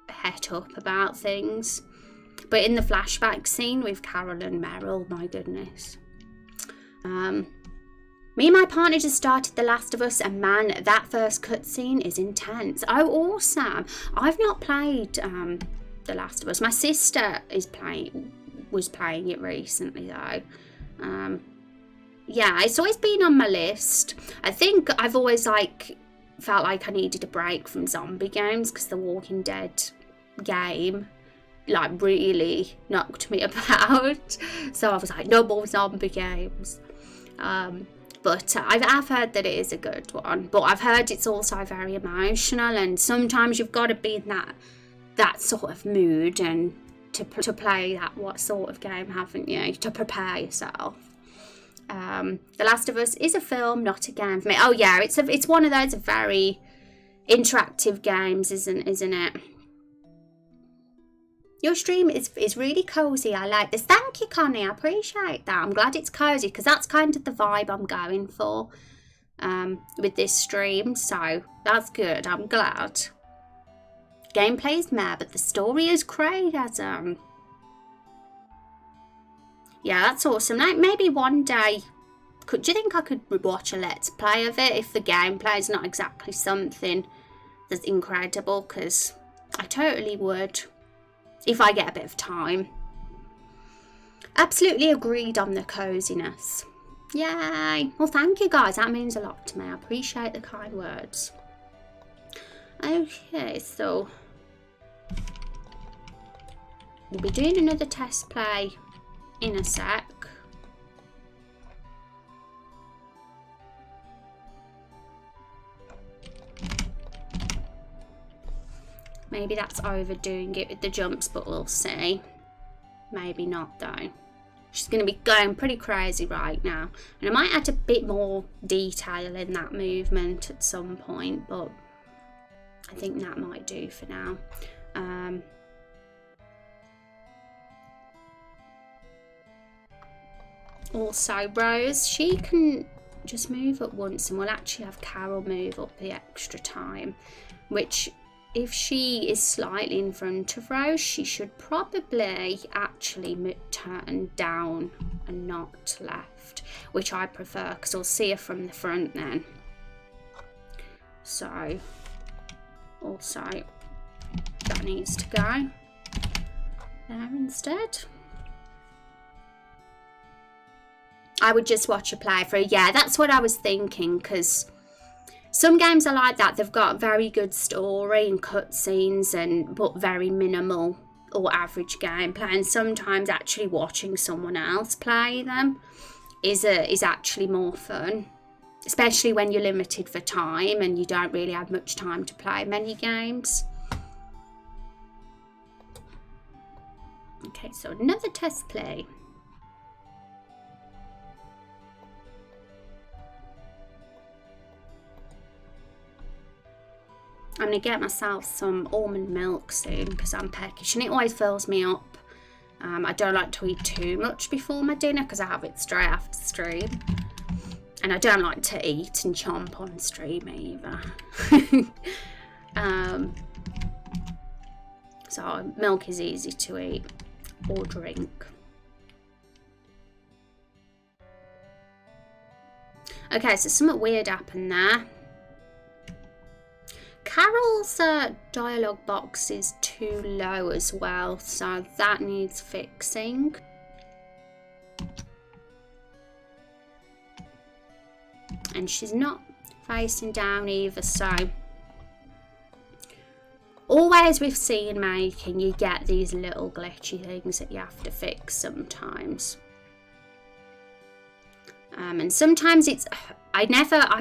het up about things. But in the flashback scene with Carol and Meryl, my goodness. Me and my partner just started The Last of Us, and man, that first cutscene is intense. Oh, awesome. I've not played The Last of Us. My sister was playing it recently though. Yeah, it's always been on my list. I think I've always felt like I needed a break from zombie games because the Walking Dead game really knocked me about. So I was like, no more zombie games. But I've heard that it is a good one, but I've heard it's also very emotional, and sometimes you've got to be in that sort of mood and to play what sort of game, haven't you, to prepare yourself. The Last of Us is a film, not a game for me. Oh yeah, it's one of those very interactive games, isn't it? Your stream is really cozy. I like this. Thank you, Connie. I appreciate that. I'm glad it's cozy because that's kind of the vibe I'm going for with this stream. So that's good. I'm glad. Gameplay is meh, but the story is great. Yeah, that's awesome. Like maybe one day, do you think I could watch a Let's Play of it if the gameplay is not exactly something that's incredible? Because I totally would. If I get a bit of time. Absolutely agreed on the coziness. Yay. Well, thank you guys. That means a lot to me. I appreciate the kind words. Okay, so we'll be doing another test play in a sec. Maybe that's overdoing it with the jumps, but we'll see. Maybe not though. She's going to be going pretty crazy right now. And I might add a bit more detail in that movement at some point, but I think that might do for now. Also, Rose, she can just move up once, and we'll actually have Carol move up the extra time, which, if she is slightly in front of Rose, she should probably actually turn down and not left, which I prefer because I'll see her from the front then. So, also, that needs to go there instead. I would just watch a playthrough. Yeah, that's what I was thinking, because some games are like that. They've got very good story and cutscenes, but very minimal or average gameplay. And sometimes actually watching someone else play them is actually more fun, especially when you're limited for time and you don't really have much time to play many games. Okay, so another test play. I'm going to get myself some almond milk soon because I'm peckish and it always fills me up. I don't like to eat too much before my dinner because I have it straight after stream. And I don't like to eat and chomp on stream either. So milk is easy to eat or drink. Okay, so something weird happened there. Carol's dialogue box is too low as well, so that needs fixing. And she's not facing down either, so always with scene making you get these little glitchy things that you have to fix sometimes. And sometimes I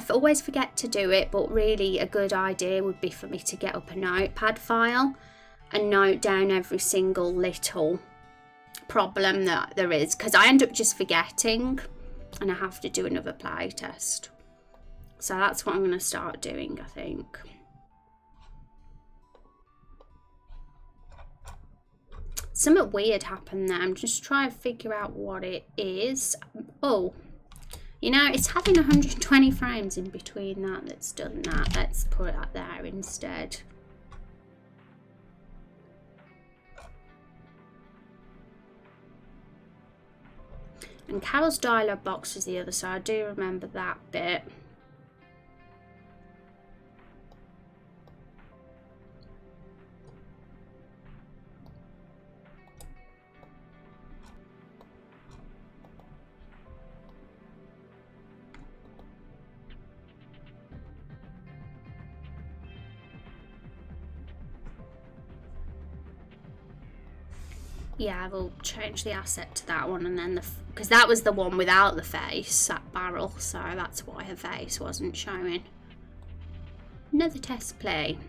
always forget to do it, but really a good idea would be for me to get up a notepad file and note down every single little problem that there is, because I end up just forgetting. and I have to do another play test. So that's what I'm going to start doing, I think. Something weird happened there. I'm just trying to figure out what it is. Oh, you know, it's having 120 frames in between that's done that. Let's put it there instead. And Carol's dialogue box was the other side. I do remember that bit. Yeah, I will change the asset to that one, and then because that was the one without the face, that barrel, so that's why her face wasn't showing. Another test play.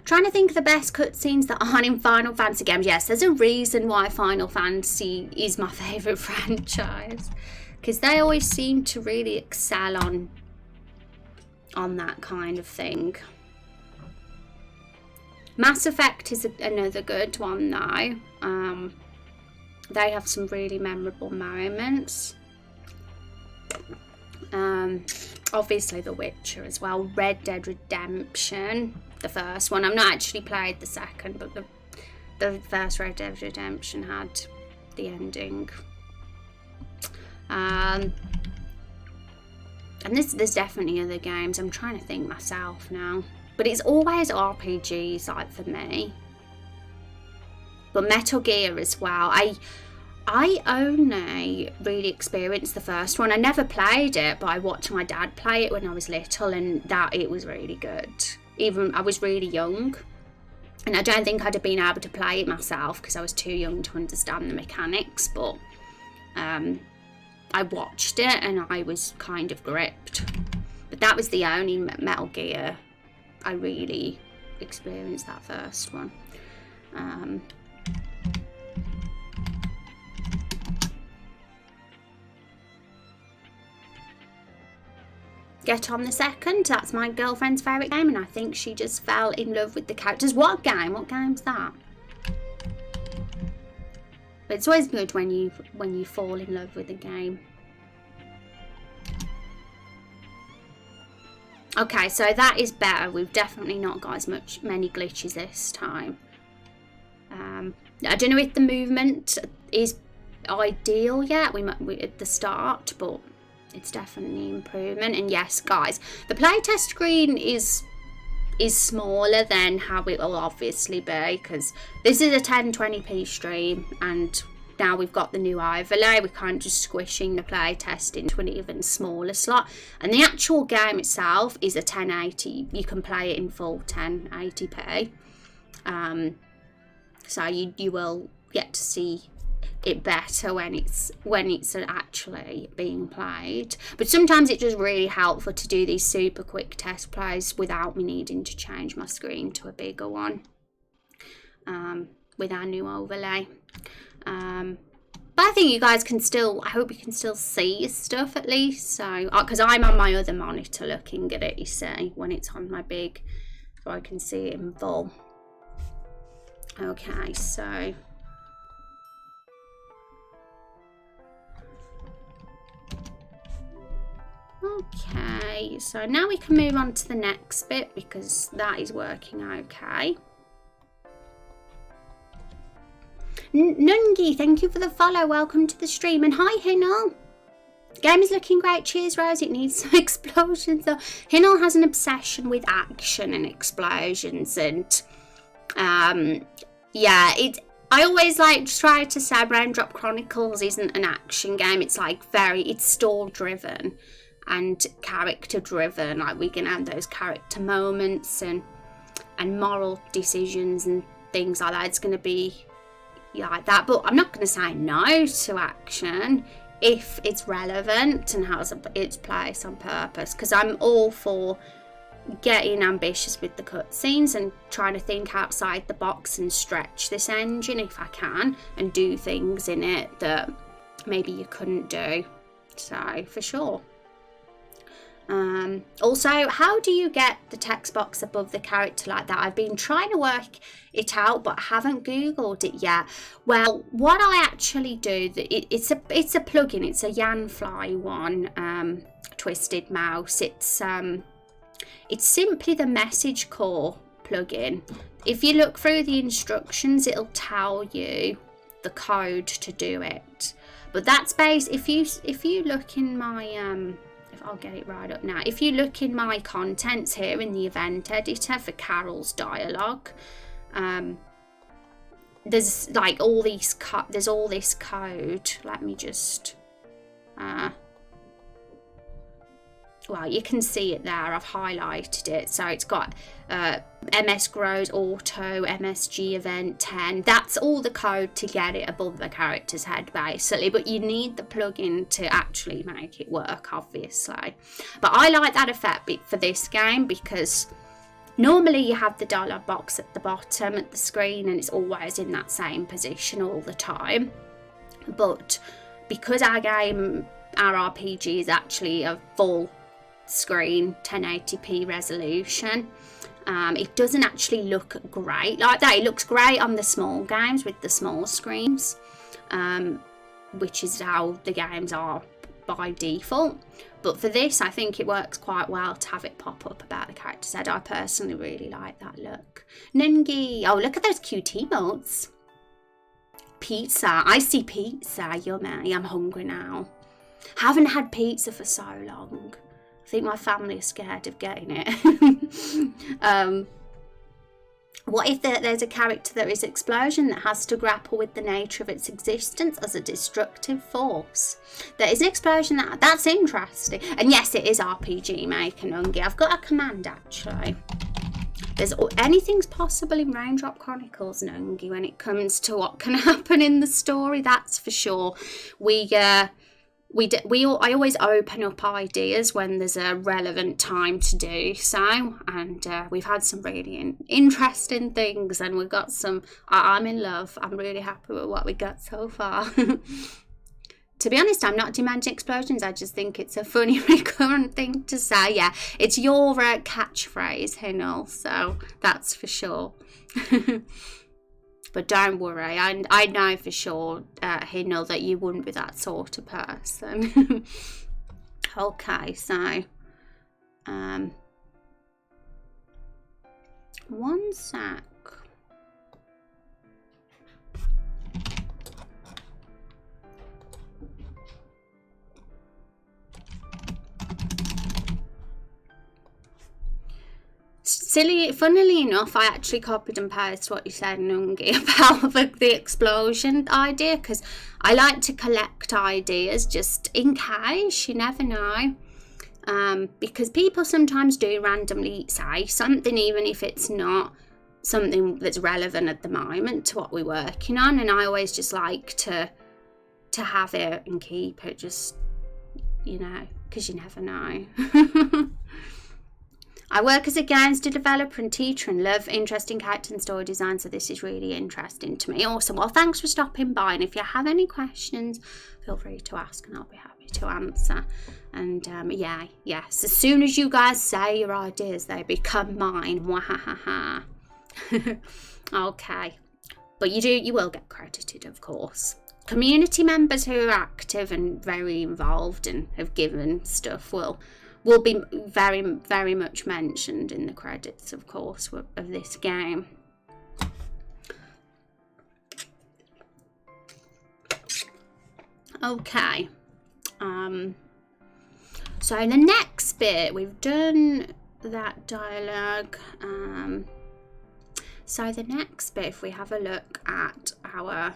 Trying to think of the best cutscenes that aren't in Final Fantasy games. Yes, there's a reason why Final Fantasy is my favourite franchise, because they always seem to really excel on that kind of thing. Mass Effect is another good one though. They have some really memorable moments. Obviously The Witcher as well. Red Dead Redemption, the first one. I've not actually played the second, but the first Red Dead Redemption had the ending. And there's definitely other games. I'm trying to think myself now. But it's always RPGs, like, for me. But Metal Gear as well. I only really experienced the first one. I never played it, but I watched my dad play it when I was little, and it was really good. Even I was really young, and I don't think I'd have been able to play it myself because I was too young to understand the mechanics. But I watched it and I was kind of gripped. But that was the only Metal Gear I really experienced, that first one. Get on the second. That's my girlfriend's favourite game, and I think she just fell in love with the characters. What game? What game's that? But it's always good when you fall in love with a game. Okay, so that is better. We've definitely not got as many glitches this time. I don't know if the movement is ideal yet. We at the start, but it's definitely improvement. And yes, guys, the playtest screen is smaller than how it will obviously be, because this is a 1020p stream, and now we've got the new overlay. We're kind of just squishing the playtest into an even smaller slot. And the actual game itself is a 1080. You can play it in full 1080p. So you will get to see it better when it's actually being played. But sometimes it's just really helpful to do these super quick test plays without me needing to change my screen to a bigger one with our new overlay. But I think you guys can still, I hope you can still see stuff at least. So, because I'm on my other monitor looking at it, you see, when it's on my big, so I can see it in full. Okay, so. Okay, so now we can move on to the next bit because that is working okay. Nungi, thank you for the follow. Welcome to the stream. And hi, Hinel. Game is looking great. Cheers, Rose. It needs some explosions, though. Hinel has an obsession with action and explosions. And, yeah, I always try to say Raindrop Chronicles isn't an action game. It's it's story-driven and character-driven. Like, we can have those character moments and moral decisions and things like that. It's going to be like that, but I'm not going to say no to action if it's relevant and has its place on purpose, because I'm all for getting ambitious with the cutscenes and trying to think outside the box and stretch this engine if I can, and do things in it that maybe you couldn't do. So for sure. Also, how do you get the text box above the character like that? I've been trying to work it out, but I haven't googled it yet. Well, what I actually do, it's a plugin. It's a Yanfly one, Twisted Mouse. It's simply the Message Core plugin. If you look through the instructions, it'll tell you the code to do it. But that's based, if you look in my I'll get it right up now. If you look in my contents here in the event editor for Carol's dialogue, there's like all these there's all this code. Let me just well, you can see it there. I've highlighted it. So it's got MS Grows Auto, MSG Event 10. That's all the code to get it above the character's head, basically. But you need the plugin to actually make it work, obviously. But I like that effect for this game because normally you have the dialog box at the bottom of the screen and it's always in that same position all the time. But because our RPG is actually a full screen 1080p resolution, it doesn't actually look great like that. It looks great on the small games with the small screens, which is how the games are by default. But for this, I think it works quite well to have it pop up about the character's head. I personally really like that look. Nungi, oh, look at those cute emotes. Pizza, I see pizza, yummy. I'm hungry now. Haven't had pizza for so long. I think my family is scared of getting it. What if there's a character that is explosion that has to grapple with the nature of its existence as a destructive force? There is an explosion that's interesting. And yes, it is RPG Maker, Nungi. I've got a command actually. Anything's possible in Raindrop Chronicles, Nungi, when it comes to what can happen in the story. That's for sure. I always open up ideas when there's a relevant time to do so, and we've had some really interesting things, and we've got some. I'm in love. I'm really happy with what we got so far. To be honest, I'm not demanding explosions. I just think it's a funny recurrent thing to say. Yeah, it's your catchphrase, Hinel, so that's for sure. But don't worry, I know for sure, Hinel, that you wouldn't be that sort of person. Okay, so one sec. Funnily enough, I actually copied and pasted what you said, Nungi, about the explosion idea, because I like to collect ideas just in case, you never know. Because people sometimes do randomly say something, even if it's not something that's relevant at the moment to what we're working on, and I always just like to have it and keep it, just, you know, because you never know. I work as a games developer and teacher and love interesting character and story design, so this is really interesting to me. Awesome. Well, thanks for stopping by, and if you have any questions, feel free to ask and I'll be happy to answer. And yes, as soon as you guys say your ideas, they become mine. Wahahaha. Okay. But you will get credited, of course. Community members who are active and very involved and have given stuff will be very, very much mentioned in the credits, of course, of this game. Okay. So the next bit, we've done that dialogue. So the next bit, if we have a look at our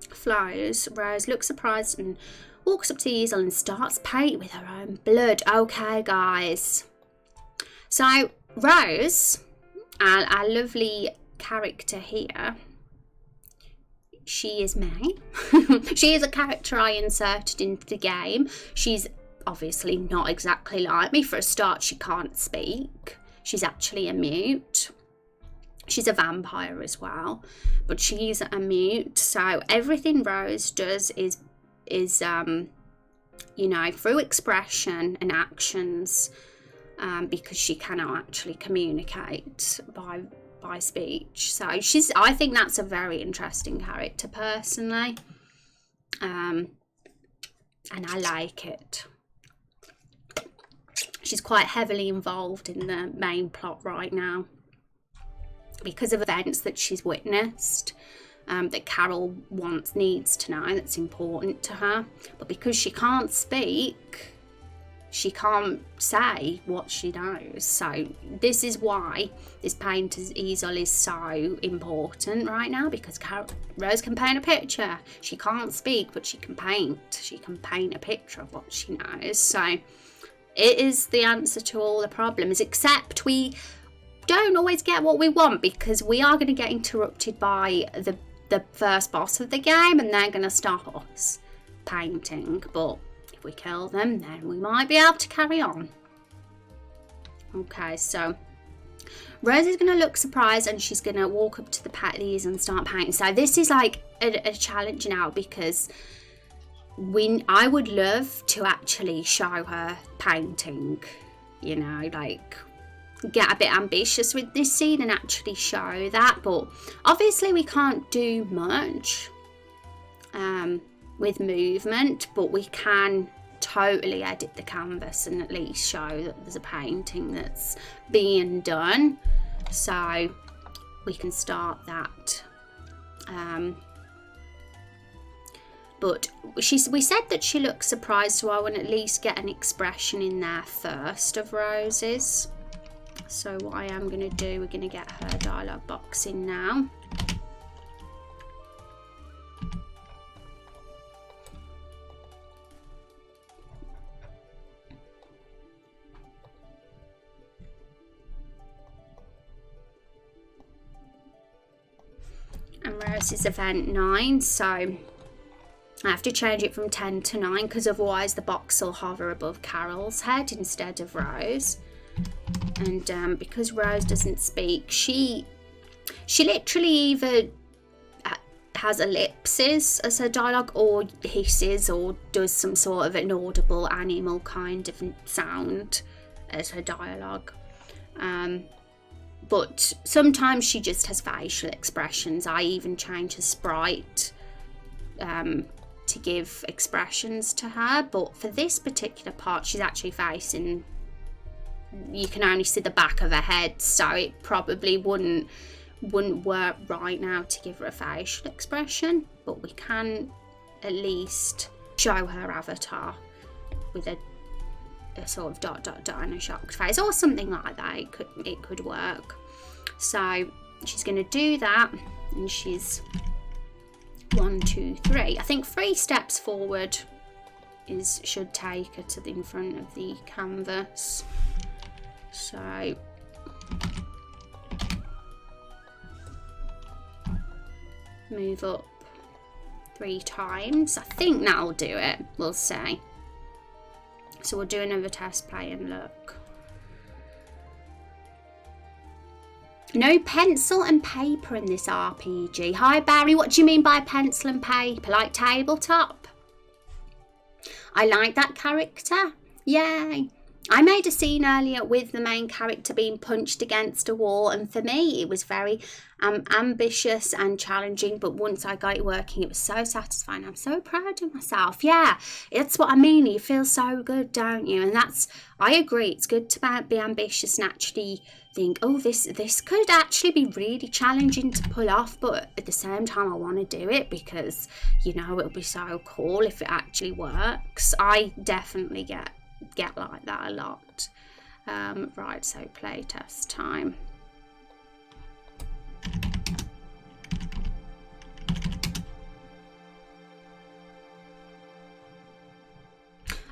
flows, Rose looks surprised and walks up to the easel and starts painting with her own blood. Okay, guys. So Rose, our lovely character here, she is me. She is a character I inserted into the game. She's obviously not exactly like me. For a start, she can't speak. she's actually a mute. She's a vampire as well, but she's a mute. So everything Rose does is you know, through expression and actions, because she cannot actually communicate by speech. So I think that's a very interesting character personally, and I like it. She's quite heavily involved in the main plot right now because of events that she's witnessed, that Carol needs to know, that's important to her. But because she can't speak, she can't say what she knows. So this is why this painter's easel is so important right now, because Rose can paint a picture. She can't speak, but she can paint. She can paint a picture of what she knows. So it is the answer to all the problems, except we don't always get what we want, because we are going to get interrupted by the first boss of the game, and they're going to stop us painting. But if we kill them, then we might be able to carry on. Okay, so Rose is going to look surprised, and she's going to walk up to the patties and start painting. So this is like a challenge now, because I would love to actually show her painting, you know, like get a bit ambitious with this scene and actually show that. But obviously we can't do much with movement, but we can totally edit the canvas and at least show that there's a painting that's being done. So we can start that. But we said that she looks surprised, so I want to at least get an expression in there first of Rose's. So what I am going to do, we're going to get her dialogue box in now. And Rose is event 9, so I have to change it from 10 to 9, because otherwise the box will hover above Carol's head instead of Rose. And because Rose doesn't speak, she literally either has ellipses as her dialogue, or hisses, or does some sort of inaudible animal kind of sound as her dialogue. But sometimes she just has facial expressions. I even change her sprite to give expressions to her. But for this particular part, she's actually facing, you can only see the back of her head, so it probably wouldn't work right now to give her a facial expression. But we can at least show her avatar with a sort of dot and a shocked face or something like that. It could work. So she's going to do that, and she's 1, 2, 3. I think 3 steps forward should take her to in front of the canvas. So move up 3 times. I think that'll do it. We'll see. So we'll do another test play and look. No pencil and paper in this RPG. Hi Barry, what do you mean by pencil and paper? Like tabletop? I like that character. Yay. I made a scene earlier with the main character being punched against a wall, and for me it was very ambitious and challenging, but once I got it working, it was so satisfying. I'm so proud of myself. Yeah, that's what I mean. You feel so good, don't you? And I agree, it's good to be ambitious and actually think, oh, this could actually be really challenging to pull off, but at the same time I want to do it because, you know, it'll be so cool if it actually works. I definitely get like that a lot. Right, so play test time.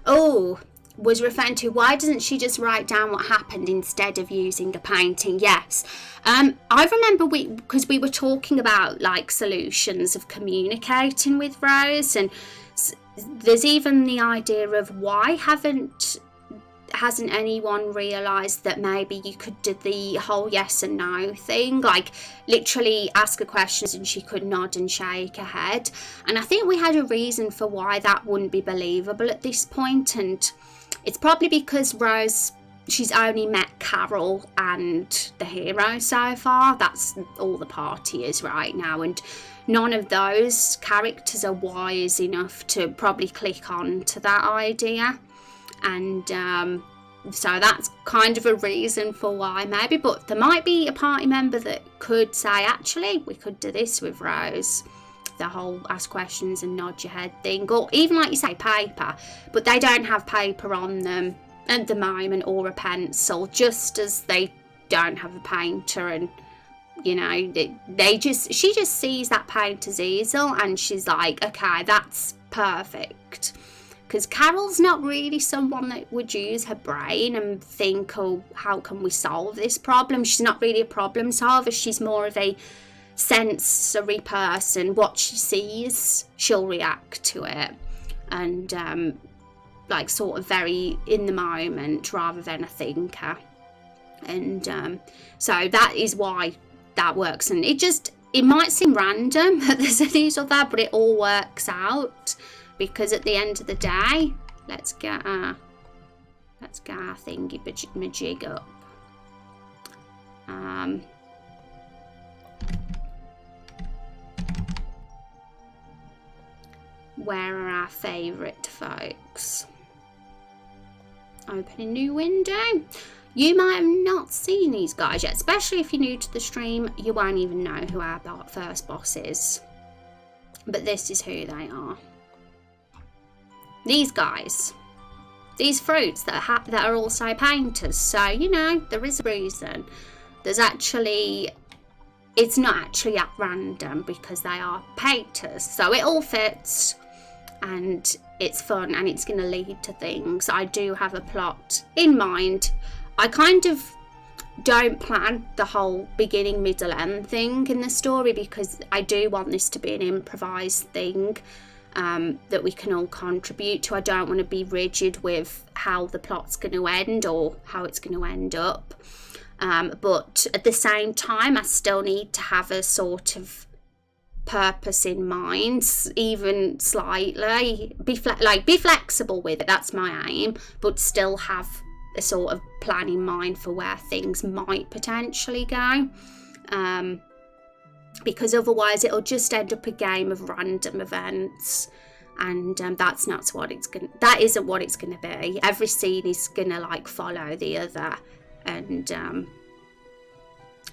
Oh, was referring to why doesn't she just write down what happened instead of using a painting? Yes. I remember because we were talking about like solutions of communicating with Rose, and there's even the idea of why haven't hasn't anyone realised that maybe you could do the whole yes and no thing, like literally ask her questions and she could nod and shake her head? And I think we had a reason for why that wouldn't be believable at this point, and it's probably because Rose, she's only met Carol and the hero so far. That's all the party is right now, and none of those characters are wise enough to probably click on to that idea. And so that's kind of a reason for why maybe, but there might be a party member that could say, actually, we could do this with Rose, the whole ask questions and nod your head thing, or even like you say, paper, but they don't have paper on them at the moment, or a pencil, just as they don't have a painter. And you know, she just sees that painter's easel and she's like, okay, that's perfect. Because Carol's not really someone that would use her brain and think, oh, how can we solve this problem? She's not really a problem solver. She's more of a sensory person. What she sees, she'll react to it. And like sort of very in the moment rather than a thinker. And so that is why that works. And it might seem random that there's an easel there, but it all works out. Because at the end of the day, let's get our thingy majig up. Where are our favourite folks? Open a new window. You might have not seen these guys yet, especially if you're new to the stream. You won't even know who our first boss is. But this is who they are. These guys, these fruits that are also painters. So, you know, there is a reason. It's not actually at random because they are painters. So it all fits and it's fun and it's going to lead to things. I do have a plot in mind. I kind of don't plan the whole beginning, middle, end thing in the story because I do want this to be an improvised thing. That we can all contribute to. I don't want to be rigid with how the plot's going to end or how it's going to end up. But at the same time, I still need to have a sort of purpose in mind, even slightly. Be flexible with it, that's my aim, but still have a sort of plan in mind for where things might potentially go. Because otherwise it'll just end up a game of random events, and that isn't what it's gonna be. Every scene is gonna like follow the other, and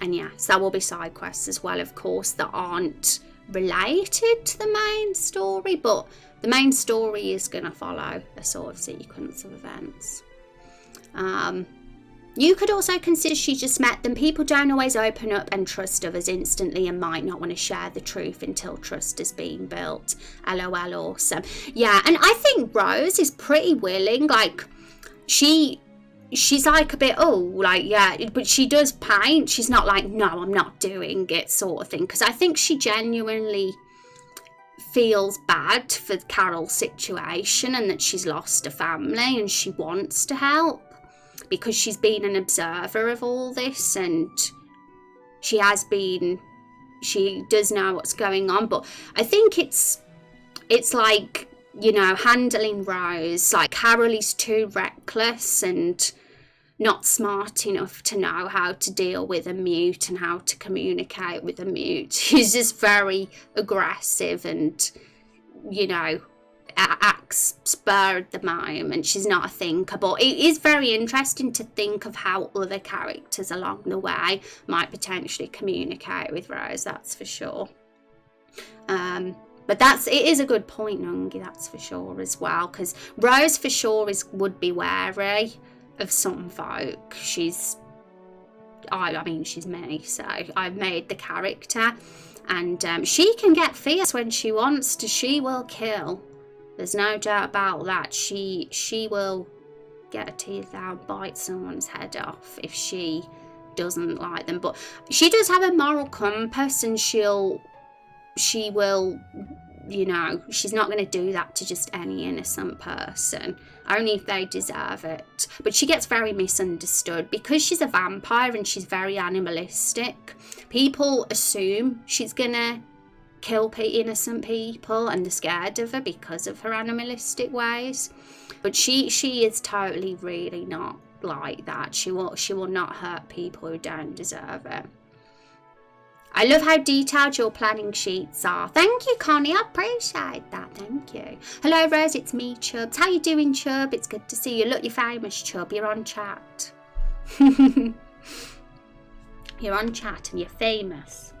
yeah, so there will be side quests as well, of course, that aren't related to the main story, but the main story is gonna follow a sort of sequence of events. You could also consider she just met them. People don't always open up and trust others instantly and might not want to share the truth until trust has been built. LOL, awesome. Yeah, and I think Rose is pretty willing. Like, she's like a bit, oh, like, yeah, but she does paint. She's not like, no, I'm not doing it sort of thing. Because I think she genuinely feels bad for Carol's situation and that she's lost a family and she wants to help. Because she's been an observer of all this and she does know what's going on. But I think it's like, you know, handling Rose, like Carol is too reckless and not smart enough to know how to deal with a mute and how to communicate with a mute. She's just very aggressive and, you know, acts spur at the moment. She's not a thinker, but it is very interesting to think of how other characters along the way might potentially communicate with Rose, that's for sure. But it is a good point, Nungi, that's for sure as well, because Rose for sure would be wary of some folk. She's me, so I've made the character, and she can get fierce when she wants to. She will kill. There's no doubt about that. She will get her teeth out, bite someone's head off if she doesn't like them. But she does have a moral compass, and she will you know, she's not going to do that to just any innocent person, only if they deserve it. But she gets very misunderstood because she's a vampire and she's very animalistic. People assume she's going to kill innocent people and they're scared of her because of her animalistic ways. But she is totally really not like that. She will not hurt people who don't deserve it. I love how detailed your planning sheets are. Thank you, Connie. I appreciate that. Thank you. Hello, Rose. It's me, Chubbs. How you doing, Chub? It's good to see you. Look, you're famous, Chub. You're on chat. You're on chat and you're famous.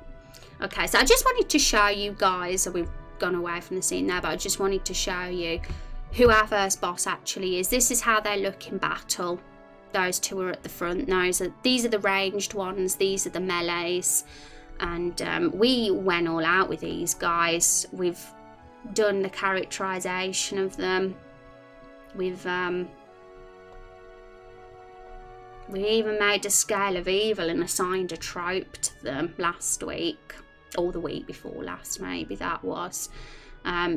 Okay, so I just wanted to show you guys, so we've gone away from the scene there, but I just wanted to show you who our first boss actually is. This is how they look in battle. Those two are at the front. These are the ranged ones. These are the melees. And we went all out with these guys. We've done the characterization of them. We even made a scale of evil and assigned a trope to them last week, or the week before last, maybe that was.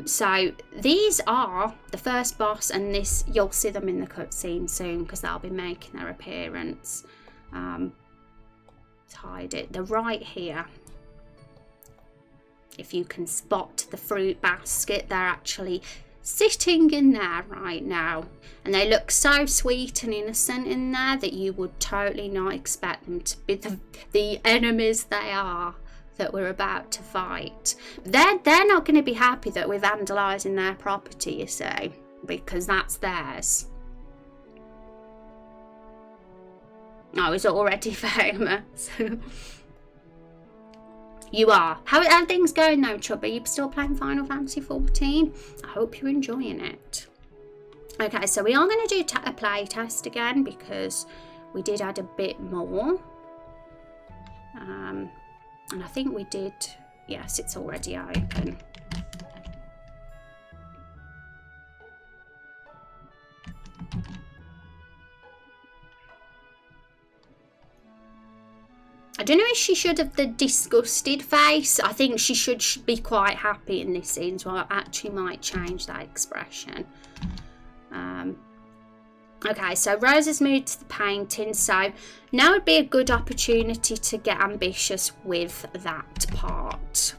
So these are the first boss, and this, you'll see them in the cutscene soon because they'll be making their appearance. Hide it. They're right here. If you can spot the fruit basket, they're actually sitting in there right now, and they look so sweet and innocent in there that you would totally not expect them to be the enemies they are that we're about to fight. They're not going to be happy that we're vandalising their property, you see, because that's theirs. I was already famous. You are. How are things going though, Chub? Are you still playing Final Fantasy 14? I hope you're enjoying it. Okay, so we are going to do a play test again because we did add a bit more. And I think we did. Yes, it's already open. I don't know if she should have the disgusted face. I think she should be quite happy in this scene, so I actually might change that expression. Okay, so Rose has moved to the painting, so now would be a good opportunity to get ambitious with that part.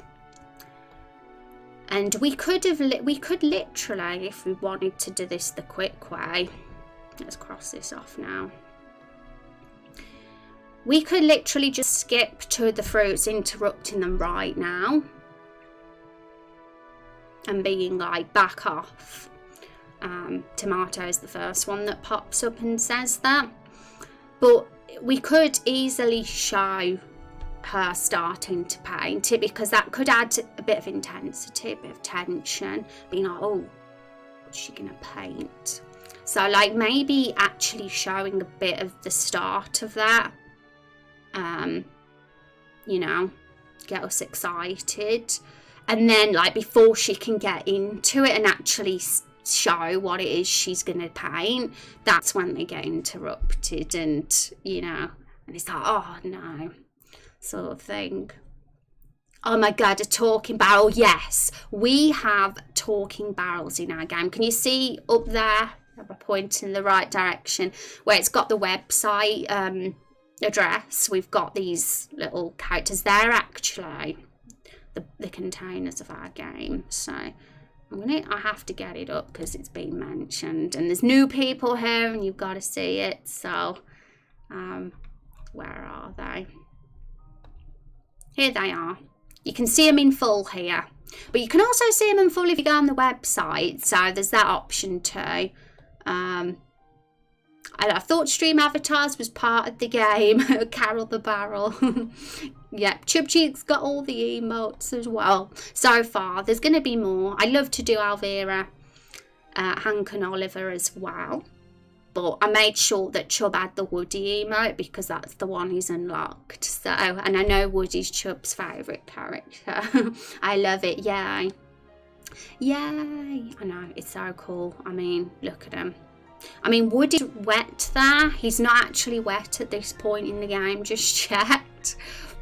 And we could literally, if we wanted to do this the quick way, let's cross this off now. We could literally just skip to the fruits, interrupting them right now. And being like, back off. Tomato's the first one that pops up and says that. But we could easily show her starting to paint it, because that could add a bit of intensity, a bit of tension. Being like, oh, what's she going to paint? So like maybe actually showing a bit of the start of that. You know, get us excited, and then like before she can get into it and actually show what it is she's gonna paint, that's when they get interrupted, and you know, and it's like, oh no, sort of thing. Oh my god, a talking barrel. Yes, we have talking barrels in our game. Can you see up there? I'm pointing in the right direction where it's got the website address. We've got these little characters. They're actually the containers of our game. So I have to get it up because it's been mentioned, and there's new people here and you've got to see it. So where are they? Here they are. You can see them in full here, but you can also see them in full if you go on the website, so there's that option too. I thought Stream Avatars was part of the game. Carol the Barrel. Yep, Chub Cheek's got all the emotes as well. So far, there's going to be more. I love to do Alvira, Hank and Oliver as well. But I made sure that Chub had the Woody emote because that's the one he's unlocked. So, and I know Woody's Chub's favourite character. I love it, yay. Yay. I know, it's so cool. I mean, look at him. I mean, Woody's wet there. He's not actually wet at this point in the game just yet,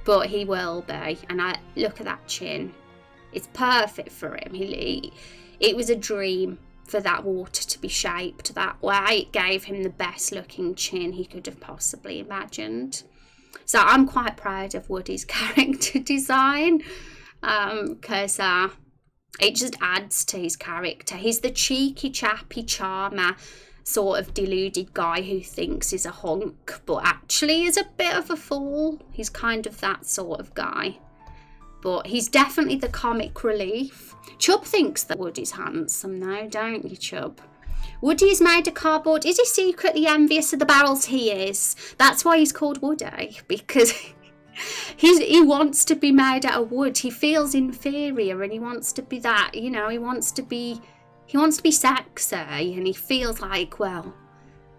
but he will be. And look at that chin. It's perfect for him. It was a dream for that water to be shaped that way. It gave him the best looking chin he could have possibly imagined. So I'm quite proud of Woody's character design, because it just adds to his character. He's the cheeky, chappy charmer, sort of deluded guy who thinks he's a hunk, but actually is a bit of a fool. He's kind of that sort of guy. But he's definitely the comic relief. Chub thinks that Woody's handsome though, don't you, Chub? Woody is made of cardboard. Is he secretly envious of the barrels? He is. That's why he's called Woody, because he wants to be made out of wood. He feels inferior and he wants to be that, you know, he wants to be sexy, and he feels like, well,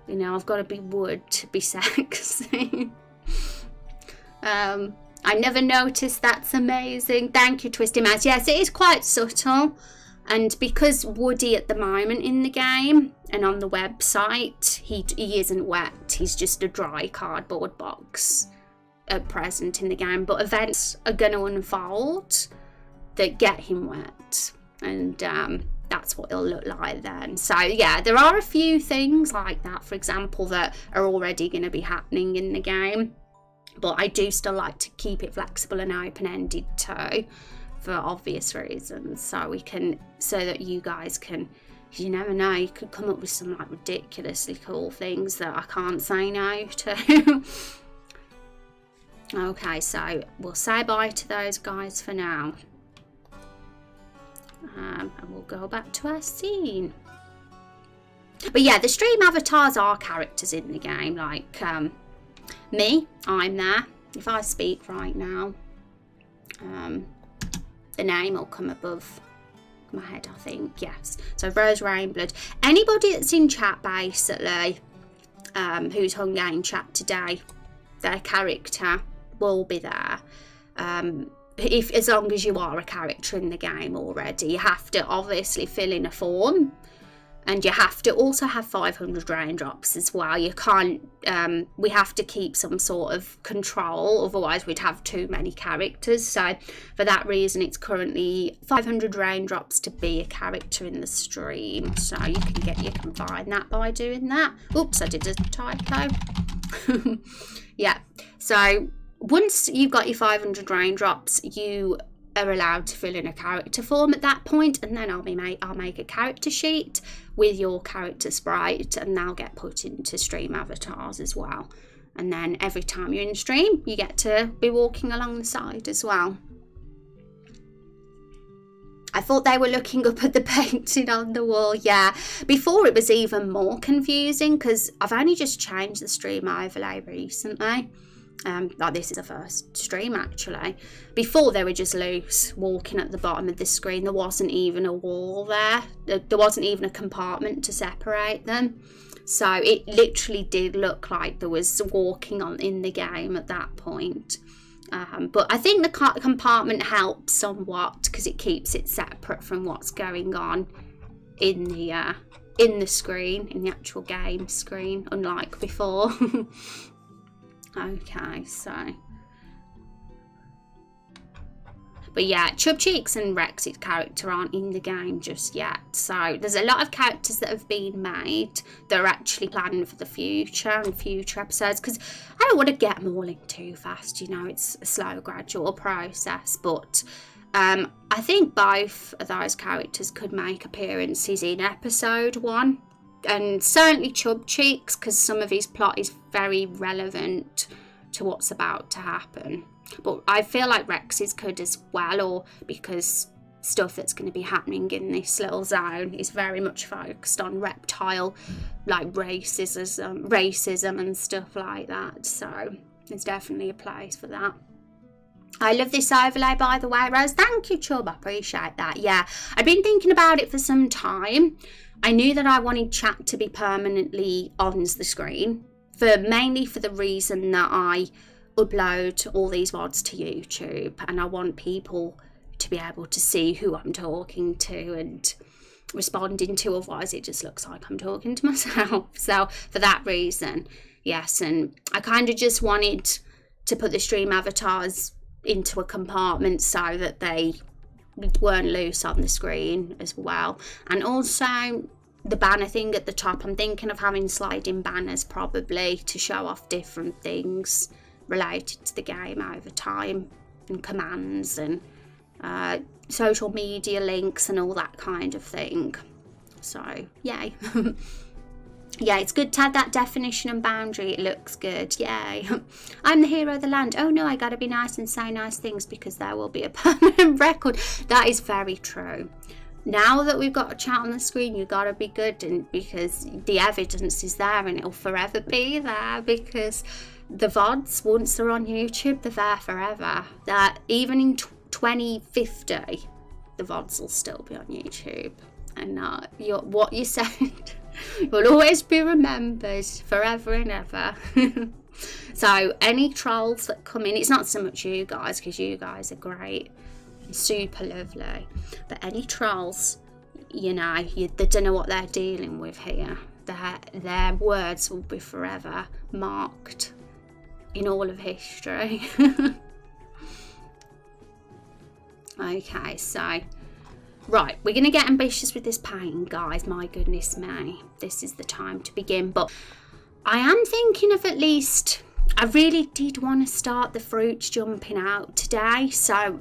you know, I've got to be wood to be sexy. I never noticed. That's amazing. Thank you, Twisty Mouse. Yes, it is quite subtle. And because Woody at the moment in the game and on the website, he isn't wet. He's just a dry cardboard box at present in the game. But events are going to unfold that get him wet. And that's what it'll look like then. So yeah, there are a few things like that, for example, that are already going to be happening in the game. But I do still like to keep it flexible and open-ended too, for obvious reasons, so that you guys can, you never know, you could come up with some like ridiculously cool things that I can't say no to. Okay, so we'll say bye to those guys for now, and we'll go back to our scene. But yeah, the stream avatars are characters in the game, like me, I'm there. If I speak right now, the name will come above my head, I think. Yes. So Rose Rainblood. Anybody that's in chat, basically, who's hung out in chat today, their character will be there. As long as you are a character in the game already, you have to obviously fill in a form. And you have to also have 500 raindrops as well. You can't, we have to keep some sort of control, otherwise we'd have too many characters. So for that reason, it's currently 500 raindrops to be a character in the stream. So you can find that by doing that. Oops, I did a typo. Yeah, so once you've got your 500 raindrops, you are allowed to fill in a character form at that point, and then I'll make a character sheet with your character sprite, and they'll get put into stream avatars as well. And then every time you're in stream, you get to be walking along the side as well. I thought they were looking up at the painting on the wall. Yeah, before it was even more confusing because I've only just changed the stream overlay recently. Like this is the first stream actually. Before they were just loose, walking at the bottom of the screen. There wasn't even a wall there. There wasn't even a compartment to separate them. So it literally did look like there was walking on in the game at that point. But I think the compartment helps somewhat because it keeps it separate from what's going on in the screen, in the actual game screen, unlike before. Okay, so. But yeah, Chub Cheeks and Rex's character aren't in the game just yet. So there's a lot of characters that have been made that are actually planned for the future and future episodes. Because I don't want to get them all in too fast, you know, it's a slow, gradual process. But I think both of those characters could make appearances in episode 1. And certainly Chub Cheeks, because some of his plot is very relevant to what's about to happen. But I feel like Rex's could as well, or because stuff that's going to be happening in this little zone is very much focused on reptile, like racism and stuff like that. So there's definitely a place for that. I love this overlay, by the way, Rose. Thank you, Chub. I appreciate that. Yeah, I've been thinking about it for some time. I knew that I wanted chat to be permanently on the screen, mainly for the reason that I upload all these VODs to YouTube, and I want people to be able to see who I'm talking to and responding to, otherwise it just looks like I'm talking to myself. So for that reason, yes, and I kind of just wanted to put the stream avatars into a compartment so that they weren't loose on the screen as well. And also the banner thing at the top, I'm thinking of having sliding banners probably to show off different things related to the game over time, and commands and social media links and all that kind of thing. So yay. Yeah, it's good to have that definition and boundary. It looks good. Yay. I'm the hero of the land. Oh no, I gotta be nice and say nice things because there will be a permanent record. That is very true. Now that we've got a chat on the screen, you gotta be good, and because the evidence is there and it'll forever be there, because the VODs, once they're on YouTube, they're there forever. That even in 2050, the VODs will still be on YouTube. And what you said will always be remembered forever and ever. So any trolls that come in, it's not so much you guys, because you guys are great, super lovely, but any trolls, you know, they don't know what they're dealing with here. Their words will be forever marked in all of history. Okay, so right, we're going to get ambitious with this painting, guys. My goodness me, this is the time to begin. But I am thinking of, at least, I really did want to start the fruits jumping out today. So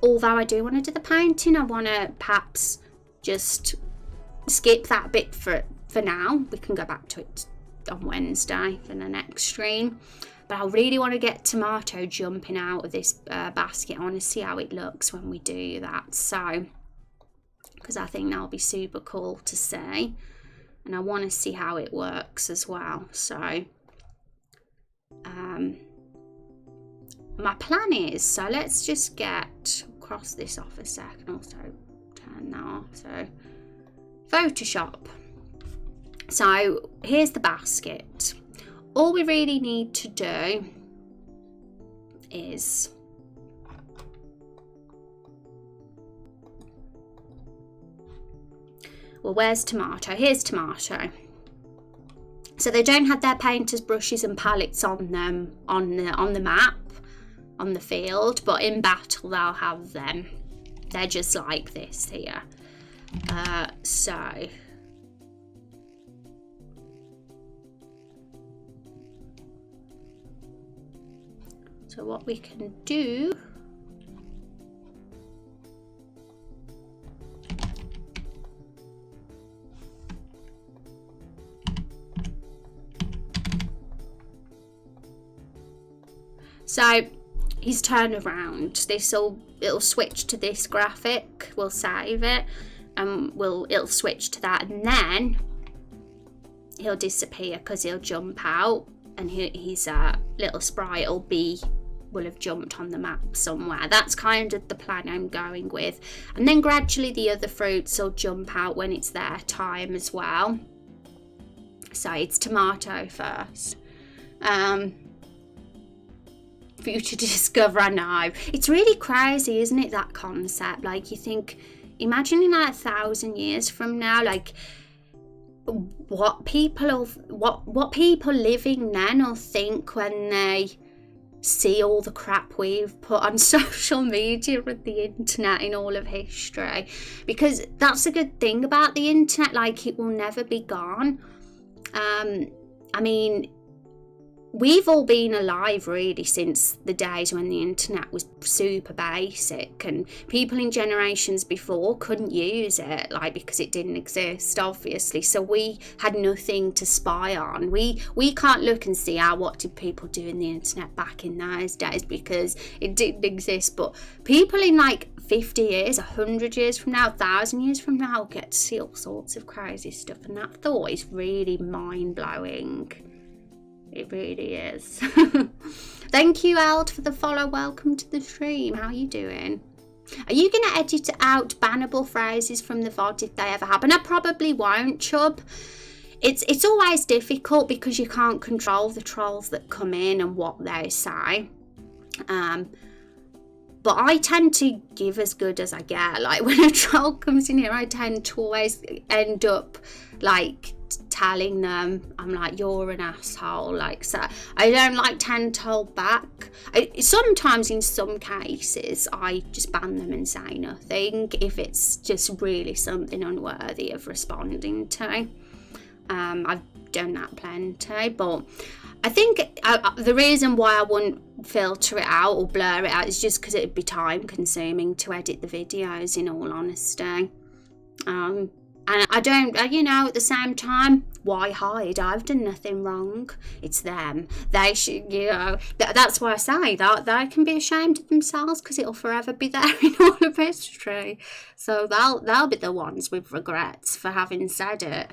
although I do want to do the painting, I want to perhaps just skip that bit for now. We can go back to it on Wednesday for the next stream. But I really want to get tomato jumping out of this basket. I want to see how it looks when we do that. So, because I think that'll be super cool to see, and I want to see how it works as well. So my plan is, so let's just cross this off a sec and also turn that off. So Photoshop. So here's the basket. All we really need to do is well, where's tomato? Here's tomato. So they don't have their painters, brushes and palettes on them on the map, on the field, but in battle they'll have them. They're just like this here. So what we can do so he's turned around. It'll switch to this graphic. We'll save it and it'll switch to that, and then he'll disappear because he'll jump out, and his little sprite will have jumped on the map somewhere. That's kind of the plan I'm going with, and then gradually the other fruits will jump out when it's their time as well. So it's tomato first. For you to discover. I know, it's really crazy, isn't it, that concept? Like, you think, imagining like 1,000 years from now, like what people living then will think when they see all the crap we've put on social media and the internet in all of history. Because that's a good thing about the internet, like, it will never be gone. I mean, we've all been alive really since the days when the internet was super basic, and people in generations before couldn't use it, like, because it didn't exist, obviously. So we had nothing to spy on. We can't look and see what did people do in the internet back in those days, because it didn't exist. But people in like 50 years, 100 years from now, 1,000 years from now get to see all sorts of crazy stuff, and that thought is really mind-blowing. It really is. Thank you, Eld, for the follow. Welcome to the stream. How are you doing? Are you going to edit out bannable phrases from the VOD if they ever happen? I probably won't, Chub. It's always difficult because you can't control the trolls that come in and what they say. But But I tend to give as good as I get. Like when a troll comes in here, I tend to always end up like telling them, I'm like, you're an asshole. Like, so I don't like tend to hold back. Sometimes in some cases I just ban them and say nothing if it's just really something unworthy of responding to. I've done that plenty, but I think the reason why I wouldn't filter it out or blur it out is just because it'd be time consuming to edit the videos, in all honesty. And I don't, at the same time, why hide? I've done nothing wrong. It's them. They should, that's why I say that they can be ashamed of themselves, because it'll forever be there in all of history. So they'll be the ones with regrets for having said it.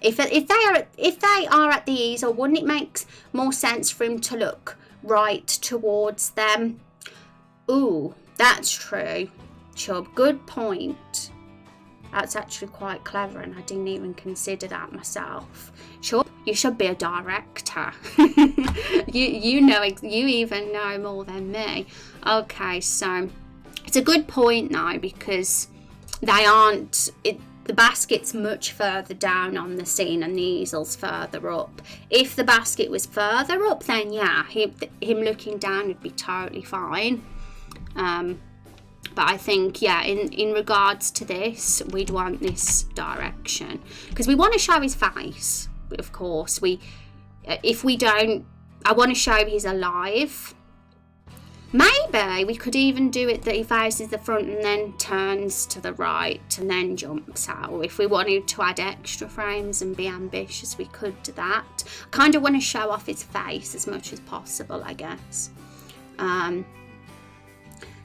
If they are at the easel, wouldn't it make more sense for him to look right towards them? Ooh, that's true, Chub. Good point. That's actually quite clever, and I didn't even consider that myself. Chub, you should be a director. you even know more than me. Okay, so it's a good point now, because they aren't. The basket's much further down on the scene and the easel's further up. If the basket was further up, then yeah, him looking down would be totally fine. But I think, yeah, in regards to this, we'd want this direction, because we want to show his face, of course. If we don't, I want to show he's alive. Maybe we could even do it that he faces the front and then turns to the right and then jumps out. If we wanted to add extra frames and be ambitious, we could do that. I kind of want to show off his face as much as possible, I guess.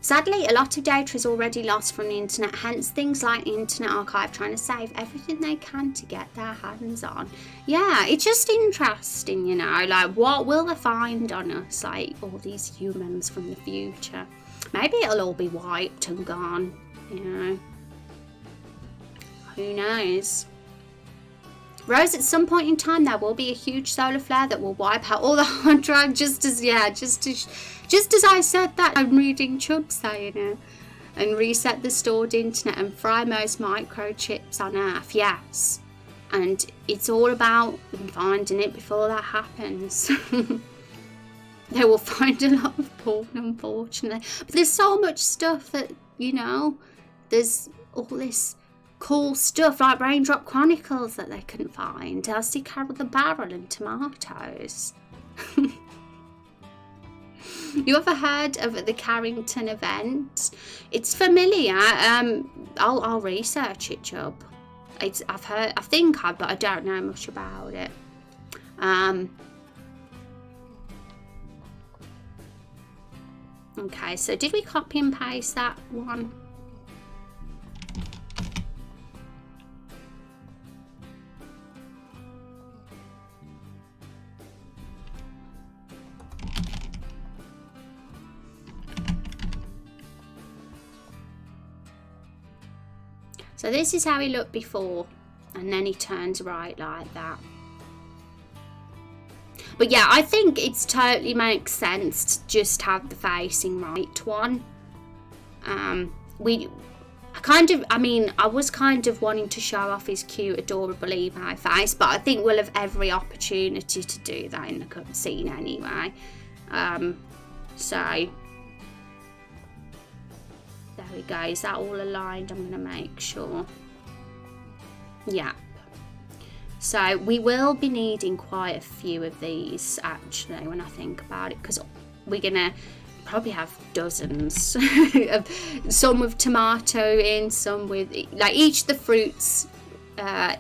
Sadly, a lot of data is already lost from the internet, hence things like Internet Archive trying to save everything they can to get their hands on. Yeah, it's just interesting, like what will they find on us, like all these humans from the future. Maybe it'll all be wiped and gone, Who knows? Rose, at some point in time there will be a huge solar flare that will wipe out all the hard drive, just as I said that, I'm reading Chubb saying it, and reset the stored internet and fry most microchips on Earth. Yes, and it's all about finding it before that happens. They will find a lot of porn, unfortunately, but there's so much stuff that, there's all this cool stuff like Raindrop Chronicles that they couldn't find. Elsie Carol the Barrel and tomatoes. You ever heard of the Carrington event? It's familiar. I'll research it, Chubb. But I don't know much about it. Okay, so did we copy and paste that one? So this is how he looked before, and then he turns right like that. But yeah, I think it totally makes sense to just have the facing right one. I was kind of wanting to show off his cute, adorable Levi face, but I think we'll have every opportunity to do that in the cutscene anyway. So there we go. Is that all aligned? I'm going to make sure. Yeah. So we will be needing quite a few of these, actually, when I think about it, because we're going to probably have dozens. Some with tomato in, some with, like, each of the fruits, like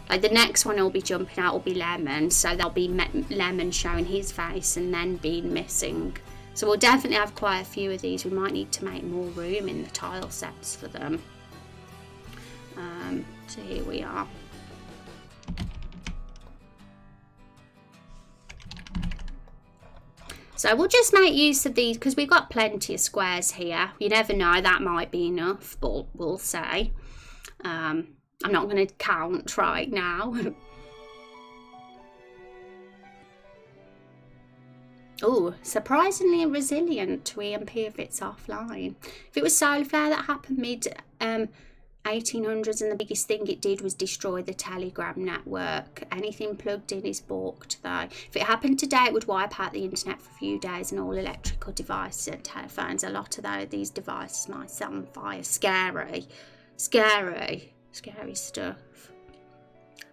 the next one will be jumping out will be lemon, so there'll be lemon showing his face and then being missing. So we'll definitely have quite a few of these. We might need to make more room in the tile sets for them. So here we are. So we'll just make use of these because we've got plenty of squares here. You never know, that might be enough, but we'll say. I'm not going to count right now. Oh, surprisingly resilient to EMP if it's offline. If it was solar flare that happened mid 1800s and the biggest thing it did was destroy the telegram network, anything plugged in is balked though. If it happened today, it would wipe out the internet for a few days and all electrical devices and telephones. A lot of these devices might set on fire. Scary stuff.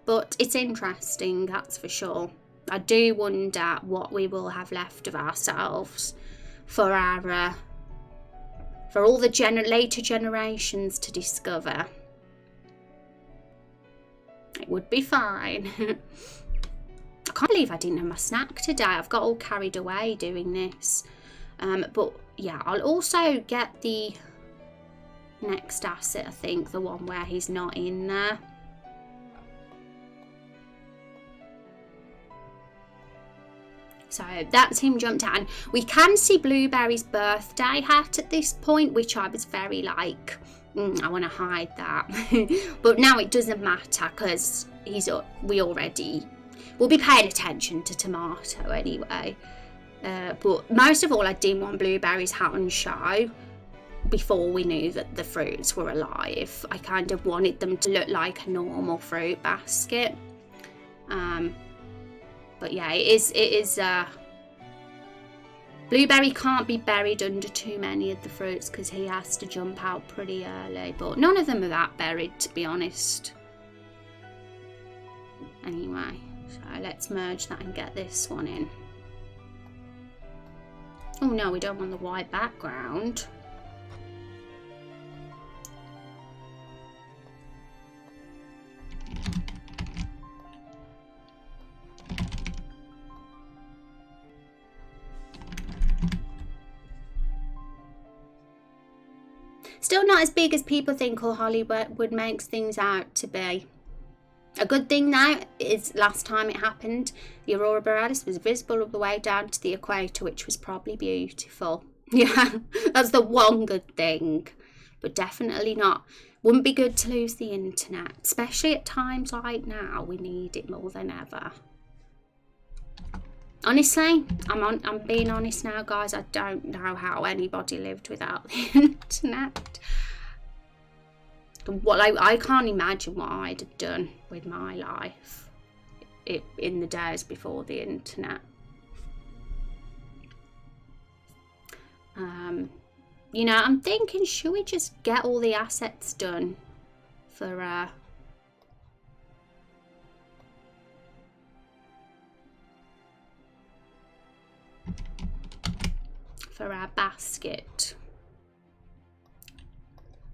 But it's interesting, that's for sure. I do wonder what we will have left of ourselves for our for all the later generations to discover. It would be fine. I can't believe I didn't have my snack today. I've got all carried away doing this. But yeah, I'll also get the next asset, I think, the one where he's not in there. So that's him jumped out. And we can see Blueberry's birthday hat at this point, which I was very like, I want to hide that. But now it doesn't matter because we'll be paying attention to Tomato anyway. But most of all, I didn't want Blueberry's hat on show before we knew that the fruits were alive. I kind of wanted them to look like a normal fruit basket. But yeah, it is Blueberry can't be buried under too many of the fruits because he has to jump out pretty early. But none of them are that buried, to be honest. Anyway, so let's merge that and get this one in. Oh no, we don't want the white background. Still not as big as people think or Hollywood makes things out to be. A good thing now is last time it happened, the Aurora Borealis was visible all the way down to the equator, which was probably beautiful. Yeah, that's the one good thing. But definitely not. Wouldn't be good to lose the internet, especially at times like now. We need it more than ever. Honestly, I'm being honest now, guys. I don't know how anybody lived without the internet. Well, I can't imagine what I'd have done with my life in the days before the internet. You know, I'm thinking, should we just get all the assets done for our basket?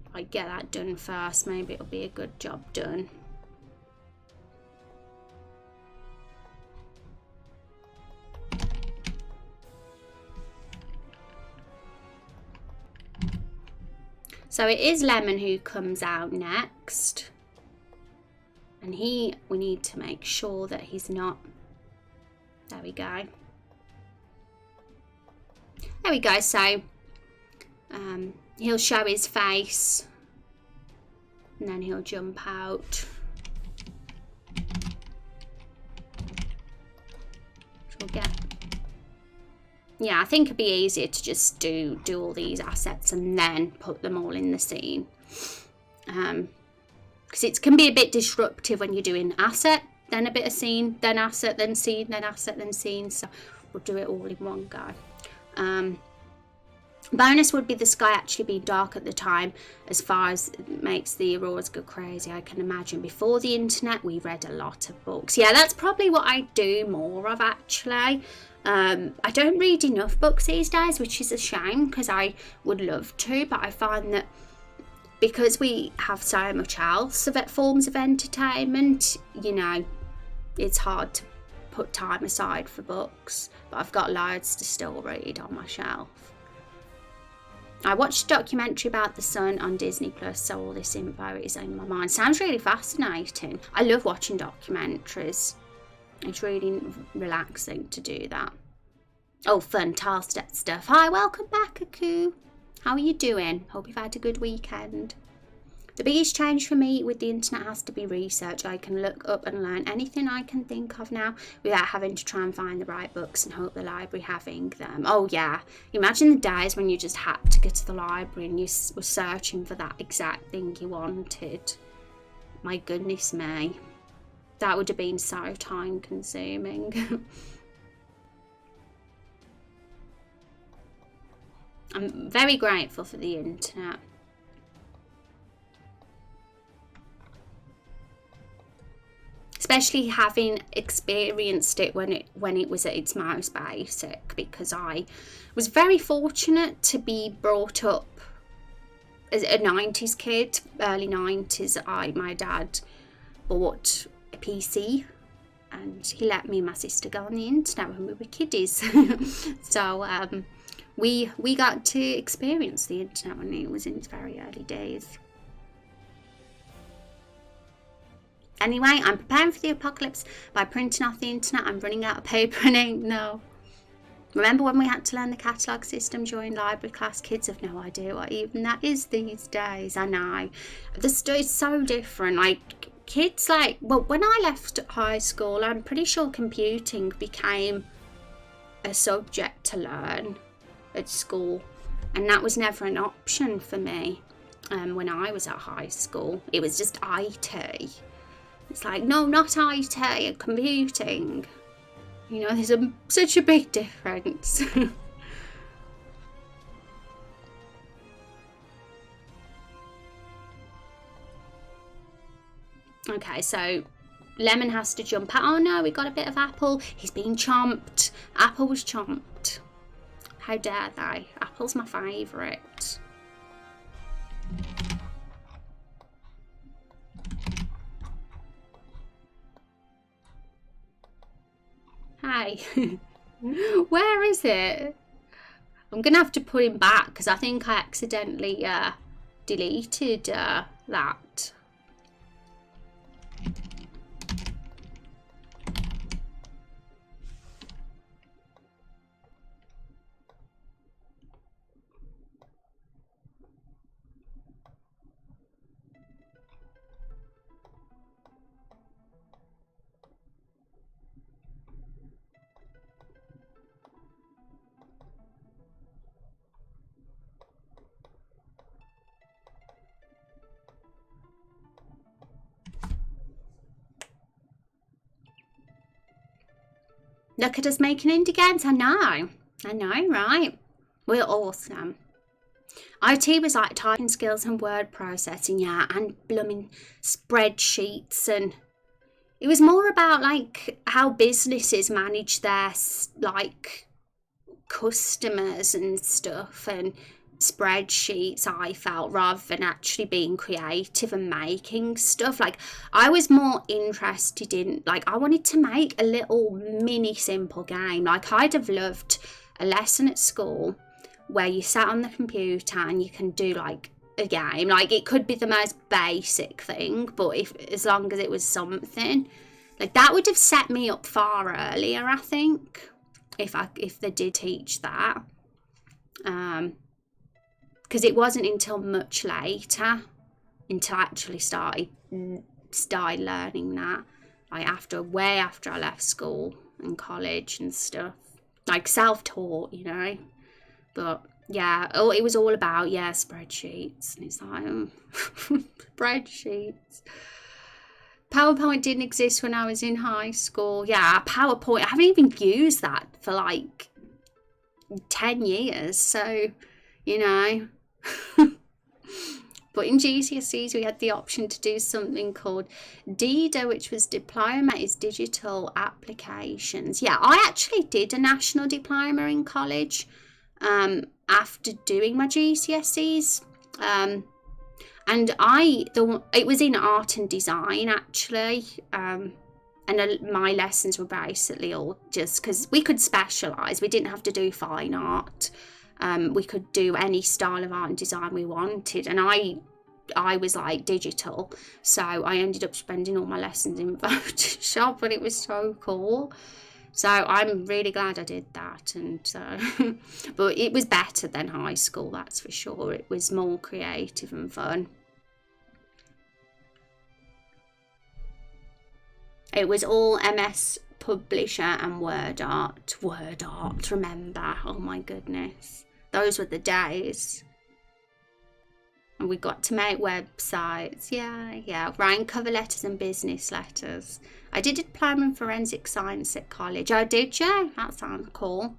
If I get that done first, maybe it'll be a good job done. So it is Lemon who comes out next. And we need to make sure that he's not. There we go. There we go. So he'll show his face and then he'll jump out. So we'll get. Yeah, I think it'd be easier to just do all these assets and then put them all in the scene. Because it can be a bit disruptive when you're doing asset, then a bit of scene, then asset, then scene, then asset, then scene. So we'll do it all in one go. Bonus would be the sky actually being dark at the time, as far as it makes the auroras go crazy. I can imagine before the internet we read a lot of books. Yeah, that's probably what I do more of actually. I don't read enough books these days, which is a shame because I would love to, but I find that because we have so much else of forms of entertainment, you know, it's hard to put time aside for books. But I've got loads to still read on my shelf. I watched a documentary about the sun on Disney Plus, so all this info is in my mind. Sounds really fascinating. I love watching documentaries. It's really relaxing to do that. Oh, fantastic stuff. Hi, welcome back, Aku. How are you doing? Hope you've had a good weekend. The biggest change for me with the internet has to be research. I can look up and learn anything I can think of now without having to try and find the right books and hope the library having them. Oh yeah, imagine the days when you just had to go to the library and you were searching for that exact thing you wanted. My goodness me, that would have been so time consuming. I'm very grateful for the internet. Especially having experienced it when it was at its most basic, because I was very fortunate to be brought up as a 90s kid, early 90s. My dad bought a PC and he let me and my sister go on the internet when we were kiddies. So we got to experience the internet when it was in its very early days. Anyway, I'm preparing for the apocalypse by printing off the internet. I'm running out of paper and ink now. Remember when we had to learn the catalogue system during library class? Kids have no idea what even that is these days. I know. The story's so different. Like, kids, like, well, when I left high school, I'm pretty sure computing became a subject to learn at school. And that was never an option for me when I was at high school. It was just IT. It's like, no, not IT, computing. You know, there's such a big difference. Okay, so Lemon has to jump out. Oh no, we got a bit of Apple. He's being chomped. Apple was chomped. How dare they? Apple's my favourite. Hi. Where is it? I'm gonna have to put him back because I think I accidentally deleted that. Look at us making indie games. I know, right? We're awesome. IT was like typing skills and word processing, yeah, and blooming spreadsheets, and it was more about like how businesses manage their like customers and stuff, and spreadsheets, I felt, rather than actually being creative and making stuff. Like, I was more interested in, like, I wanted to make a little mini simple game. Like, I'd have loved a lesson at school where you sat on the computer and you can do like a game. Like, it could be the most basic thing, but as long as it was something, like, that would have set me up far earlier, I think, if they did teach that. Because it wasn't until much later until I actually started learning that, like way after I left school and college and stuff, like self-taught, you know. But yeah, it was all about, yeah, spreadsheets, and it's like spreadsheets. PowerPoint didn't exist when I was in high school. Yeah, PowerPoint, I haven't even used that for like 10 years, so, you know. But in GCSEs we had the option to do something called DIDA, which was Diploma is Digital Applications. Yeah, I actually did a national diploma in college after doing my GCSEs, and it was in art and design actually, and my lessons were basically all just because we could specialise. We didn't have to do fine art. We could do any style of art and design we wanted, and I was like digital, so I ended up spending all my lessons in Photoshop, but it was so cool. So I'm really glad I did that, and but it was better than high school, that's for sure. It was more creative and fun. It was all MS Publisher and Word Art. Word Art, remember? Oh my goodness. Those were the days. And we got to make websites. Yeah. Writing cover letters and business letters. I did a diploma in forensic science at college. Oh, did you? That sounds cool.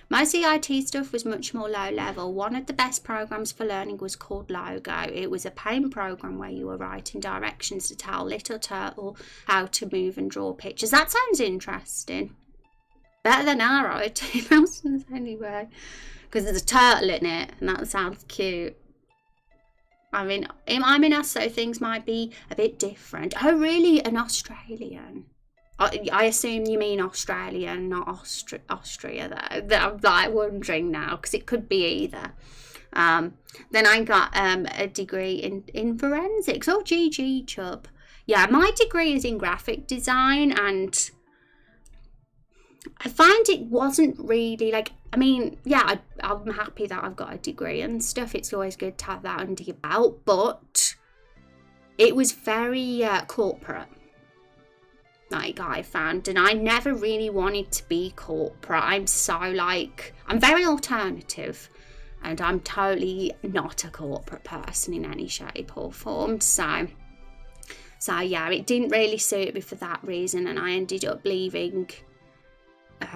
Most of the IT stuff was much more low level. One of the best programs for learning was called Logo. It was a paint program where you were writing directions to tell Little Turtle how to move and draw pictures. That sounds interesting. Better than our IT lessons anyway. Because there's a turtle in it and that sounds cute. I mean, so things might be a bit different. Oh, really? An Australian? I assume you mean Australian, not Austria, though. I'm like wondering now, because it could be either. Then I got a degree in forensics. Oh, GG, Chub. Yeah, my degree is in graphic design, and I find it wasn't really like, I mean, yeah, I'm happy that I've got a degree and stuff. It's always good to have that under your belt, but it was very corporate. Like I found, and I never really wanted to be corporate. I'm very alternative, and I'm totally not a corporate person in any shape or form. So yeah, it didn't really suit me for that reason, and I ended up leaving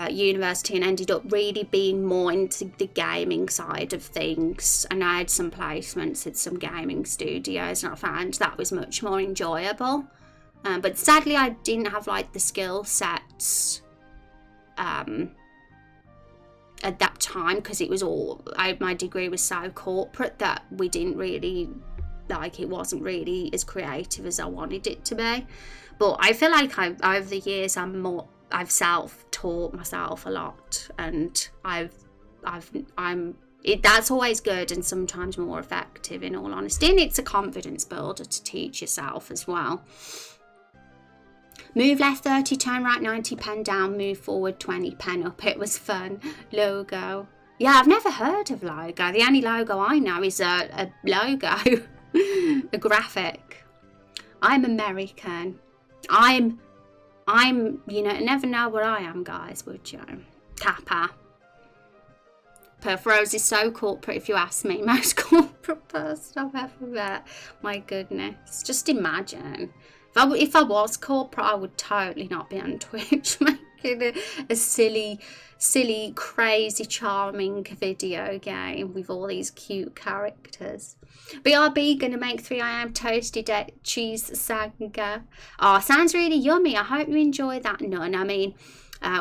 university and ended up really being more into the gaming side of things. And I had some placements at some gaming studios, and I found that was much more enjoyable. But sadly, I didn't have like the skill sets at that time, because it was my degree was so corporate that we didn't really, like, it wasn't really as creative as I wanted it to be. But I feel like over the years I've self-taught myself a lot, and that's always good and sometimes more effective, in all honesty. And it's a confidence builder to teach yourself as well. Move left 30, turn right 90, pen down, move forward 20, pen up. It was fun. Logo. Yeah, I've never heard of Logo. The only logo I know is a logo, a graphic. I'm American. I'm, never know what I am, guys, would you? Kappa. Perth Rose is so corporate, if you ask me. Most corporate person I've ever met. My goodness. Just imagine. If I was corporate, I would totally not be on Twitch making a silly, crazy, charming video game with all these cute characters. BRB going to make 3am toasted cheese sanga. Oh, sounds really yummy. I hope you enjoy that, Nun. I mean,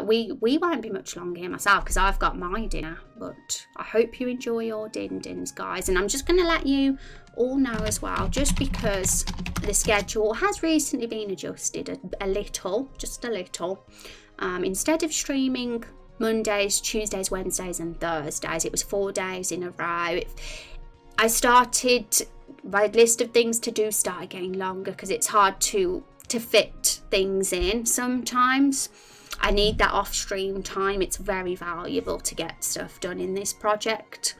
we won't be much longer here myself, because I've got my dinner. But I hope you enjoy your din-dins, guys. And I'm just going to let you all know as well, just because the schedule has recently been adjusted a little. Instead of streaming Mondays, Tuesdays, Wednesdays and Thursdays, it was 4 days in a row. My list of things to do started getting longer, because it's hard to fit things in sometimes. I need that off stream time. It's very valuable to get stuff done in this project.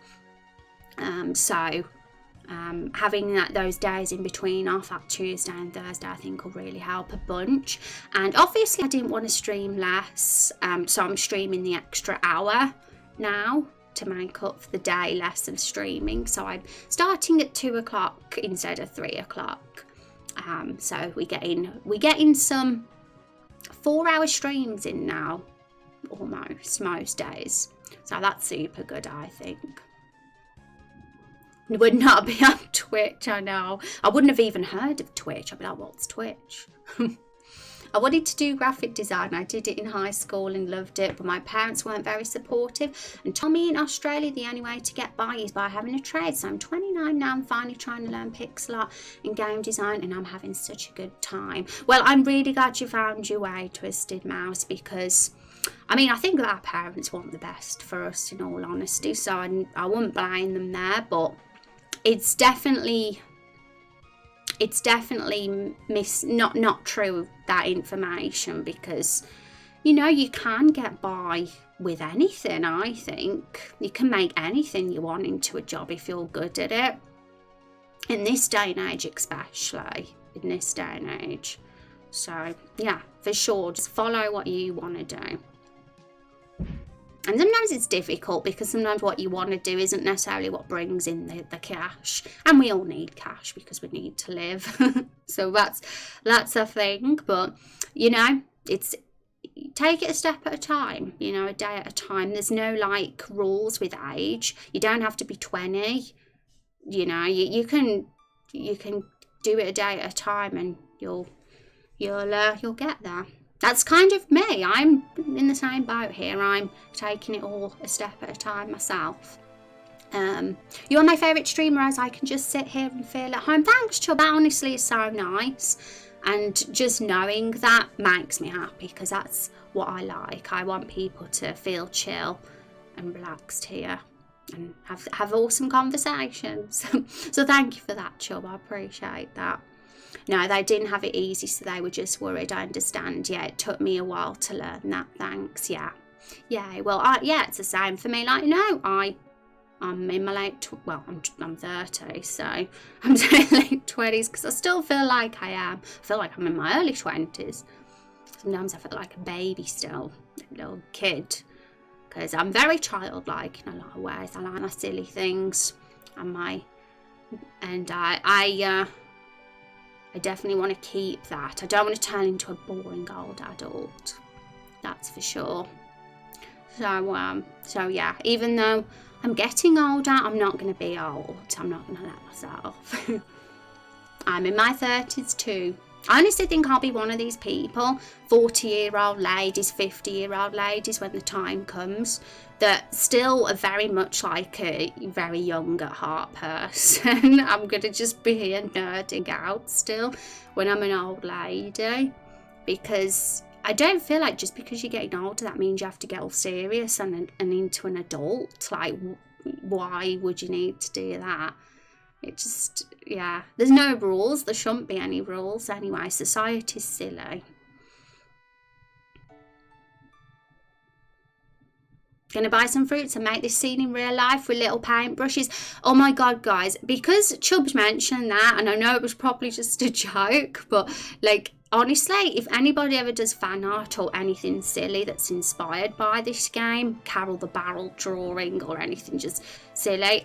Having those days in between off, at Tuesday and Thursday, I think will really help a bunch. And obviously I didn't want to stream less, so I'm streaming the extra hour now to make up for the day less of streaming. So I'm starting at 2 o'clock instead of 3 o'clock. So we get in some 4-hour streams in now, almost most days. So that's super good, I think. Would not be on Twitch, I know. I wouldn't have even heard of Twitch. I'd be like, what's Twitch? I wanted to do graphic design. I did it in high school and loved it, but my parents weren't very supportive and told me in Australia the only way to get by is by having a trade. So I'm 29 now. I'm finally trying to learn pixel art and game design, and I'm having such a good time. Well, I'm really glad you found your way, Twisted Mouse, because I mean, I think that our parents want the best for us, in all honesty, so I wouldn't blame them there, but it's definitely not true, that information, because you can get by with anything. I think you can make anything you want into a job if you're good at it, in this day and age, especially in this day and age. So yeah, for sure, just follow what you want to do. And sometimes it's difficult because sometimes what you want to do isn't necessarily what brings in the cash. And we all need cash because we need to live. So that's a thing. But, you know, it's take it a step at a time, you know, a day at a time. There's no like rules with age. You don't have to be 20. You know, you can do it a day at a time and you'll get there. That's kind of me. I'm in the same boat here. I'm taking it all a step at a time myself. You're my favourite streamer as I can just sit here and feel at home. Thanks, Chubb. That honestly is so nice. And just knowing that makes me happy because that's what I like. I want people to feel chill and relaxed here and have awesome conversations. So thank you for that, Chubb. I appreciate that. No, they didn't have it easy, so they were just worried. I understand. Yeah, it took me a while to learn that. Thanks. Yeah. Well, yeah, it's the same for me. Like, no, I'm in my I'm 30, so I'm saying late 20s because I still feel like I am. I feel like I'm in my early 20s. Sometimes I feel like a baby still, a little kid, because I'm very childlike in a lot of ways. I like my silly things and I definitely want to keep that. I don't want to turn into a boring old adult. That's for sure. So yeah, even though I'm getting older, I'm not going to be old. I'm not going to let myself. I'm in my 30s too. I honestly think I'll be one of these people, 40-year-old ladies, 50-year-old ladies, when the time comes, that still are very much like a very young at heart person. I'm going to just be here nerding out still when I'm an old lady, because I don't feel like just because you're getting older, that means you have to get all serious and into an adult. Like, why would you need to do that? It just, yeah, there's no rules. There shouldn't be any rules anyway. Society's silly. Gonna buy some fruits and make this scene in real life with little paintbrushes. Oh my god, guys, because Chubbs mentioned that, and I know it was probably just a joke, but like, honestly, if anybody ever does fan art or anything silly that's inspired by this game, Carol the Barrel drawing or anything just silly,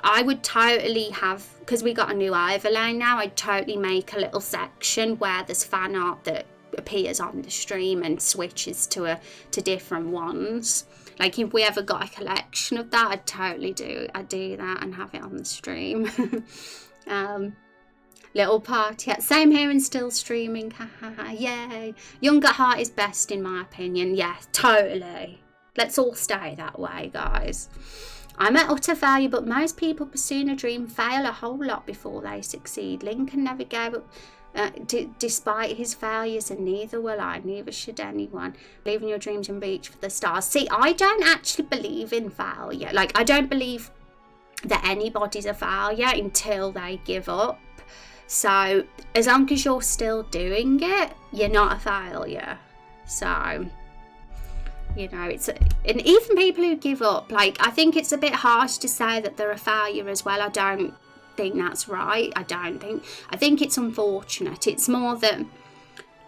I would totally have, because we got a new overlay now, I'd totally make a little section where there's fan art that appears on the stream and switches to different ones. Like, if we ever got a collection of that, I'd do that and have it on the stream. Little party, yeah, same here and still streaming, yay. Young at heart is best in my opinion. Yeah, totally. Let's all stay that way, guys. I'm at utter failure, but most people pursuing a dream fail a whole lot before they succeed. Lincoln never gave up despite his failures, and neither will I. Neither should anyone. Believe in your dreams and reach for the stars. See, I don't actually believe in failure. Like, I don't believe that anybody's a failure until they give up. So as long as you're still doing it, you're not a failure. So, you know, and even people who give up, like, I think it's a bit harsh to say that they're a failure as well. I don't think that's right. I think it's unfortunate. It's more that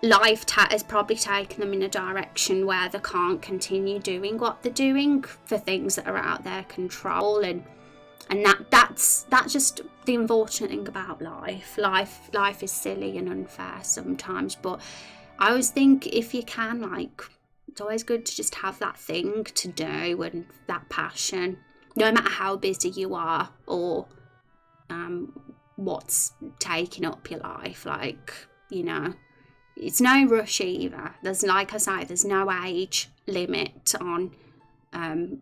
life has probably taken them in a direction where they can't continue doing what they're doing for things that are out of their control, and that's just the unfortunate thing about life. Life is silly and unfair sometimes, but I always think if you can, like, it's always good to just have that thing to do and that passion, no matter how busy you are or what's taking up your life. Like, you know, it's no rush either. There's, like I say, there's no age limit on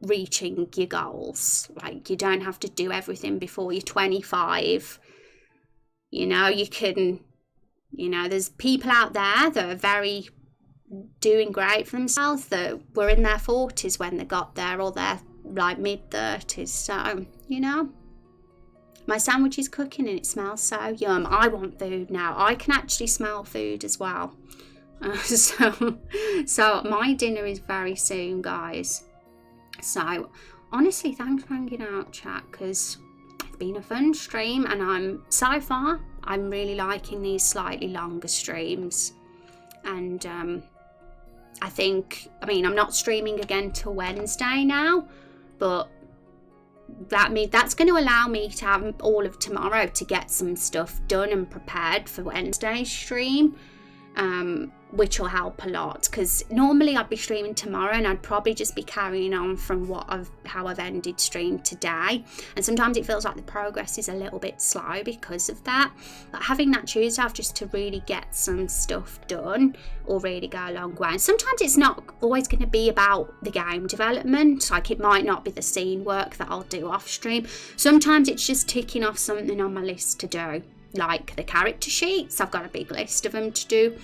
reaching your goals. Like, you don't have to do everything before you're 25. You know, you can, you know, there's people out there that are very doing great for themselves that were in their 40s when they got there, or their like mid 30s. So, you know, my sandwich is cooking and it smells so yum. I want food now. I can actually smell food as well. So my dinner is very soon, guys. So honestly, thanks for hanging out, chat, because it's been a fun stream, and so far I'm really liking these slightly longer streams. And I mean, I'm not streaming again till Wednesday now, but that's going to allow me to have all of tomorrow to get some stuff done and prepared for Wednesday's stream, which will help a lot, because normally I'd be streaming tomorrow and I'd probably just be carrying on from how I've ended stream today, and sometimes it feels like the progress is a little bit slow because of that. But having that Tuesday off just to really get some stuff done will really go a long way. And sometimes it's not always going to be about the game development, like it might not be the scene work that I'll do off stream. Sometimes it's just ticking off something on my list to do, like the character sheets. I've got a big list of them to do,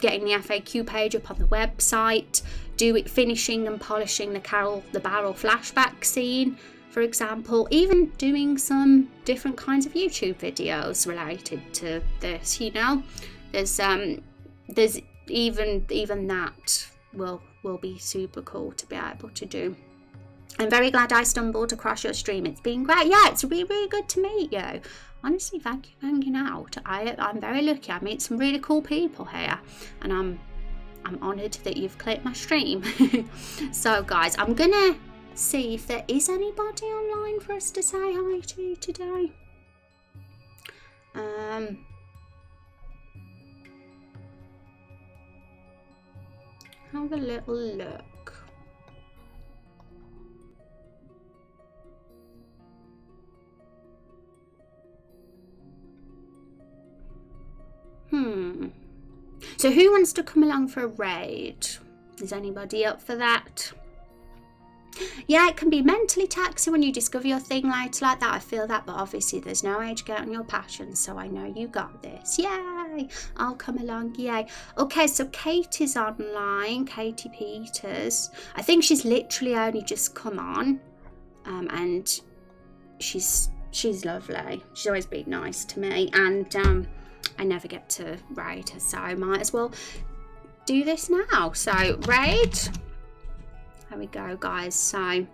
getting the FAQ page up on the website, finishing and polishing the barrel flashback scene, for example, even doing some different kinds of YouTube videos related to this. You know, there's even that will be super cool to be able to do. I'm very glad I stumbled across your stream. It's been great. Yeah, it's really, really good to meet you. Honestly, thank you for hanging out. I'm very lucky. I meet some really cool people here, and I'm honoured that you've clicked my stream. So, guys, I'm gonna see if there is anybody online for us to say hi to today. Have a little look. So who wants to come along for a raid? Is anybody up for that? Yeah, it can be mentally taxing when you discover your thing later like that. I feel that, but obviously there's no age gate on your passion, so I know you got this. Yay! I'll come along. Yay. Okay, so Kate is online. Katie Peters. I think she's literally only just come on, and she's lovely. She's always been nice to me, and I never get to raid her, so I might as well do this now. So raid, there we go, guys. So !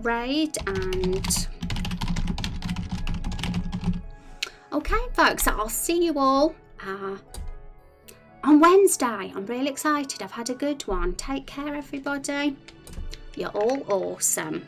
Raid, and okay, folks, so I'll see you all on Wednesday. I'm really excited. I've had a good one. Take care, everybody. You're all awesome.